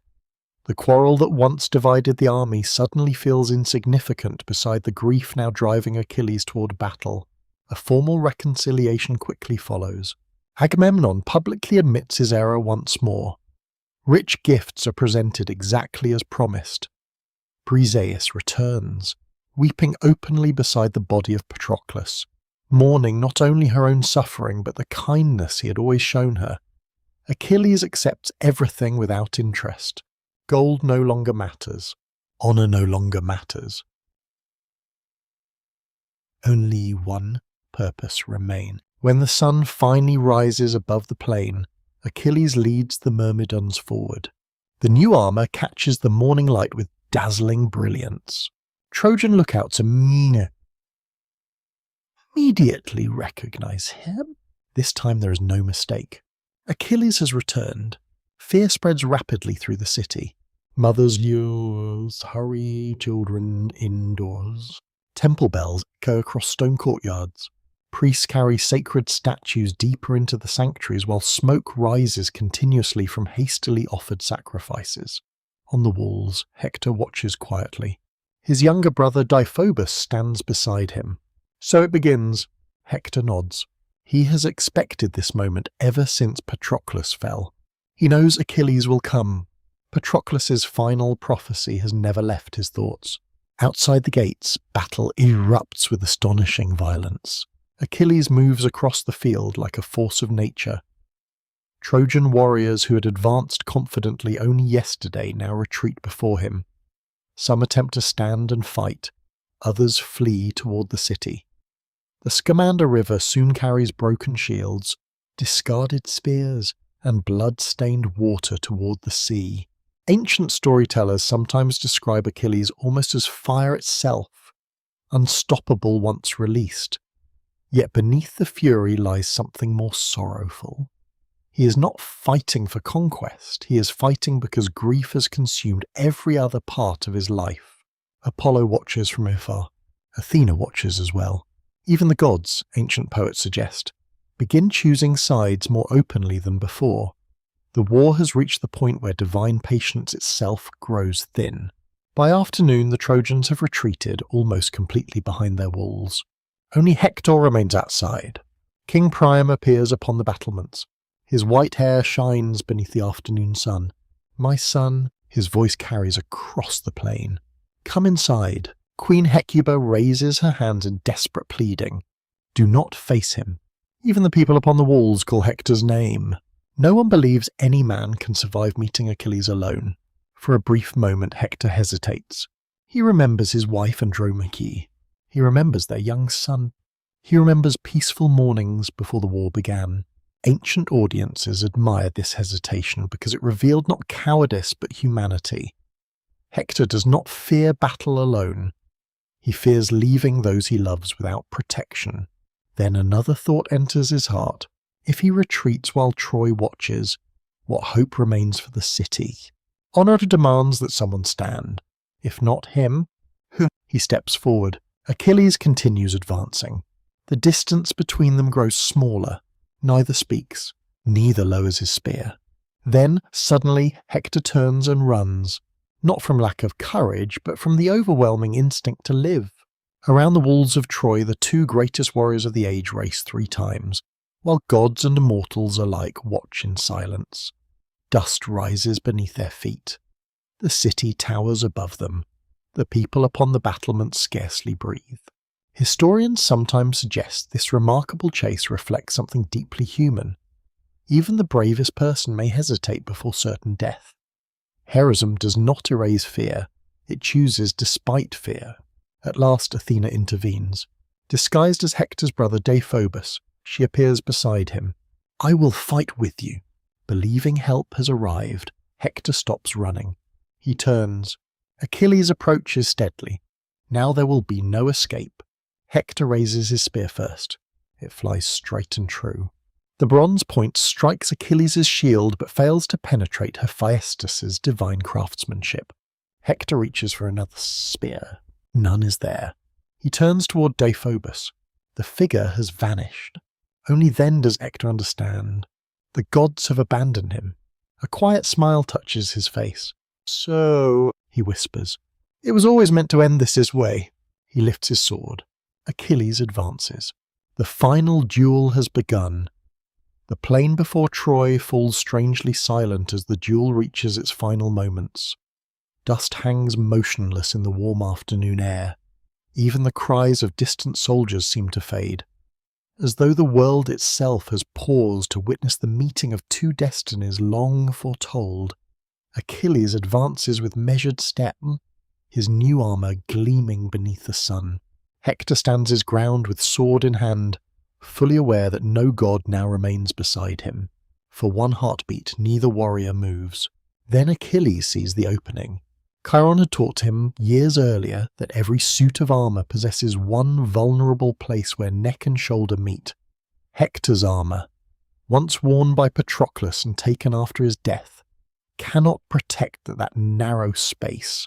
The quarrel that once divided the army suddenly feels insignificant beside the grief now driving Achilles toward battle. A formal reconciliation quickly follows. Agamemnon publicly admits his error once more. Rich gifts are presented exactly as promised. Briseis returns, weeping openly beside the body of Patroclus, mourning not only her own suffering but the kindness he had always shown her. Achilles accepts everything without interest. Gold no longer matters. Honour no longer matters. Only one purpose remains. When the sun finally rises above the plain, Achilles leads the Myrmidons forward. The new armour catches the morning light with dazzling brilliance. Trojan lookouts immediately recognize him. This time there is no mistake. Achilles has returned. Fear spreads rapidly through the city. Mothers hurry children indoors. Temple bells echo across stone courtyards. Priests carry sacred statues deeper into the sanctuaries while smoke rises continuously from hastily offered sacrifices. On the walls, Hector watches quietly. His younger brother Deiphobus stands beside him. So it begins. Hector nods. He has expected this moment ever since Patroclus fell. He knows Achilles will come. Patroclus' final prophecy has never left his thoughts. Outside the gates, battle erupts with astonishing violence. Achilles moves across the field like a force of nature. Trojan warriors who had advanced confidently only yesterday now retreat before him. Some attempt to stand and fight, others flee toward the city. The Scamander River soon carries broken shields, discarded spears, and blood-stained water toward the sea. Ancient storytellers sometimes describe Achilles almost as fire itself, unstoppable once released. Yet beneath the fury lies something more sorrowful. He is not fighting for conquest, he is fighting because grief has consumed every other part of his life. Apollo watches from afar. Athena watches as well. Even the gods, ancient poets suggest, begin choosing sides more openly than before. The war has reached the point where divine patience itself grows thin. By afternoon, the Trojans have retreated almost completely behind their walls. Only Hector remains outside. King Priam appears upon the battlements. His white hair shines beneath the afternoon sun. My son, his voice carries across the plain. Come inside. Queen Hecuba raises her hands in desperate pleading. Do not face him. Even the people upon the walls call Hector's name. No one believes any man can survive meeting Achilles alone. For a brief moment Hector hesitates. He remembers his wife Andromache. He remembers their young son. He remembers peaceful mornings before the war began. Ancient audiences admired this hesitation because it revealed not cowardice but humanity. Hector does not fear battle alone. He fears leaving those he loves without protection. Then another thought enters his heart. If he retreats while Troy watches, what hope remains for the city? Honour demands that someone stand. If not him, who? He steps forward. Achilles continues advancing. The distance between them grows smaller. Neither speaks. Neither lowers his spear. Then, suddenly, Hector turns and runs. Not from lack of courage, but from the overwhelming instinct to live. Around the walls of Troy, the two greatest warriors of the age race 3 times, while gods and mortals alike watch in silence. Dust rises beneath their feet. The city towers above them. The people upon the battlements scarcely breathe. Historians sometimes suggest this remarkable chase reflects something deeply human. Even the bravest person may hesitate before certain death. Heroism does not erase fear, it chooses despite fear. At last Athena intervenes. Disguised as Hector's brother Deiphobus, she appears beside him. "I will fight with you." Believing help has arrived, Hector stops running. He turns. Achilles approaches steadily. Now there will be no escape. Hector raises his spear first. It flies straight and true. The bronze point strikes Achilles' shield but fails to penetrate Hephaestus' divine craftsmanship. Hector reaches for another spear. None is there. He turns toward Deiphobus. The figure has vanished. Only then does Hector understand. The gods have abandoned him. A quiet smile touches his face. "So," he whispers, "it was always meant to end this way." He lifts his sword. Achilles advances. The final duel has begun. The plain before Troy falls strangely silent as the duel reaches its final moments. Dust hangs motionless in the warm afternoon air. Even the cries of distant soldiers seem to fade. As though the world itself has paused to witness the meeting of 2 destinies long foretold. Achilles advances with measured step, his new armour gleaming beneath the sun. Hector stands his ground with sword in hand, fully aware that no god now remains beside him. For one heartbeat, neither warrior moves. Then Achilles sees the opening. Chiron had taught him years earlier that every suit of armour possesses one vulnerable place where neck and shoulder meet. Hector's armour, once worn by Patroclus and taken after his death, cannot protect that narrow space.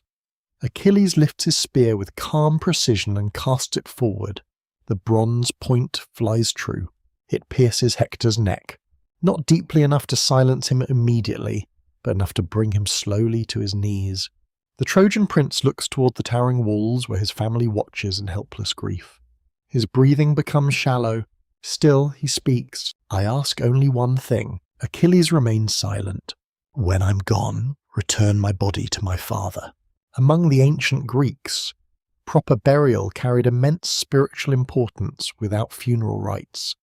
Achilles lifts his spear with calm precision and casts it forward. The bronze point flies true. It pierces Hector's neck, not deeply enough to silence him immediately, but enough to bring him slowly to his knees. The Trojan prince looks toward the towering walls where his family watches in helpless grief. His breathing becomes shallow. Still, he speaks. "I ask only one thing." Achilles remains silent. "When I'm gone, return my body to my father." Among the ancient Greeks, proper burial carried immense spiritual importance without funeral rites.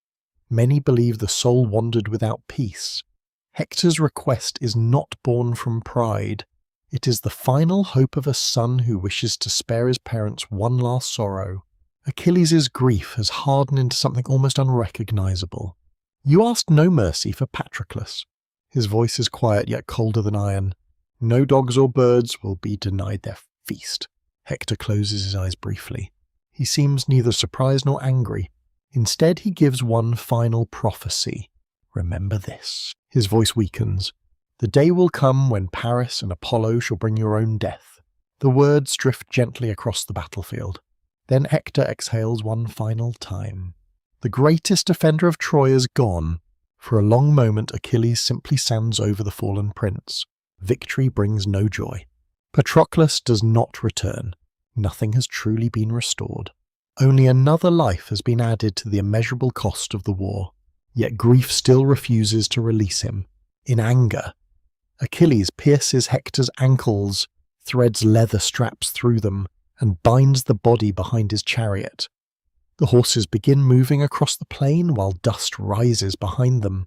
Many believe the soul wandered without peace. Hector's request is not born from pride. It is the final hope of a son who wishes to spare his parents one last sorrow. Achilles' grief has hardened into something almost unrecognizable. "You asked no mercy for Patroclus." His voice is quiet yet colder than iron. "No dogs or birds will be denied their feast." Hector closes his eyes briefly. He seems neither surprised nor angry. Instead, he gives one final prophecy. "Remember this." His voice weakens. "The day will come when Paris and Apollo shall bring your own death." The words drift gently across the battlefield. Then Hector exhales one final time. The greatest defender of Troy is gone. For a long moment, Achilles simply stands over the fallen prince. Victory brings no joy. Patroclus does not return. Nothing has truly been restored. Only another life has been added to the immeasurable cost of the war. Yet grief still refuses to release him. In anger, Achilles pierces Hector's ankles, threads leather straps through them, and binds the body behind his chariot. The horses begin moving across the plain while dust rises behind them.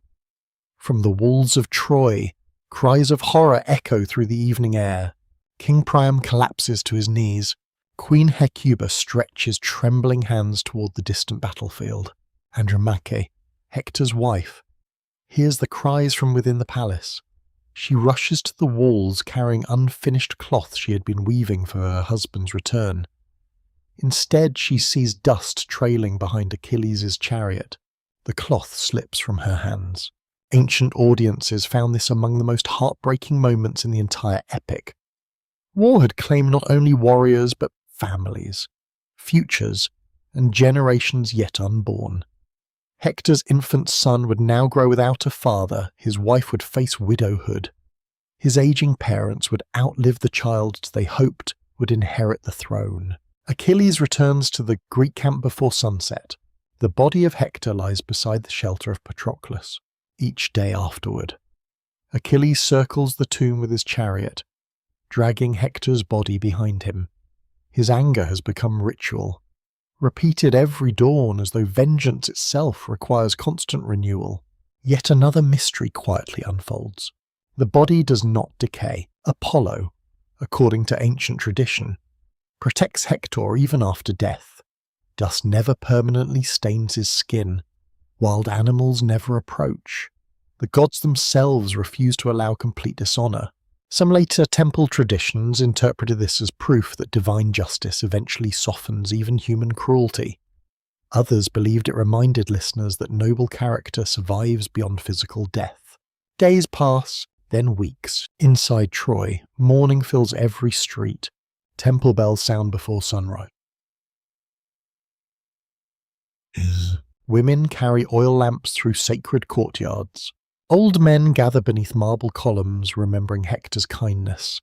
From the walls of Troy, cries of horror echo through the evening air. King Priam collapses to his knees. Queen Hecuba stretches trembling hands toward the distant battlefield. Andromache, Hector's wife, hears the cries from within the palace. She rushes to the walls carrying unfinished cloth she had been weaving for her husband's return. Instead, she sees dust trailing behind Achilles' chariot. The cloth slips from her hands. Ancient audiences found this among the most heartbreaking moments in the entire epic. War had claimed not only warriors but families, futures, and generations yet unborn. Hector's infant son would now grow without a father, his wife would face widowhood. His aging parents would outlive the child they hoped would inherit the throne. Achilles returns to the Greek camp before sunset. The body of Hector lies beside the shelter of Patroclus. Each day afterward, Achilles circles the tomb with his chariot, dragging Hector's body behind him. His anger has become ritual, repeated every dawn as though vengeance itself requires constant renewal. Yet another mystery quietly unfolds. The body does not decay. Apollo, according to ancient tradition, protects Hector even after death. Dust never permanently stains his skin. Wild animals never approach. The gods themselves refuse to allow complete dishonor. Some later temple traditions interpreted this as proof that divine justice eventually softens even human cruelty. Others believed it reminded listeners that noble character survives beyond physical death. Days pass, then weeks. Inside Troy, mourning fills every street. Temple bells sound before sunrise. Women carry oil lamps through sacred courtyards. Old men gather beneath marble columns, remembering Hector's kindness,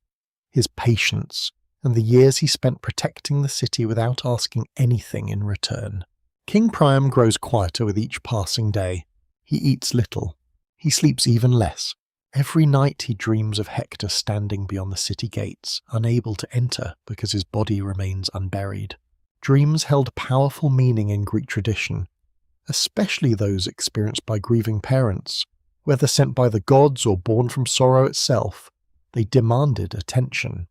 his patience, and the years he spent protecting the city without asking anything in return. King Priam grows quieter with each passing day. He eats little. He sleeps even less. Every night he dreams of Hector standing beyond the city gates, unable to enter because his body remains unburied. Dreams held powerful meaning in Greek tradition, especially those experienced by grieving parents. Whether sent by the gods or born from sorrow itself, they demanded attention.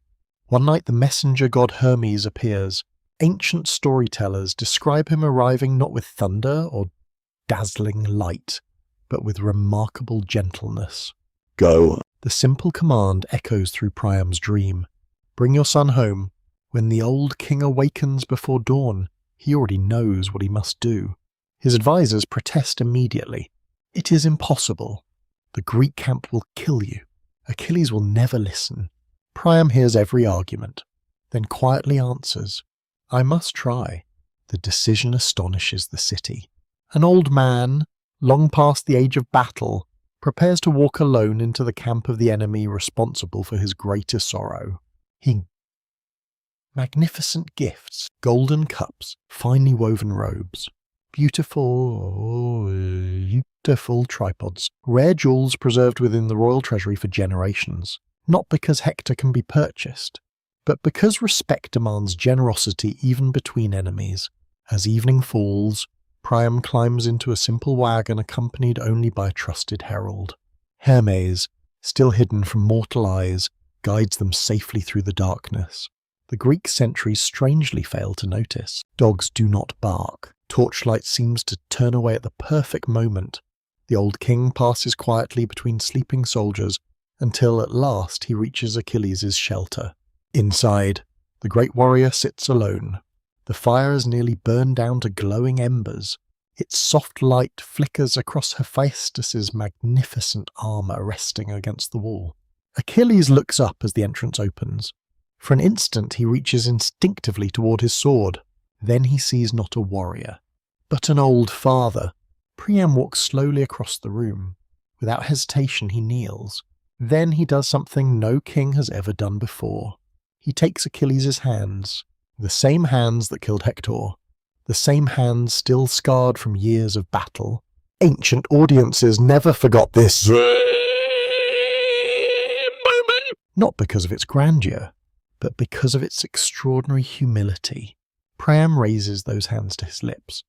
One night the messenger god Hermes appears. Ancient storytellers describe him arriving not with thunder or dazzling light, but with remarkable gentleness. Go. The simple command echoes through Priam's dream. Bring your son home. When the old king awakens before dawn, he already knows what he must do. His advisors protest immediately. It is impossible. The Greek camp will kill you. Achilles will never listen. Priam hears every argument, then quietly answers, I must try. The decision astonishes the city. An old man, long past the age of battle, prepares to walk alone into the camp of the enemy responsible for his greatest sorrow. Magnificent gifts, golden cups, finely woven robes, beautiful tripods, rare jewels preserved within the royal treasury for generations, not because Hector can be purchased, but because respect demands generosity even between enemies. As evening falls, Priam climbs into a simple wagon accompanied only by a trusted herald. Hermes, still hidden from mortal eyes, guides them safely through the darkness. The Greek sentries strangely fail to notice. Dogs do not bark. Torchlight seems to turn away at the perfect moment. The old king passes quietly between sleeping soldiers until at last he reaches Achilles' shelter. Inside, the great warrior sits alone. The fire is nearly burned down to glowing embers. Its soft light flickers across Hephaestus' magnificent armor resting against the wall. Achilles looks up as the entrance opens. For an instant he reaches instinctively toward his sword. Then he sees not a warrior, but an old father. Priam walks slowly across the room. Without hesitation he kneels. Then he does something no king has ever done before. He takes Achilles' hands, the same hands that killed Hector, the same hands still scarred from years of battle. Ancient audiences never forgot this moment. Not because of its grandeur, but because of its extraordinary humility. Priam raises those hands to his lips,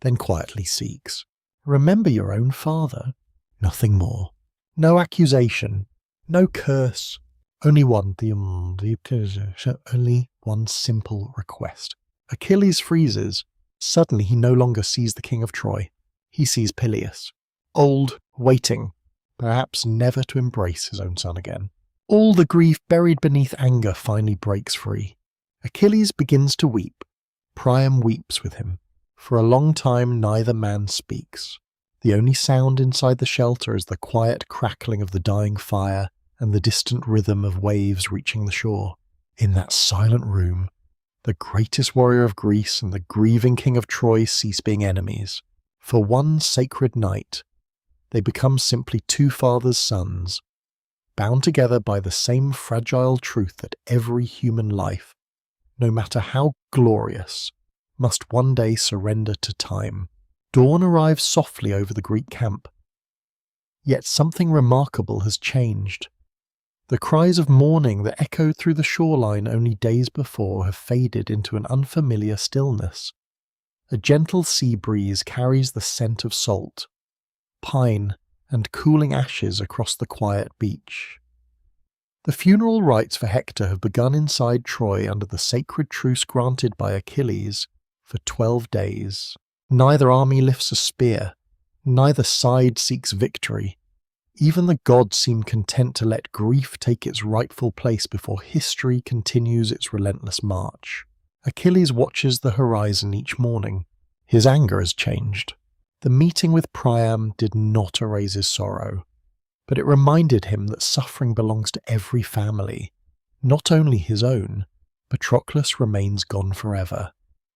then quietly seeks, remember your own father. Nothing more. No accusation, no curse, only one simple request. Achilles freezes. Suddenly he no longer sees the king of Troy. He sees Peleus, old, waiting, perhaps never to embrace his own son again. All the grief buried beneath anger finally breaks free. Achilles begins to weep. Priam weeps with him. For a long time neither man speaks. The only sound inside the shelter is the quiet crackling of the dying fire and the distant rhythm of waves reaching the shore. In that silent room, the greatest warrior of Greece and the grieving king of Troy cease being enemies. For one sacred night, they become simply two fathers' sons, bound together by the same fragile truth that every human life, no matter how glorious, must one day surrender to time. Dawn arrives softly over the Greek camp. Yet something remarkable has changed. The cries of mourning that echoed through the shoreline only days before have faded into an unfamiliar stillness. A gentle sea breeze carries the scent of salt, pine, and cooling ashes across the quiet beach. The funeral rites for Hector have begun inside Troy under the sacred truce granted by Achilles for 12 days. Neither army lifts a spear, neither side seeks victory. Even the gods seem content to let grief take its rightful place before history continues its relentless march. Achilles watches the horizon each morning. His anger has changed. The meeting with Priam did not erase his sorrow, but it reminded him that suffering belongs to every family, not only his own. Patroclus remains gone forever.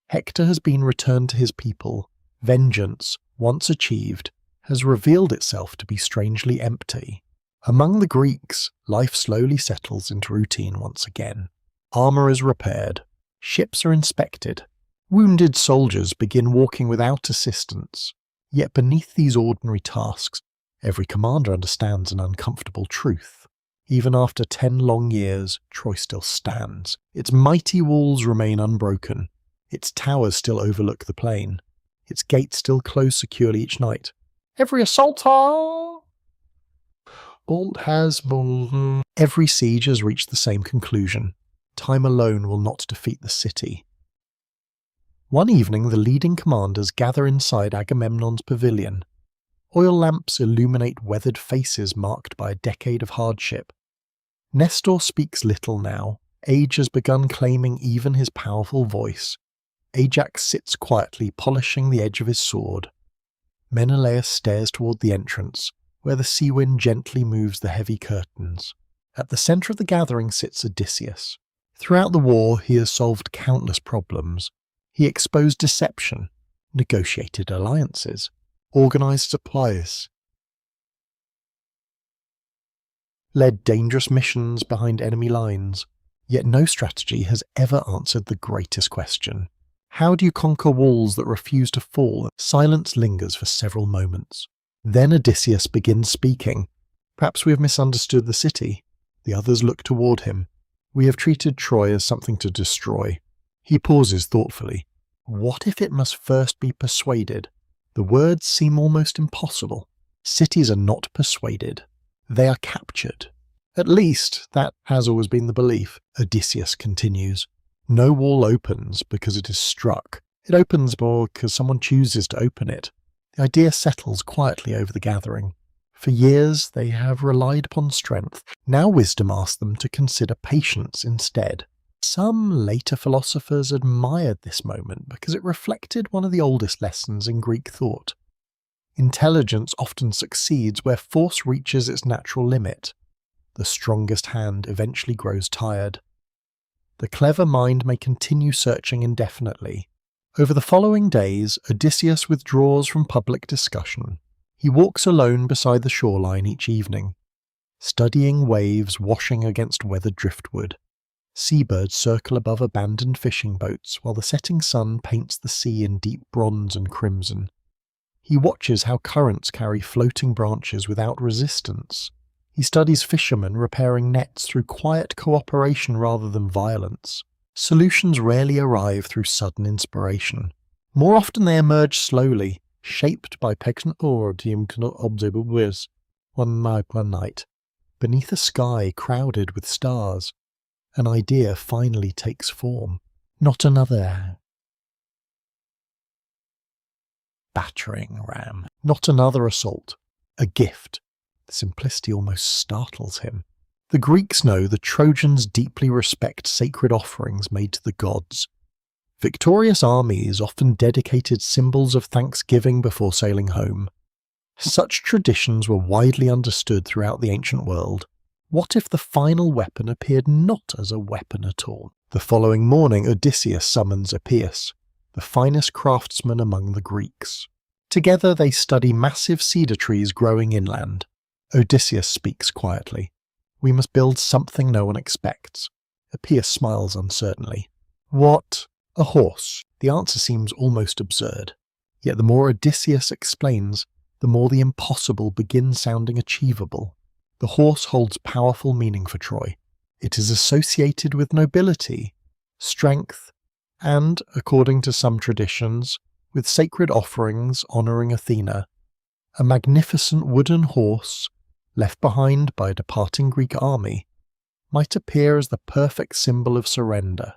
Hector has been returned to his people. Vengeance, once achieved, has revealed itself to be strangely empty. Among the Greeks, life slowly settles into routine once again. Armor is repaired. Ships are inspected. Wounded soldiers begin walking without assistance. Yet beneath these ordinary tasks, every commander understands an uncomfortable truth. Even after 10 long years, Troy still stands. Its mighty walls remain unbroken. Its towers still overlook the plain. Its gates still close securely each night. Every assault Every siege has reached the same conclusion. Time alone will not defeat the city. One evening, the leading commanders gather inside Agamemnon's pavilion. Oil lamps illuminate weathered faces marked by a decade of hardship. Nestor speaks little now. Age has begun claiming even his powerful voice. Ajax sits quietly, polishing the edge of his sword. Menelaus stares toward the entrance, where the sea wind gently moves the heavy curtains. At the centre of the gathering sits Odysseus. Throughout the war, he has solved countless problems. He exposed deception, negotiated alliances, organised supplies, led dangerous missions behind enemy lines. Yet no strategy has ever answered the greatest question. How do you conquer walls that refuse to fall? Silence lingers for several moments. Then Odysseus begins speaking. Perhaps we have misunderstood the city. The others look toward him. We have treated Troy as something to destroy. He pauses thoughtfully. What if it must first be persuaded? The words seem almost impossible. Cities are not persuaded. They are captured. At least, that has always been the belief. Odysseus continues. No wall opens because it is struck. It opens because someone chooses to open it. The idea settles quietly over the gathering. For years, they have relied upon strength. Now wisdom asks them to consider patience instead. Some later philosophers admired this moment because it reflected one of the oldest lessons in Greek thought. Intelligence often succeeds where force reaches its natural limit. The strongest hand eventually grows tired. The clever mind may continue searching indefinitely. Over the following days, Odysseus withdraws from public discussion. He walks alone beside the shoreline each evening, studying waves washing against weathered driftwood. Seabirds circle above abandoned fishing boats while the setting sun paints the sea in deep bronze and crimson. He watches how currents carry floating branches without resistance. He studies fishermen repairing nets through quiet cooperation rather than violence. Solutions rarely arrive through sudden inspiration. More often they emerge slowly, shaped by one night. Beneath a sky crowded with stars, an idea finally takes form. Not another battering ram, not another assault, a gift. The simplicity almost startles him. The Greeks know the Trojans deeply respect sacred offerings made to the gods. Victorious armies often dedicated symbols of thanksgiving before sailing home. Such traditions were widely understood throughout the ancient world. What if the final weapon appeared not as a weapon at all? The following morning, Odysseus summons Epeius, the finest craftsman among the Greeks. Together they study massive cedar trees growing inland. Odysseus speaks quietly. "We must build something no one expects." Epeius smiles uncertainly. "What? A horse?" The answer seems almost absurd. Yet the more Odysseus explains, the more the impossible begins sounding achievable. The horse holds powerful meaning for Troy. It is associated with nobility, strength, and, according to some traditions, with sacred offerings honouring Athena. A magnificent wooden horse, left behind by a departing Greek army, might appear as the perfect symbol of surrender.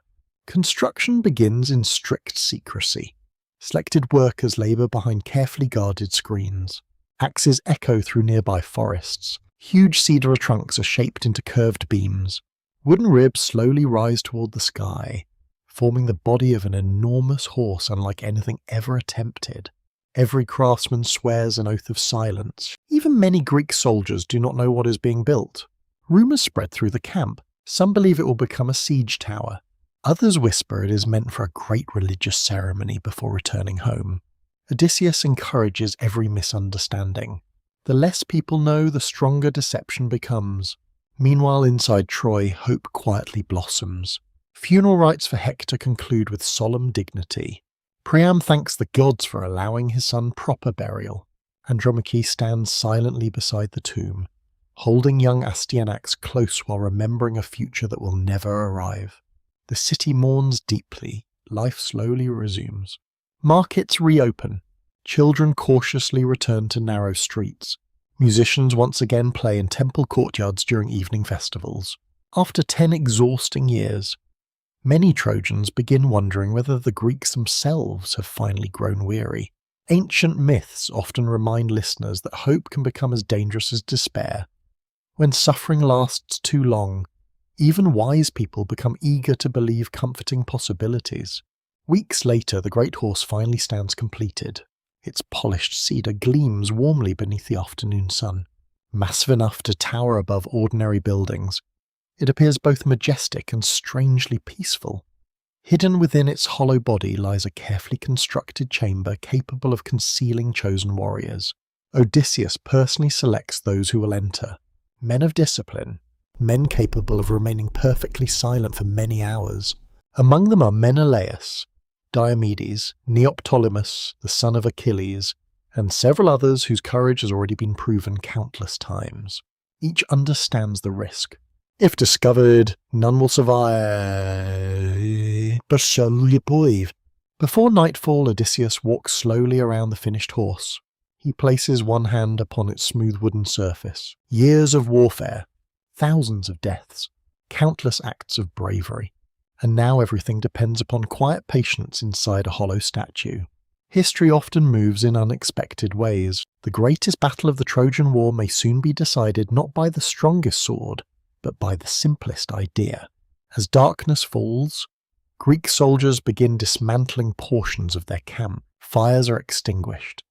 Construction begins in strict secrecy. Selected workers labour behind carefully guarded screens. Axes echo through nearby forests. Huge cedar trunks are shaped into curved beams. Wooden ribs slowly rise toward the sky, forming the body of an enormous horse unlike anything ever attempted. Every craftsman swears an oath of silence. Even many Greek soldiers do not know what is being built. Rumours spread through the camp. Some believe it will become a siege tower. Others whisper it is meant for a great religious ceremony before returning home. Odysseus encourages every misunderstanding. The less people know, the stronger deception becomes. Meanwhile, inside Troy, hope quietly blossoms. Funeral rites for Hector conclude with solemn dignity. Priam thanks the gods for allowing his son proper burial. Andromache stands silently beside the tomb, holding young Astyanax close while remembering a future that will never arrive. The city mourns deeply. Life slowly resumes. Markets reopen. Children cautiously return to narrow streets. Musicians once again play in temple courtyards during evening festivals. After 10 exhausting years, many Trojans begin wondering whether the Greeks themselves have finally grown weary. Ancient myths often remind listeners that hope can become as dangerous as despair. When suffering lasts too long, even wise people become eager to believe comforting possibilities. Weeks later, the great horse finally stands completed. Its polished cedar gleams warmly beneath the afternoon sun. Massive enough to tower above ordinary buildings, it appears both majestic and strangely peaceful. Hidden within its hollow body lies a carefully constructed chamber capable of concealing chosen warriors. Odysseus personally selects those who will enter. Men of discipline, men capable of remaining perfectly silent for many hours. Among them are Menelaus, Diomedes, Neoptolemus, the son of Achilles, and several others whose courage has already been proven countless times. Each understands the risk. If discovered, none will survive. Before nightfall, Odysseus walks slowly around the finished horse. He places one hand upon its smooth wooden surface. Years of warfare, thousands of deaths, countless acts of bravery. And now everything depends upon quiet patience inside a hollow statue. History often moves in unexpected ways. The greatest battle of the Trojan War may soon be decided not by the strongest sword, but by the simplest idea. As darkness falls, Greek soldiers begin dismantling portions of their camp. Fires are extinguished.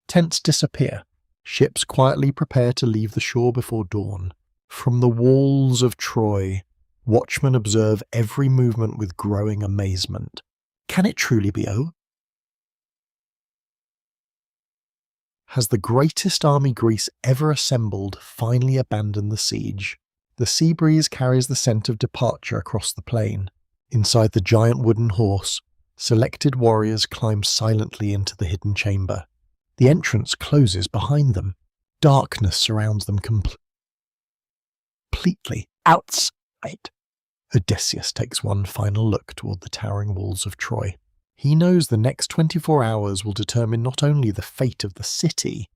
Tents disappear. Ships quietly prepare to leave the shore before dawn. From the walls of Troy, watchmen observe every movement with growing amazement. Can it truly be over? Has the greatest army Greece ever assembled finally abandoned the siege? The sea breeze carries the scent of departure across the plain. Inside the giant wooden horse, selected warriors climb silently into the hidden chamber. The entrance closes behind them. Darkness surrounds them completely. Outside, Odysseus takes one final look toward the towering walls of Troy. He knows the next 24 hours will determine not only the fate of the city,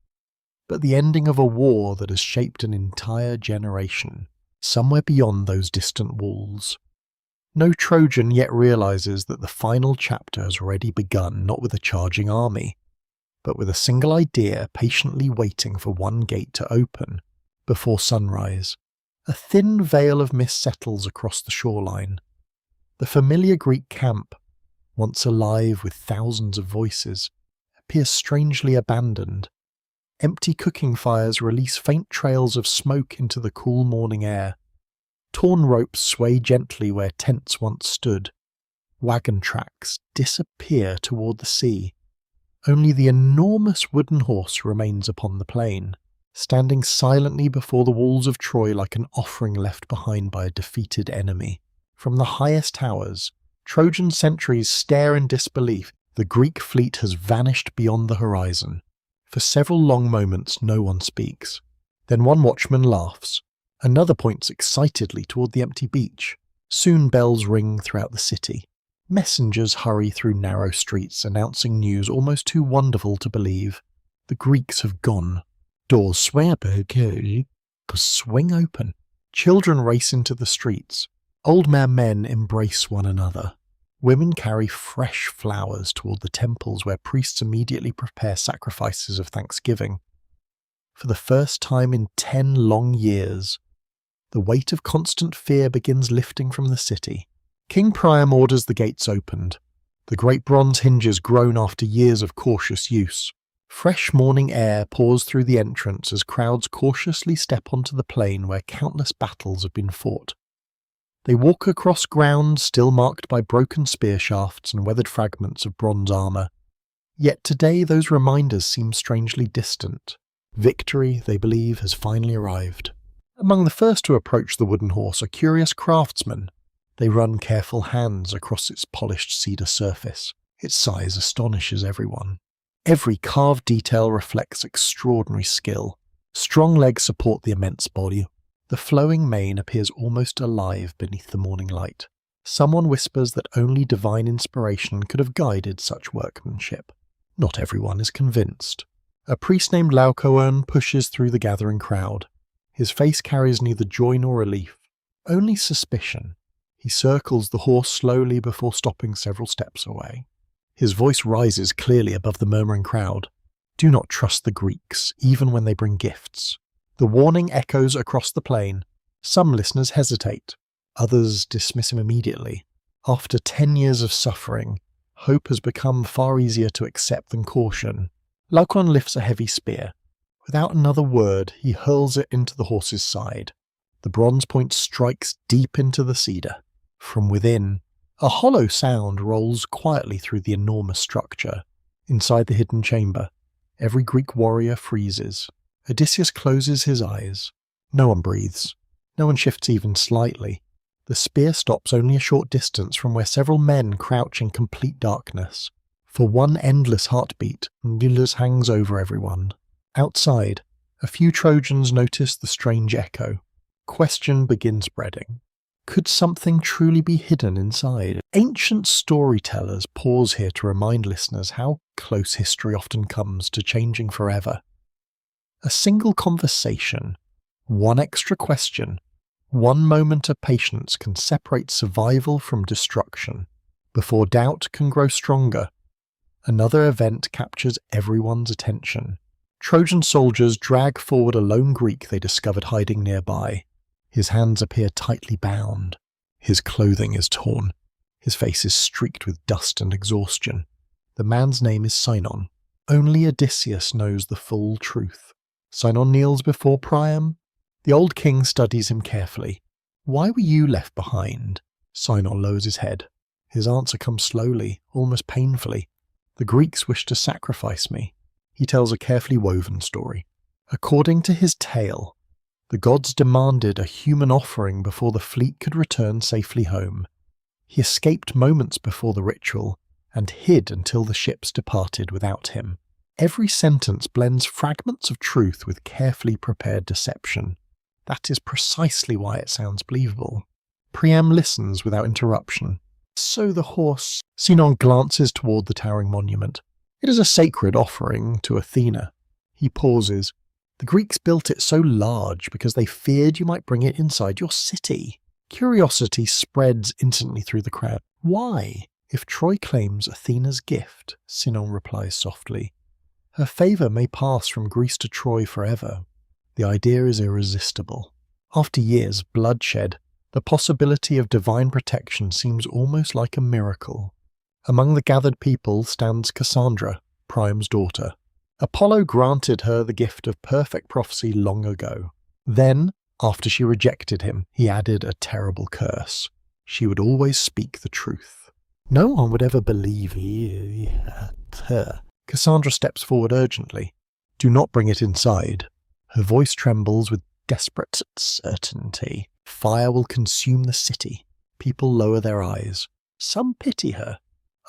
but the ending of a war that has shaped an entire generation, somewhere beyond those distant walls. No Trojan yet realizes that the final chapter has already begun, not with a charging army, but with a single idea patiently waiting for one gate to open before sunrise. A thin veil of mist settles across the shoreline. The familiar Greek camp, once alive with thousands of voices, appears strangely abandoned. Empty cooking fires release faint trails of smoke into the cool morning air. Torn ropes sway gently where tents once stood. Wagon tracks disappear toward the sea. Only the enormous wooden horse remains upon the plain, standing silently before the walls of Troy like an offering left behind by a defeated enemy. From the highest towers, Trojan sentries stare in disbelief. The Greek fleet has vanished beyond the horizon. For several long moments no one speaks. Then one watchman laughs. Another points excitedly toward the empty beach. Soon bells ring throughout the city. Messengers hurry through narrow streets announcing news almost too wonderful to believe. The Greeks have gone. Doors swing open. Children race into the streets. Old men embrace one another. Women carry fresh flowers toward the temples where priests immediately prepare sacrifices of thanksgiving. For the first time in 10 long years, the weight of constant fear begins lifting from the city. King Priam orders the gates opened. The great bronze hinges groan after years of cautious use. Fresh morning air pours through the entrance as crowds cautiously step onto the plain where countless battles have been fought. They walk across ground still marked by broken spear shafts and weathered fragments of bronze armour. Yet today those reminders seem strangely distant. Victory, they believe, has finally arrived. Among the first to approach the wooden horse are curious craftsmen. They run careful hands across its polished cedar surface. Its size astonishes everyone. Every carved detail reflects extraordinary skill. Strong legs support the immense body. The flowing mane appears almost alive beneath the morning light. Someone whispers that only divine inspiration could have guided such workmanship. Not everyone is convinced. A priest named Laocoon pushes through the gathering crowd. His face carries neither joy nor relief, only suspicion. He circles the horse slowly before stopping several steps away. His voice rises clearly above the murmuring crowd. Do not trust the Greeks, even when they bring gifts. The warning echoes across the plain. Some listeners hesitate. Others dismiss him immediately. After 10 years of suffering, hope has become far easier to accept than caution. Laocoon lifts a heavy spear. Without another word, he hurls it into the horse's side. The bronze point strikes deep into the cedar. From within, a hollow sound rolls quietly through the enormous structure. Inside the hidden chamber, every Greek warrior freezes. Odysseus closes his eyes. No one breathes. No one shifts even slightly. The spear stops only a short distance from where several men crouch in complete darkness. For one endless heartbeat, Nilus hangs over everyone. Outside, a few Trojans notice the strange echo. Question begins spreading. Could something truly be hidden inside? Ancient storytellers pause here to remind listeners how close history often comes to changing forever. A single conversation, one extra question, one moment of patience can separate survival from destruction. Before doubt can grow stronger, another event captures everyone's attention. Trojan soldiers drag forward a lone Greek they discovered hiding nearby. His hands appear tightly bound. His clothing is torn. His face is streaked with dust and exhaustion. The man's name is Sinon. Only Odysseus knows the full truth. Sinon kneels before Priam. The old king studies him carefully. Why were you left behind? Sinon lowers his head. His answer comes slowly, almost painfully. The Greeks wished to sacrifice me. He tells a carefully woven story. According to his tale, the gods demanded a human offering before the fleet could return safely home. He escaped moments before the ritual and hid until the ships departed without him. Every sentence blends fragments of truth with carefully prepared deception. That is precisely why it sounds believable. Priam listens without interruption. So the horse... Sinon glances toward the towering monument. It is a sacred offering to Athena. He pauses. The Greeks built it so large because they feared you might bring it inside your city. Curiosity spreads instantly through the crowd. Why? If Troy claims Athena's gift, Sinon replies softly, her favour may pass from Greece to Troy forever. The idea is irresistible. After years of bloodshed, the possibility of divine protection seems almost like a miracle. Among the gathered people stands Cassandra, Priam's daughter. Apollo granted her the gift of perfect prophecy long ago. Then, after she rejected him, he added a terrible curse. She would always speak the truth. No one would ever believe her. Cassandra steps forward urgently. Do not bring it inside. Her voice trembles with desperate certainty. Fire will consume the city. People lower their eyes. Some pity her.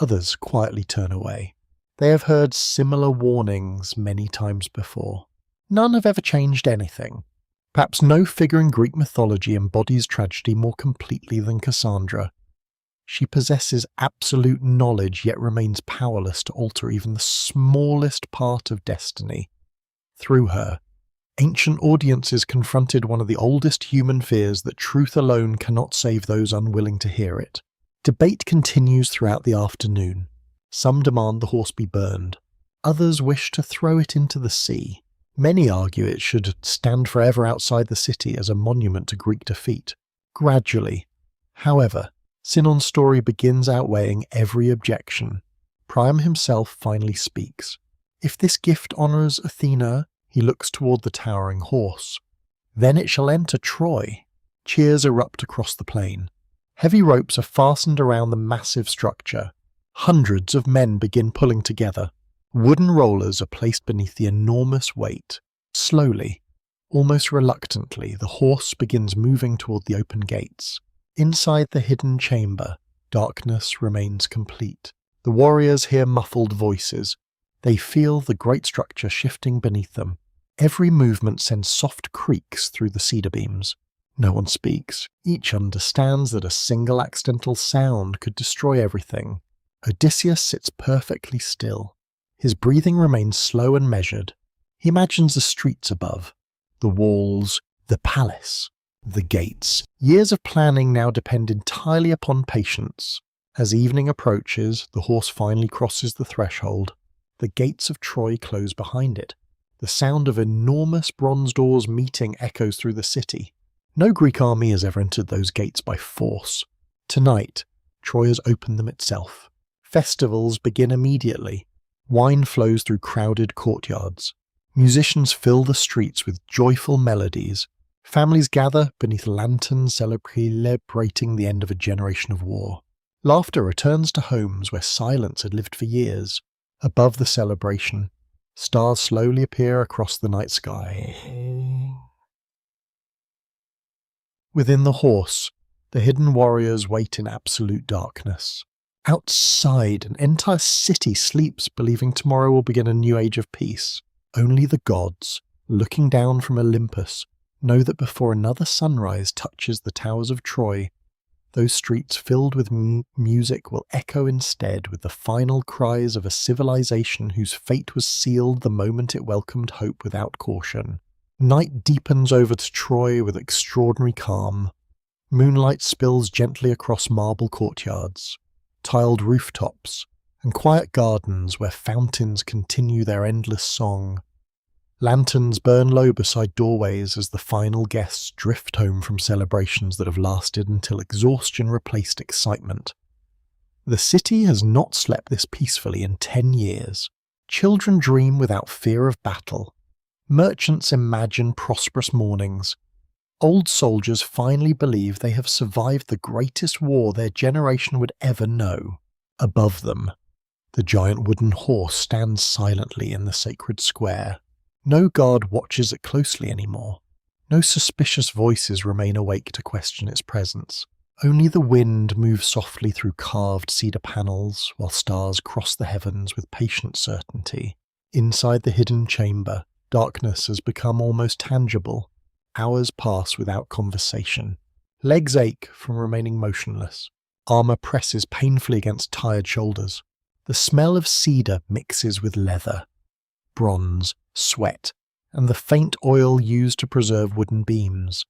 Others quietly turn away. They have heard similar warnings many times before. None have ever changed anything. Perhaps no figure in Greek mythology embodies tragedy more completely than Cassandra. She possesses absolute knowledge yet remains powerless to alter even the smallest part of destiny. Through her, ancient audiences confronted one of the oldest human fears that truth alone cannot save those unwilling to hear it. Debate continues throughout the afternoon. Some demand the horse be burned. Others wish to throw it into the sea. Many argue it should stand forever outside the city as a monument to Greek defeat. Gradually, however, Sinon's story begins outweighing every objection. Priam himself finally speaks. If this gift honours Athena, he looks toward the towering horse. Then it shall enter Troy. Cheers erupt across the plain. Heavy ropes are fastened around the massive structure. Hundreds of men begin pulling together. Wooden rollers are placed beneath the enormous weight. Slowly, almost reluctantly, the horse begins moving toward the open gates. Inside the hidden chamber, darkness remains complete. The warriors hear muffled voices. They feel the great structure shifting beneath them. Every movement sends soft creaks through the cedar beams. No one speaks. Each understands that a single accidental sound could destroy everything. Odysseus sits perfectly still. His breathing remains slow and measured. He imagines the streets above, the walls, the palace, the gates. Years of planning now depend entirely upon patience. As evening approaches, the horse finally crosses the threshold. The gates of Troy close behind it. The sound of enormous bronze doors meeting echoes through the city. No Greek army has ever entered those gates by force. Tonight, Troy has opened them itself. Festivals begin immediately. Wine flows through crowded courtyards. Musicians fill the streets with joyful melodies. Families gather beneath lanterns celebrating the end of a generation of war. Laughter returns to homes where silence had lived for years. Above the celebration, stars slowly appear across the night sky. Within the horse, the hidden warriors wait in absolute darkness. Outside, an entire city sleeps, believing tomorrow will begin a new age of peace. Only the gods, looking down from Olympus, know that before another sunrise touches the towers of Troy, those streets filled with music will echo instead with the final cries of a civilization whose fate was sealed the moment it welcomed hope without caution. Night deepens over to Troy with extraordinary calm. Moonlight spills gently across marble courtyards, tiled rooftops, and quiet gardens where fountains continue their endless song. Lanterns burn low beside doorways as the final guests drift home from celebrations that have lasted until exhaustion replaced excitement. The city has not slept this peacefully in 10 years. Children dream without fear of battle. Merchants imagine prosperous mornings. Old soldiers finally believe they have survived the greatest war their generation would ever know. Above them, the giant wooden horse stands silently in the sacred square. No guard watches it closely anymore. No suspicious voices remain awake to question its presence. Only the wind moves softly through carved cedar panels, while stars cross the heavens with patient certainty. Inside the hidden chamber, darkness has become almost tangible. Hours pass without conversation. Legs ache from remaining motionless. Armor presses painfully against tired shoulders. The smell of cedar mixes with leather, bronze, sweat, and the faint oil used to preserve wooden beams.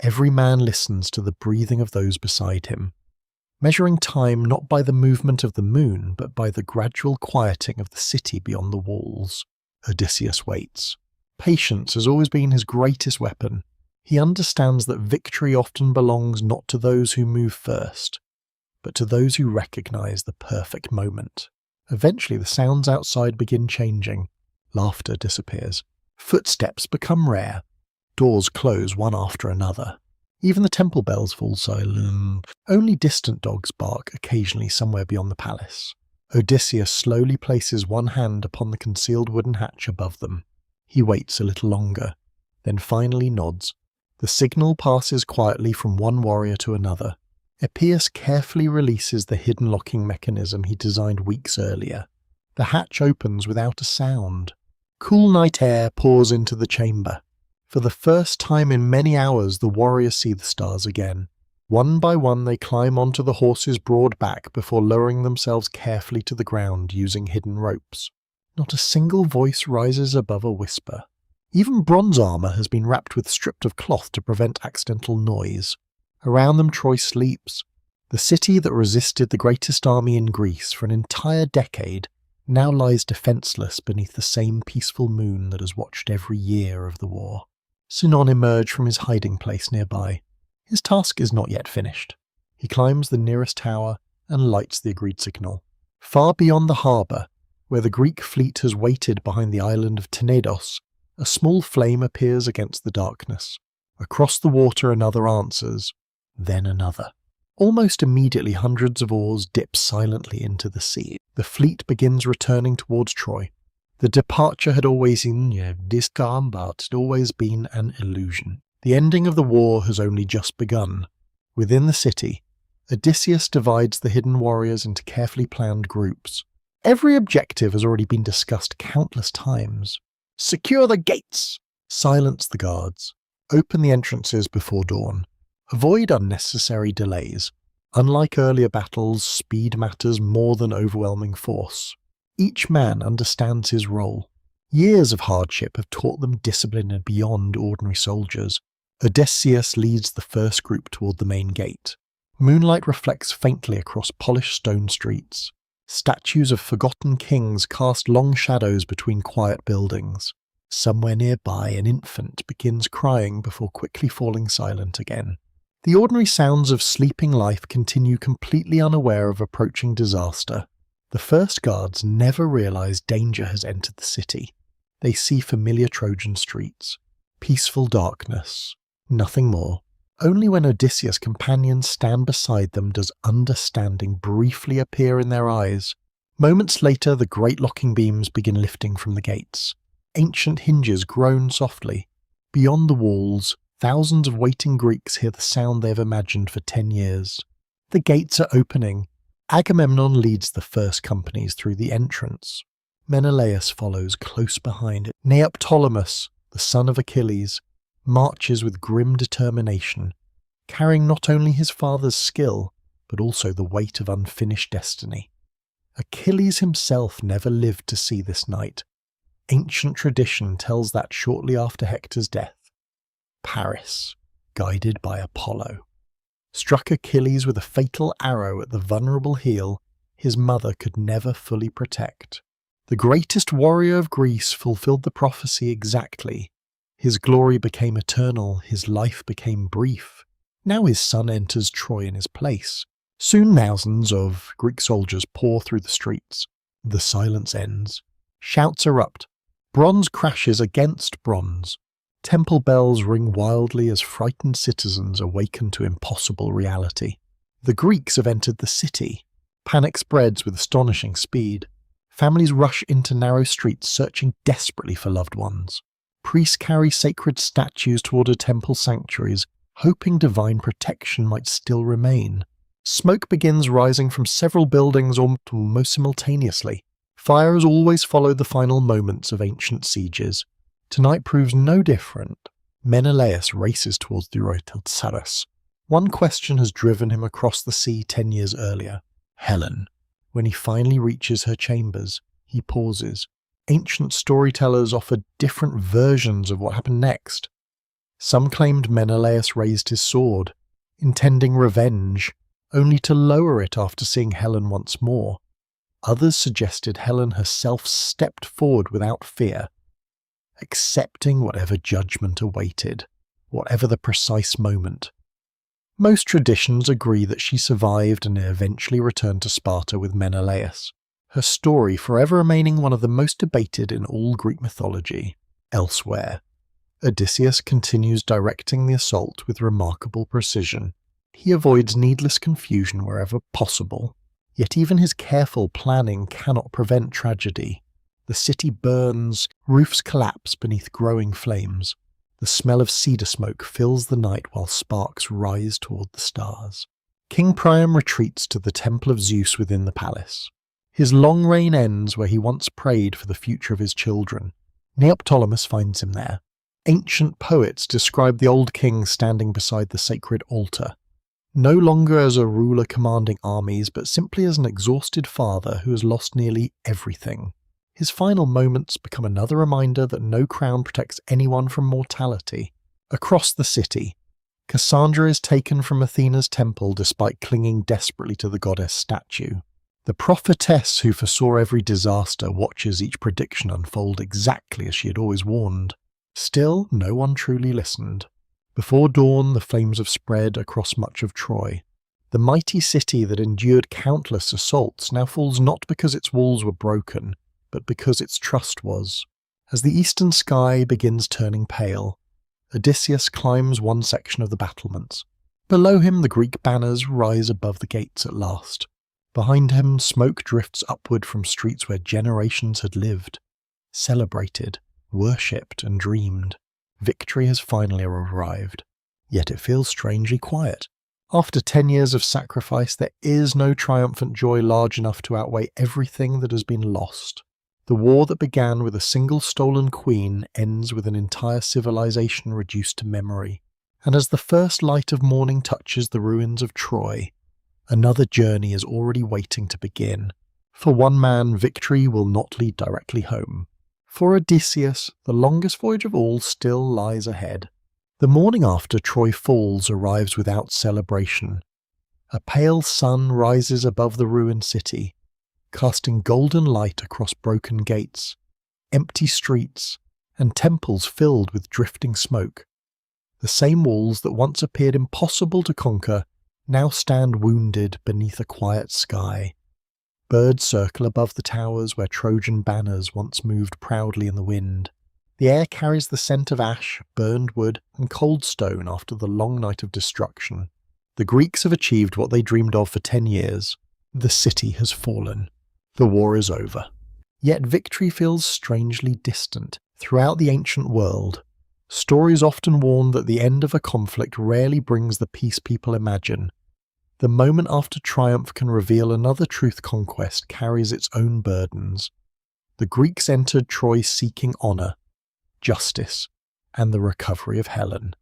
Every man listens to the breathing of those beside him, measuring time not by the movement of the moon, but by the gradual quieting of the city beyond the walls. Odysseus waits. Patience has always been his greatest weapon. He understands that victory often belongs not to those who move first, but to those who recognize the perfect moment. Eventually, the sounds outside begin changing. Laughter disappears. Footsteps become rare. Doors close one after another. Even the temple bells fall silent. Only distant dogs bark occasionally somewhere beyond the palace. Odysseus slowly places one hand upon the concealed wooden hatch above them. He waits a little longer, then finally nods. The signal passes quietly from one warrior to another. Epeius carefully releases the hidden locking mechanism he designed weeks earlier. The hatch opens without a sound. Cool night air pours into the chamber. For the first time in many hours, the warriors see the stars again. One by one, they climb onto the horse's broad back before lowering themselves carefully to the ground using hidden ropes. Not a single voice rises above a whisper. Even bronze armor has been wrapped with strips of cloth to prevent accidental noise. Around them, Troy sleeps. The city that resisted the greatest army in Greece for an entire decade now lies defenseless beneath the same peaceful moon that has watched every year of the war. Sinon emerged from his hiding place nearby. His task is not yet finished. He climbs the nearest tower and lights the agreed signal. Far beyond the harbour, where the Greek fleet has waited behind the island of Tenedos, a small flame appears against the darkness. Across the water another answers, then another. Almost immediately hundreds of oars dip silently into the sea. The fleet begins returning towards Troy. The departure had always been discalm, but it had always been an illusion. The ending of the war has only just begun. Within the city, Odysseus divides the hidden warriors into carefully planned groups. Every objective has already been discussed countless times. Secure the gates! Silence the guards. Open the entrances before dawn. Avoid unnecessary delays. Unlike earlier battles, speed matters more than overwhelming force. Each man understands his role. Years of hardship have taught them discipline beyond ordinary soldiers. Odysseus leads the first group toward the main gate. Moonlight reflects faintly across polished stone streets. Statues of forgotten kings cast long shadows between quiet buildings. Somewhere nearby, an infant begins crying before quickly falling silent again. The ordinary sounds of sleeping life continue completely unaware of approaching disaster. The first guards never realize danger has entered the city. They see familiar Trojan streets. Peaceful darkness. Nothing more. Only when Odysseus' companions stand beside them does understanding briefly appear in their eyes. Moments later, the great locking beams begin lifting from the gates. Ancient hinges groan softly. Beyond the walls, thousands of waiting Greeks hear the sound they have imagined for 10 years. The gates are opening. Agamemnon leads the first companies through the entrance. Menelaus follows close behind. Neoptolemus, the son of Achilles, marches with grim determination, carrying not only his father's skill, but also the weight of unfinished destiny. Achilles himself never lived to see this night. Ancient tradition tells that shortly after Hector's death, Paris, guided by Apollo, struck Achilles with a fatal arrow at the vulnerable heel his mother could never fully protect. The greatest warrior of Greece fulfilled the prophecy exactly. His glory became eternal, his life became brief. Now his son enters Troy in his place. Soon thousands of Greek soldiers pour through the streets. The silence ends. Shouts erupt. Bronze crashes against bronze. Temple bells ring wildly as frightened citizens awaken to impossible reality. The Greeks have entered the city. Panic spreads with astonishing speed. Families rush into narrow streets searching desperately for loved ones. Priests carry sacred statues toward temple sanctuaries, hoping divine protection might still remain. Smoke begins rising from several buildings almost simultaneously. Fires always follow the final moments of ancient sieges. Tonight proves no different. Menelaus races towards the royal Saras. One question has driven him across the sea 10 years earlier. Helen. When he finally reaches her chambers, he pauses. Ancient storytellers offered different versions of what happened next. Some claimed Menelaus raised his sword, intending revenge, only to lower it after seeing Helen once more. Others suggested Helen herself stepped forward without fear, accepting whatever judgment awaited, whatever the precise moment. Most traditions agree that she survived and eventually returned to Sparta with Menelaus, her story forever remaining one of the most debated in all Greek mythology. Elsewhere, Odysseus continues directing the assault with remarkable precision. He avoids needless confusion wherever possible, yet even his careful planning cannot prevent tragedy. The city burns, roofs collapse beneath growing flames. The smell of cedar smoke fills the night while sparks rise toward the stars. King Priam retreats to the temple of Zeus within the palace. His long reign ends where he once prayed for the future of his children. Neoptolemus finds him there. Ancient poets describe the old king standing beside the sacred altar, no longer as a ruler commanding armies, but simply as an exhausted father who has lost nearly everything. His final moments become another reminder that no crown protects anyone from mortality. Across the city, Cassandra is taken from Athena's temple despite clinging desperately to the goddess statue. The prophetess who foresaw every disaster watches each prediction unfold exactly as she had always warned. Still, no one truly listened. Before dawn, the flames have spread across much of Troy. The mighty city that endured countless assaults now falls not because its walls were broken, but because its trust was. As the eastern sky begins turning pale, Odysseus climbs one section of the battlements. Below him, the Greek banners rise above the gates at last. Behind him, smoke drifts upward from streets where generations had lived, celebrated, worshipped and dreamed. Victory has finally arrived, yet it feels strangely quiet. After 10 years of sacrifice, there is no triumphant joy large enough to outweigh everything that has been lost. The war that began with a single stolen queen ends with an entire civilization reduced to memory. And as the first light of morning touches the ruins of Troy, another journey is already waiting to begin. For one man, victory will not lead directly home. For Odysseus, the longest voyage of all still lies ahead. The morning after Troy falls arrives without celebration. A pale sun rises above the ruined city, casting golden light across broken gates, empty streets, and temples filled with drifting smoke. The same walls that once appeared impossible to conquer now stand wounded beneath a quiet sky. Birds circle above the towers where Trojan banners once moved proudly in the wind. The air carries the scent of ash, burned wood, and cold stone after the long night of destruction. The Greeks have achieved what they dreamed of for 10 years. The city has fallen. The war is over. Yet victory feels strangely distant. Throughout the ancient world, stories often warn that the end of a conflict rarely brings the peace people imagine. The moment after triumph can reveal another truth conquest carries its own burdens. The Greeks entered Troy seeking honour, justice, and the recovery of Helen.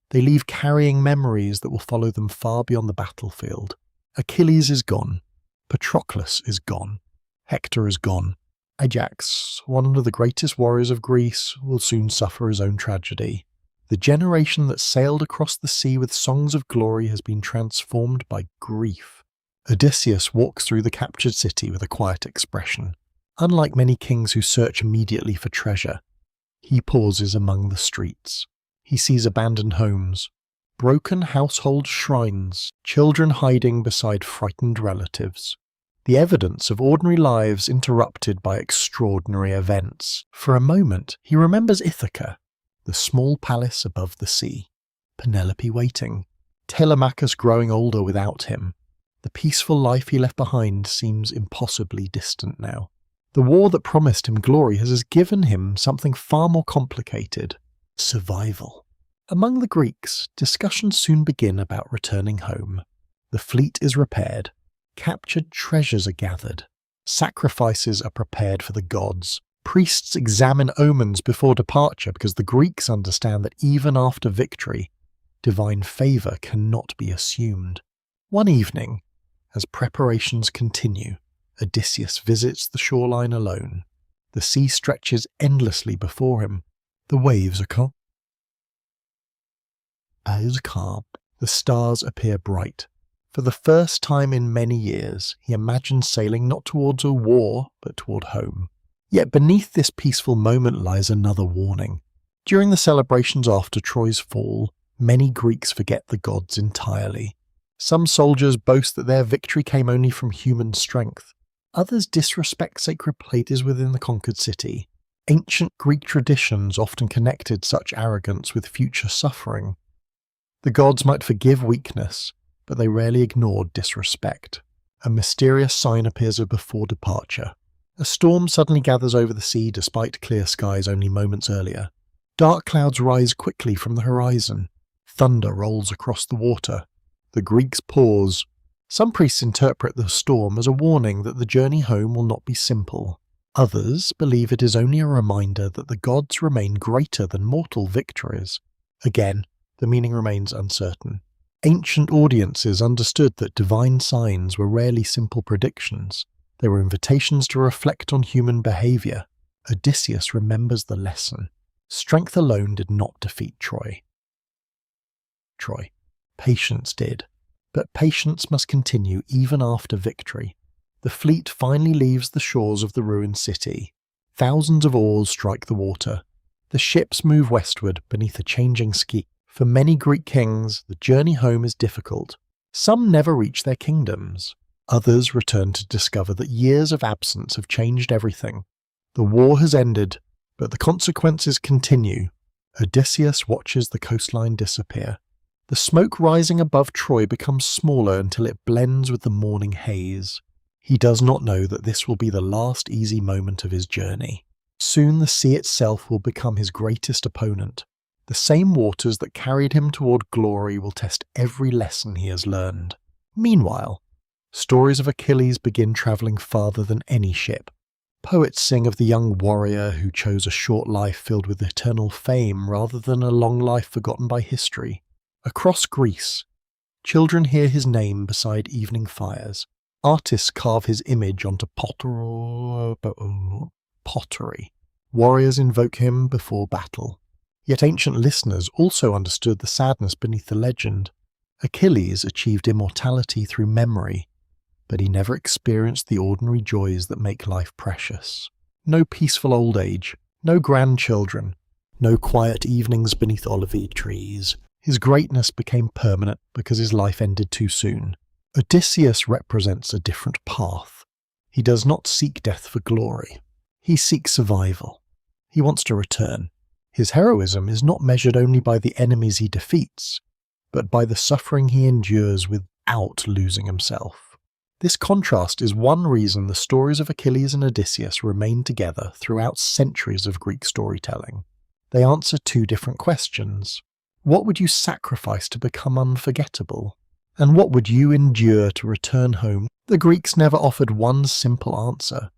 They leave carrying memories that will follow them far beyond the battlefield. Achilles is gone. Patroclus is gone. Hector is gone. Ajax, one of the greatest warriors of Greece, will soon suffer his own tragedy. The generation that sailed across the sea with songs of glory has been transformed by grief. Odysseus walks through the captured city with a quiet expression. Unlike many kings who search immediately for treasure, he pauses among the streets. He sees abandoned homes, broken household shrines, children hiding beside frightened relatives. The evidence of ordinary lives interrupted by extraordinary events. For a moment, he remembers Ithaca, the small palace above the sea, Penelope waiting, Telemachus growing older without him. The peaceful life he left behind seems impossibly distant now. The war that promised him glory has given him something far more complicated: survival. Among the Greeks, discussions soon begin about returning home. The fleet is repaired, captured treasures are gathered, sacrifices are prepared for the gods. Priests examine omens before departure because the Greeks understand that even after victory, divine favour cannot be assumed. One evening, as preparations continue, Odysseus visits the shoreline alone. The sea stretches endlessly before him. The waves are calm. The stars appear bright. For the first time in many years, he imagines sailing not towards a war, but toward home. Yet beneath this peaceful moment lies another warning. During the celebrations after Troy's fall, Many Greeks forget the gods entirely. Some soldiers boast that their victory came only from human strength. Others disrespect sacred places within the conquered city. Ancient Greek traditions often connected such arrogance with future suffering. The gods might forgive weakness, but they rarely ignored disrespect. A mysterious sign appears before departure. A storm suddenly gathers over the sea despite clear skies only moments earlier. Dark clouds rise quickly from the horizon. Thunder rolls across the water. The Greeks pause. Some priests interpret the storm as a warning that the journey home will not be simple. Others believe it is only a reminder that the gods remain greater than mortal victories. Again, the meaning remains uncertain. Ancient audiences understood that divine signs were rarely simple predictions. They were invitations to reflect on human behavior. Odysseus remembers the lesson. Strength alone did not defeat Troy. Patience did. But patience must continue even after victory. The fleet finally leaves the shores of the ruined city. Thousands of oars strike the water. The ships move westward beneath a changing sky. For many Greek kings, the journey home is difficult. Some never reach their kingdoms. Others return to discover that years of absence have changed everything. The war has ended, but the consequences continue. Odysseus watches the coastline disappear. The smoke rising above Troy becomes smaller until it blends with the morning haze. He does not know that this will be the last easy moment of his journey. Soon the sea itself will become his greatest opponent. The same waters that carried him toward glory will test every lesson he has learned. Meanwhile, stories of Achilles begin travelling farther than any ship. Poets sing of the young warrior who chose a short life filled with eternal fame rather than a long life forgotten by history. Across Greece, children hear his name beside evening fires. Artists carve his image onto pottery. Warriors invoke him before battle. Yet ancient listeners also understood the sadness beneath the legend. Achilles achieved immortality through memory, but he never experienced the ordinary joys that make life precious. No peaceful old age, no grandchildren, no quiet evenings beneath olive trees. His greatness became permanent because his life ended too soon. Odysseus represents a different path. He does not seek death for glory. He seeks survival. He wants to return. His heroism is not measured only by the enemies he defeats, but by the suffering he endures without losing himself. This contrast is one reason the stories of Achilles and Odysseus remain together throughout centuries of Greek storytelling. They answer two different questions. What would you sacrifice to become unforgettable? And what would you endure to return home? The Greeks never offered one simple answer.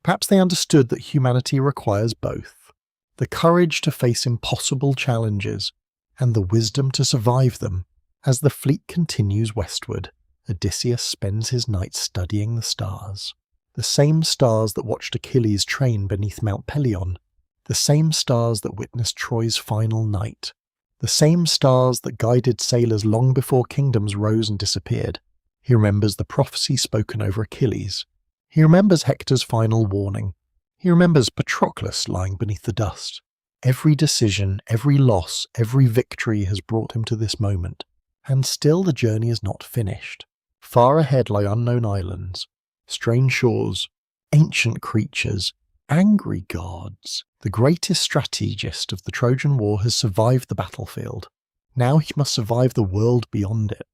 Perhaps they understood that humanity requires both: the courage to face impossible challenges and the wisdom to survive them. As the fleet continues westward, Odysseus spends his nights studying the stars. The same stars that watched Achilles train beneath Mount Pelion. The same stars that witnessed Troy's final night. The same stars that guided sailors long before kingdoms rose and disappeared. He remembers the prophecy spoken over Achilles. He remembers Hector's final warning. He remembers Patroclus lying beneath the dust. Every decision, every loss, every victory has brought him to this moment. And still the journey is not finished. Far ahead lie unknown islands, strange shores, ancient creatures, angry gods. The greatest strategist of the Trojan War has survived the battlefield. Now he must survive the world beyond it.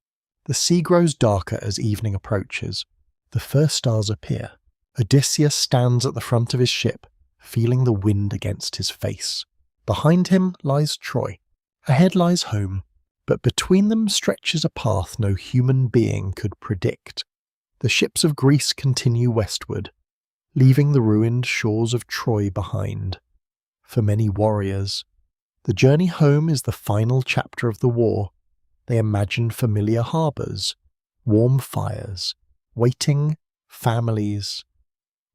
The sea grows darker as evening approaches. The first stars appear. Odysseus stands at the front of his ship, feeling the wind against his face. Behind him lies Troy. Ahead lies home, but between them stretches a path no human being could predict. The ships of Greece continue westward, leaving the ruined shores of Troy behind. For many warriors, the journey home is the final chapter of the war. They imagine familiar harbours, warm fires, waiting families,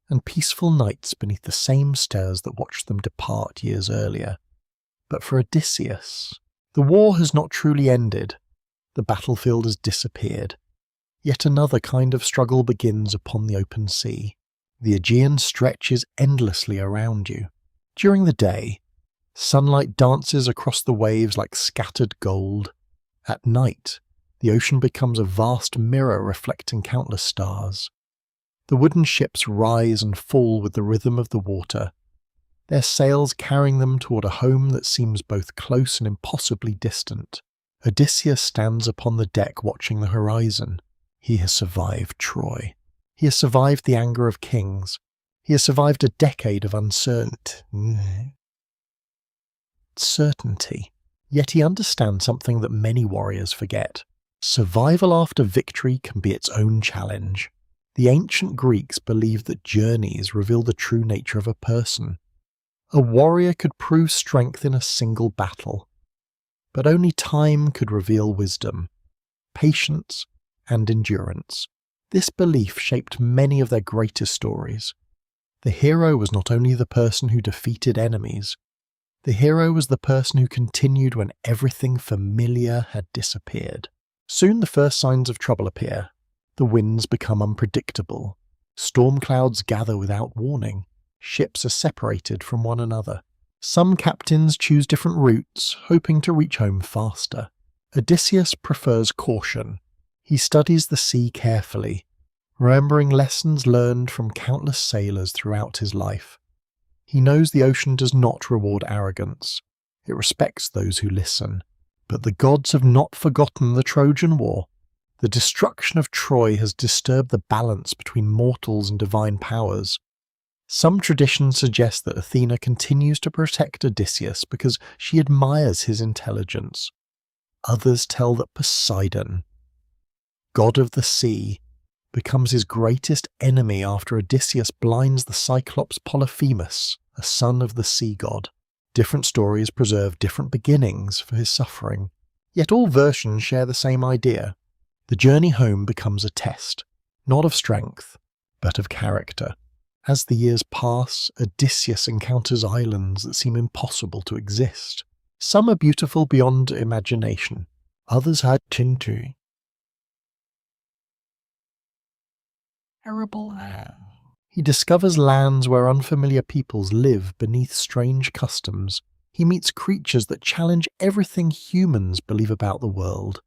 and peaceful nights beneath the same stars that watched them depart years earlier. But for Odysseus, the war has not truly ended. The battlefield has disappeared. Yet another kind of struggle begins upon the open sea. The Aegean stretches endlessly around you. During the day, sunlight dances across the waves like scattered gold. At night, the ocean becomes a vast mirror reflecting countless stars. The wooden ships rise and fall with the rhythm of the water, their sails carrying them toward a home that seems both close and impossibly distant. Odysseus stands upon the deck watching the horizon. He has survived Troy. He has survived the anger of kings. He has survived a decade of uncertainty. Yet he understands something that many warriors forget. Survival after victory can be its own challenge. The ancient Greeks believed that journeys reveal the true nature of a person. A warrior could prove strength in a single battle, but only time could reveal wisdom, patience, and endurance. This belief shaped many of their greatest stories. The hero was not only the person who defeated enemies, the hero was the person who continued when everything familiar had disappeared. Soon the first signs of trouble appear. The winds become unpredictable. Storm clouds gather without warning. Ships are separated from one another. Some captains choose different routes, hoping to reach home faster. Odysseus prefers caution. He studies the sea carefully, remembering lessons learned from countless sailors throughout his life. He knows the ocean does not reward arrogance. It respects those who listen. But the gods have not forgotten the Trojan War. The destruction of Troy has disturbed the balance between mortals and divine powers. Some traditions suggest that Athena continues to protect Odysseus because she admires his intelligence. Others tell that Poseidon, god of the sea, becomes his greatest enemy after Odysseus blinds the Cyclops Polyphemus, a son of the sea god. Different stories preserve different beginnings for his suffering, yet all versions share the same idea. The journey home becomes a test, not of strength, but of character. As the years pass, Odysseus encounters islands that seem impossible to exist. Some are beautiful beyond imagination, others had tintu. Terrible. He discovers lands where unfamiliar peoples live beneath strange customs. He meets creatures that challenge everything humans believe about the world.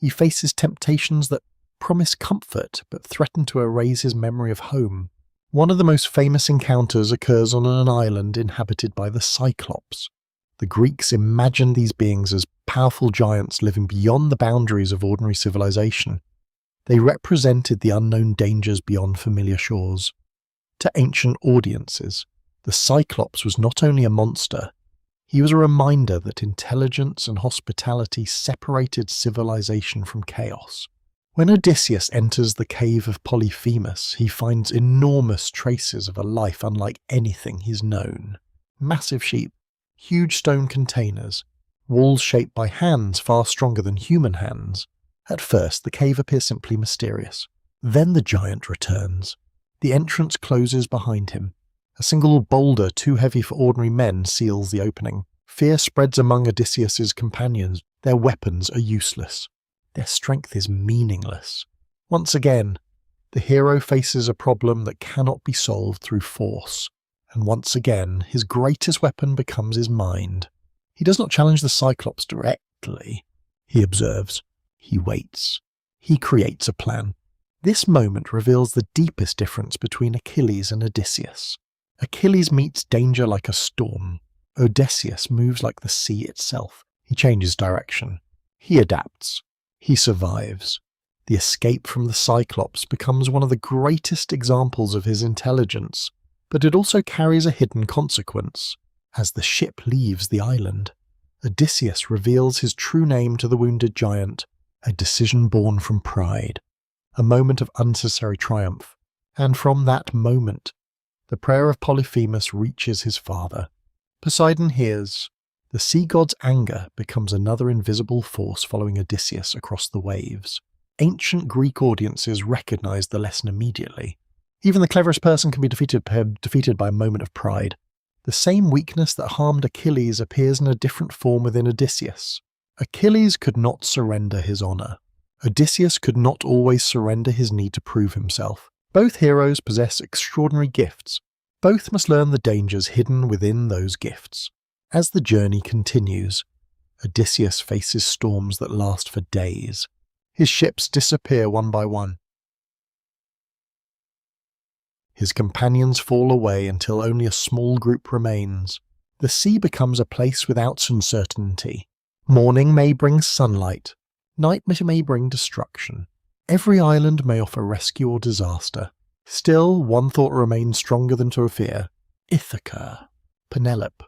He faces temptations that promise comfort but threaten to erase his memory of home. One of the most famous encounters occurs on an island inhabited by the Cyclops. The Greeks imagined these beings as powerful giants living beyond the boundaries of ordinary civilization. They represented the unknown dangers beyond familiar shores. To ancient audiences, the Cyclops was not only a monster, he was a reminder that intelligence and hospitality separated civilization from chaos. When Odysseus enters the cave of Polyphemus, he finds enormous traces of a life unlike anything he's known. Massive sheep, huge stone containers, walls shaped by hands far stronger than human hands. At first, the cave appears simply mysterious. Then the giant returns. The entrance closes behind him. A single boulder too heavy for ordinary men seals the opening. Fear spreads among Odysseus's companions. Their weapons are useless. Their strength is meaningless. Once again, the hero faces a problem that cannot be solved through force. And once again, his greatest weapon becomes his mind. He does not challenge the Cyclops directly. He observes. He waits. He creates a plan. This moment reveals the deepest difference between Achilles and Odysseus. Achilles meets danger like a storm. Odysseus moves like the sea itself. He changes direction. He adapts. He survives. The escape from the Cyclops becomes one of the greatest examples of his intelligence, but it also carries a hidden consequence. As the ship leaves the island, Odysseus reveals his true name to the wounded giant, a decision born from pride, a moment of unnecessary triumph, and from that moment, the prayer of Polyphemus reaches his father. Poseidon hears. The sea god's anger becomes another invisible force following Odysseus across the waves. Ancient Greek audiences recognized the lesson immediately. Even the cleverest person can be defeated by a moment of pride. The same weakness that harmed Achilles appears in a different form within Odysseus. Achilles could not surrender his honor. Odysseus could not always surrender his need to prove himself. Both heroes possess extraordinary gifts. Both must learn the dangers hidden within those gifts. As the journey continues, Odysseus faces storms that last for days. His ships disappear one by one. His companions fall away until only a small group remains. The sea becomes a place without uncertainty. Morning may bring sunlight. Night may bring destruction. Every island may offer rescue or disaster. Still, one thought remains stronger than to fear. Ithaca, Penelope,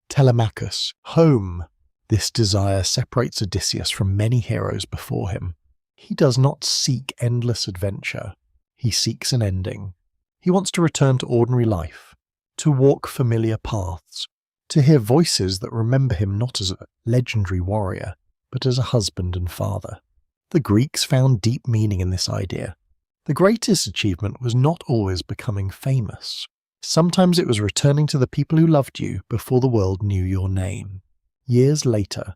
Telemachus, home. This desire separates Odysseus from many heroes before him. He does not seek endless adventure. He seeks an ending. He wants to return to ordinary life, to walk familiar paths, to hear voices that remember him not as a legendary warrior, but as a husband and father. The Greeks found deep meaning in this idea. The greatest achievement was not always becoming famous. Sometimes it was returning to the people who loved you before the world knew your name. Years later,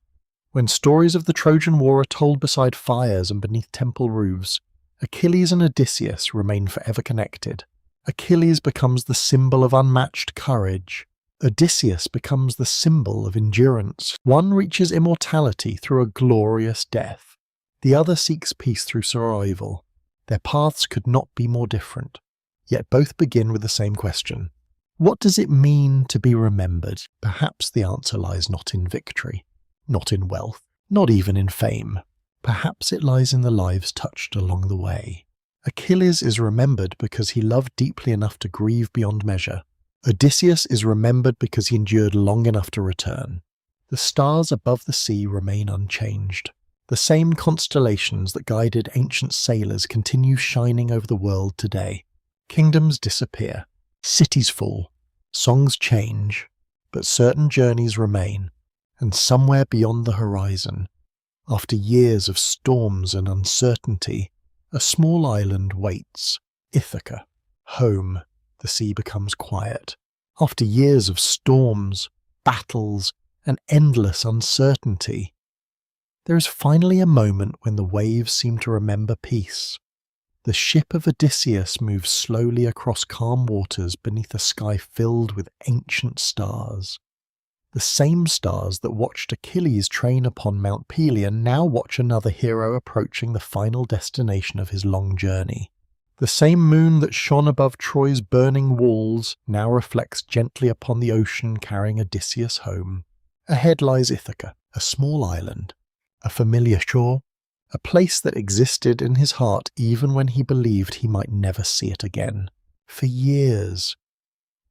when stories of the Trojan War are told beside fires and beneath temple roofs, Achilles and Odysseus remain forever connected. Achilles becomes the symbol of unmatched courage. Odysseus becomes the symbol of endurance. One reaches immortality through a glorious death. The other seeks peace through survival. Their paths could not be more different. Yet both begin with the same question. What does it mean to be remembered? Perhaps the answer lies not in victory, not in wealth, not even in fame. Perhaps it lies in the lives touched along the way. Achilles is remembered because he loved deeply enough to grieve beyond measure. Odysseus is remembered because he endured long enough to return. The stars above the sea remain unchanged. The same constellations that guided ancient sailors continue shining over the world today. Kingdoms disappear. Cities fall. Songs change. But certain journeys remain. And somewhere beyond the horizon, after years of storms and uncertainty, a small island waits. Ithaca. Home. The sea becomes quiet. After years of storms, battles, and endless uncertainty, there is finally a moment when the waves seem to remember peace. The ship of Odysseus moves slowly across calm waters beneath a sky filled with ancient stars. The same stars that watched Achilles train upon Mount Pelion now watch another hero approaching the final destination of his long journey. The same moon that shone above Troy's burning walls now reflects gently upon the ocean carrying Odysseus home. Ahead lies Ithaca, a small island, a familiar shore, a place that existed in his heart even when he believed he might never see it again. For years,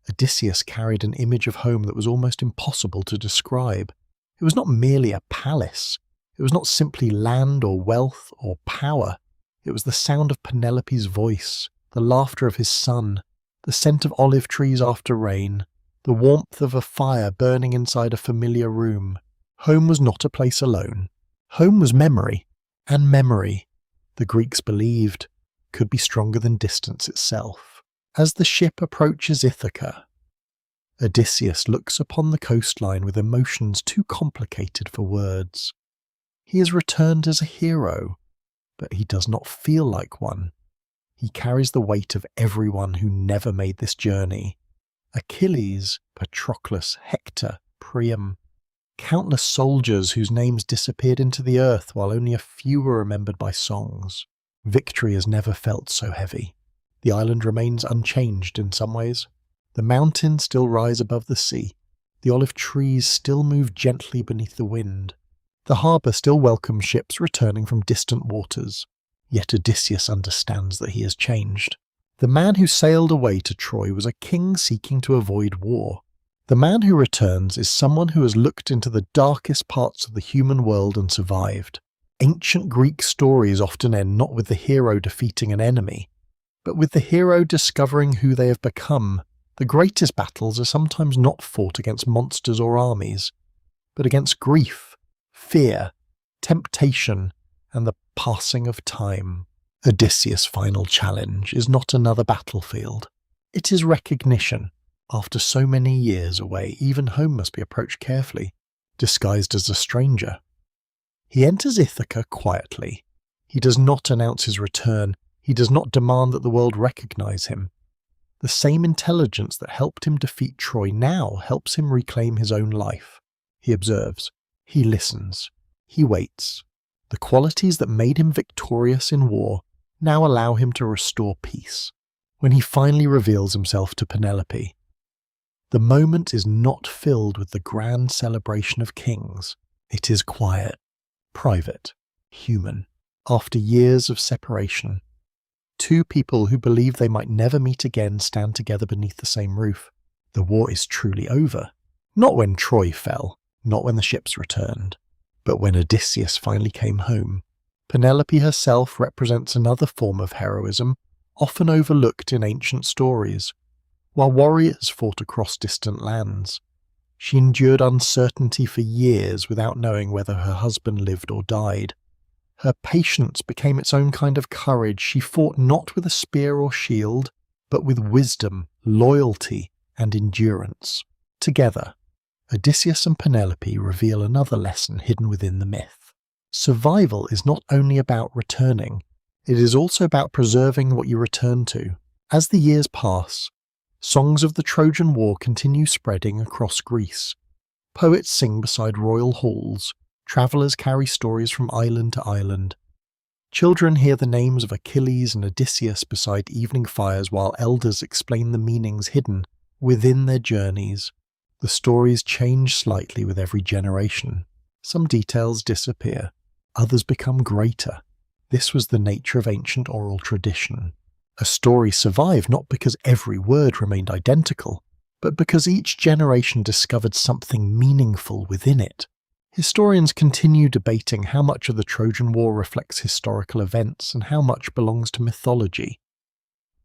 Odysseus carried an image of home that was almost impossible to describe. It was not merely a palace. It was not simply land or wealth or power. It was the sound of Penelope's voice, the laughter of his son, the scent of olive trees after rain, the warmth of a fire burning inside a familiar room. Home was not a place alone. Home was memory, and memory, the Greeks believed, could be stronger than distance itself. As the ship approaches Ithaca, Odysseus looks upon the coastline with emotions too complicated for words. He has returned as a hero, but he does not feel like one. He carries the weight of everyone who never made this journey. Achilles, Patroclus, Hector, Priam, countless soldiers whose names disappeared into the earth while only a few were remembered by songs. Victory has never felt so heavy. The island remains unchanged in some ways. The mountains still rise above the sea. The olive trees still move gently beneath the wind. The harbour still welcomes ships returning from distant waters. Yet Odysseus understands that he has changed. The man who sailed away to Troy was a king seeking to avoid war. The man who returns is someone who has looked into the darkest parts of the human world and survived. Ancient Greek stories often end not with the hero defeating an enemy, but with the hero discovering who they have become. The greatest battles are sometimes not fought against monsters or armies, but against grief, fear, temptation, and the passing of time. Odysseus' final challenge is not another battlefield. It is recognition. After so many years away, even home must be approached carefully, disguised as a stranger. He enters Ithaca quietly. He does not announce his return. He does not demand that the world recognize him. The same intelligence that helped him defeat Troy now helps him reclaim his own life. He observes. He listens. He waits. The qualities that made him victorious in war now allow him to restore peace. When he finally reveals himself to Penelope, the moment is not filled with the grand celebration of kings. It is quiet, private, human. After years of separation, two people who believe they might never meet again stand together beneath the same roof. The war is truly over. Not when Troy fell, not when the ships returned, but when Odysseus finally came home. Penelope herself represents another form of heroism, often overlooked in ancient stories. While warriors fought across distant lands, she endured uncertainty for years without knowing whether her husband lived or died. Her patience became its own kind of courage. She fought not with a spear or shield, but with wisdom, loyalty, and endurance. Together, Odysseus and Penelope reveal another lesson hidden within the myth. Survival is not only about returning, it is also about preserving what you return to. As the years pass, songs of the Trojan War continue spreading across Greece. Poets sing beside royal halls, travellers carry stories from island to island. Children hear the names of Achilles and Odysseus beside evening fires while elders explain the meanings hidden within their journeys. The stories change slightly with every generation. Some details disappear, others become greater. This was the nature of ancient oral tradition. A story survived not because every word remained identical, but because each generation discovered something meaningful within it. Historians continue debating how much of the Trojan War reflects historical events and how much belongs to mythology.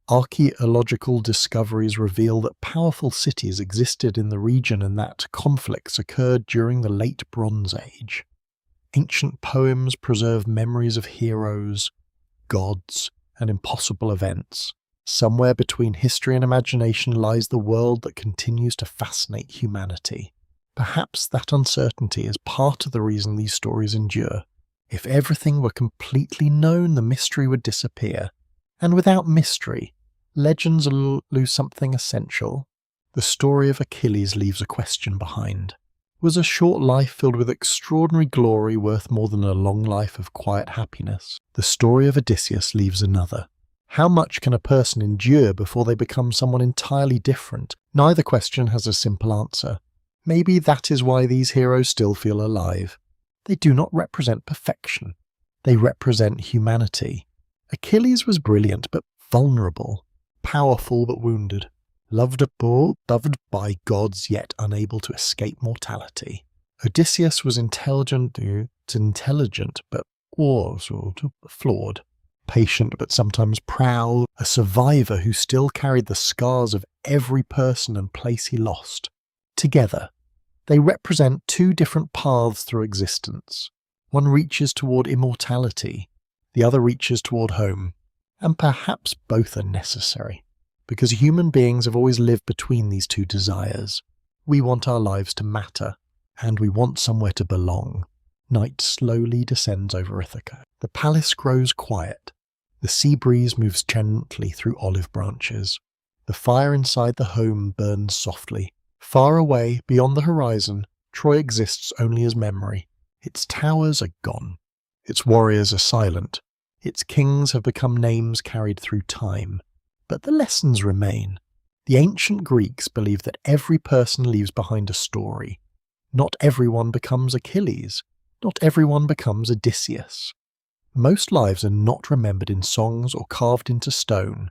Archaeological discoveries reveal that powerful cities existed in the region and that conflicts occurred during the Late Bronze Age. Ancient poems preserve memories of heroes, gods, and impossible events. Somewhere between history and imagination lies the world that continues to fascinate humanity. Perhaps that uncertainty is part of the reason these stories endure. If everything were completely known, the mystery would disappear. And without mystery, legends lose something essential. The story of Achilles leaves a question behind. Was a short life filled with extraordinary glory worth more than a long life of quiet happiness? The story of Odysseus leaves another. How much can a person endure before they become someone entirely different? Neither question has a simple answer. Maybe that is why these heroes still feel alive. They do not represent perfection. They represent humanity. Achilles was brilliant but vulnerable, powerful but wounded, loved by gods yet unable to escape mortality. Odysseus was intelligent but also flawed, patient but sometimes proud, a survivor who still carried the scars of every person and place he lost. Together, they represent two different paths through existence. One reaches toward immortality, the other reaches toward home, and perhaps both are necessary, because human beings have always lived between these two desires. We want our lives to matter, and we want somewhere to belong. Night slowly descends over Ithaca. The palace grows quiet. The sea breeze moves gently through olive branches. The fire inside the home burns softly. Far away, beyond the horizon, Troy exists only as memory. Its towers are gone. Its warriors are silent. Its kings have become names carried through time. But the lessons remain. The ancient Greeks believed that every person leaves behind a story. Not everyone becomes Achilles. Not everyone becomes Odysseus. Most lives are not remembered in songs or carved into stone,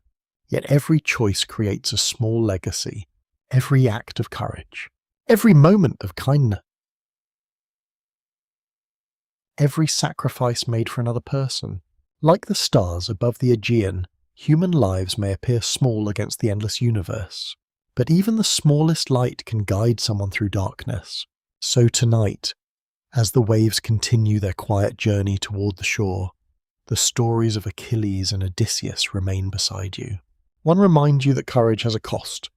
yet every choice creates a small legacy, every act of courage, every moment of kindness, every sacrifice made for another person. Like the stars above the Aegean, human lives may appear small against the endless universe, but even the smallest light can guide someone through darkness. So tonight, as the waves continue their quiet journey toward the shore, the stories of Achilles and Odysseus remain beside you. One reminds you that courage has a cost.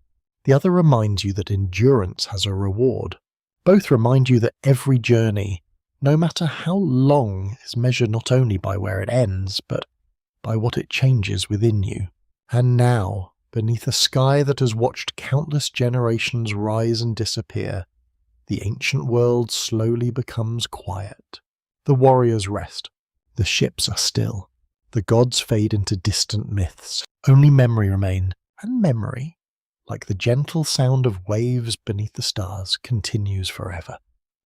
The other reminds you that endurance has a reward. Both remind you that every journey, no matter how long, is measured not only by where it ends, but by what it changes within you. And now, beneath a sky that has watched countless generations rise and disappear, the ancient world slowly becomes quiet. The warriors rest. The ships are still. The gods fade into distant myths. Only memory remains, and memory, like the gentle sound of waves beneath the stars, continues forever.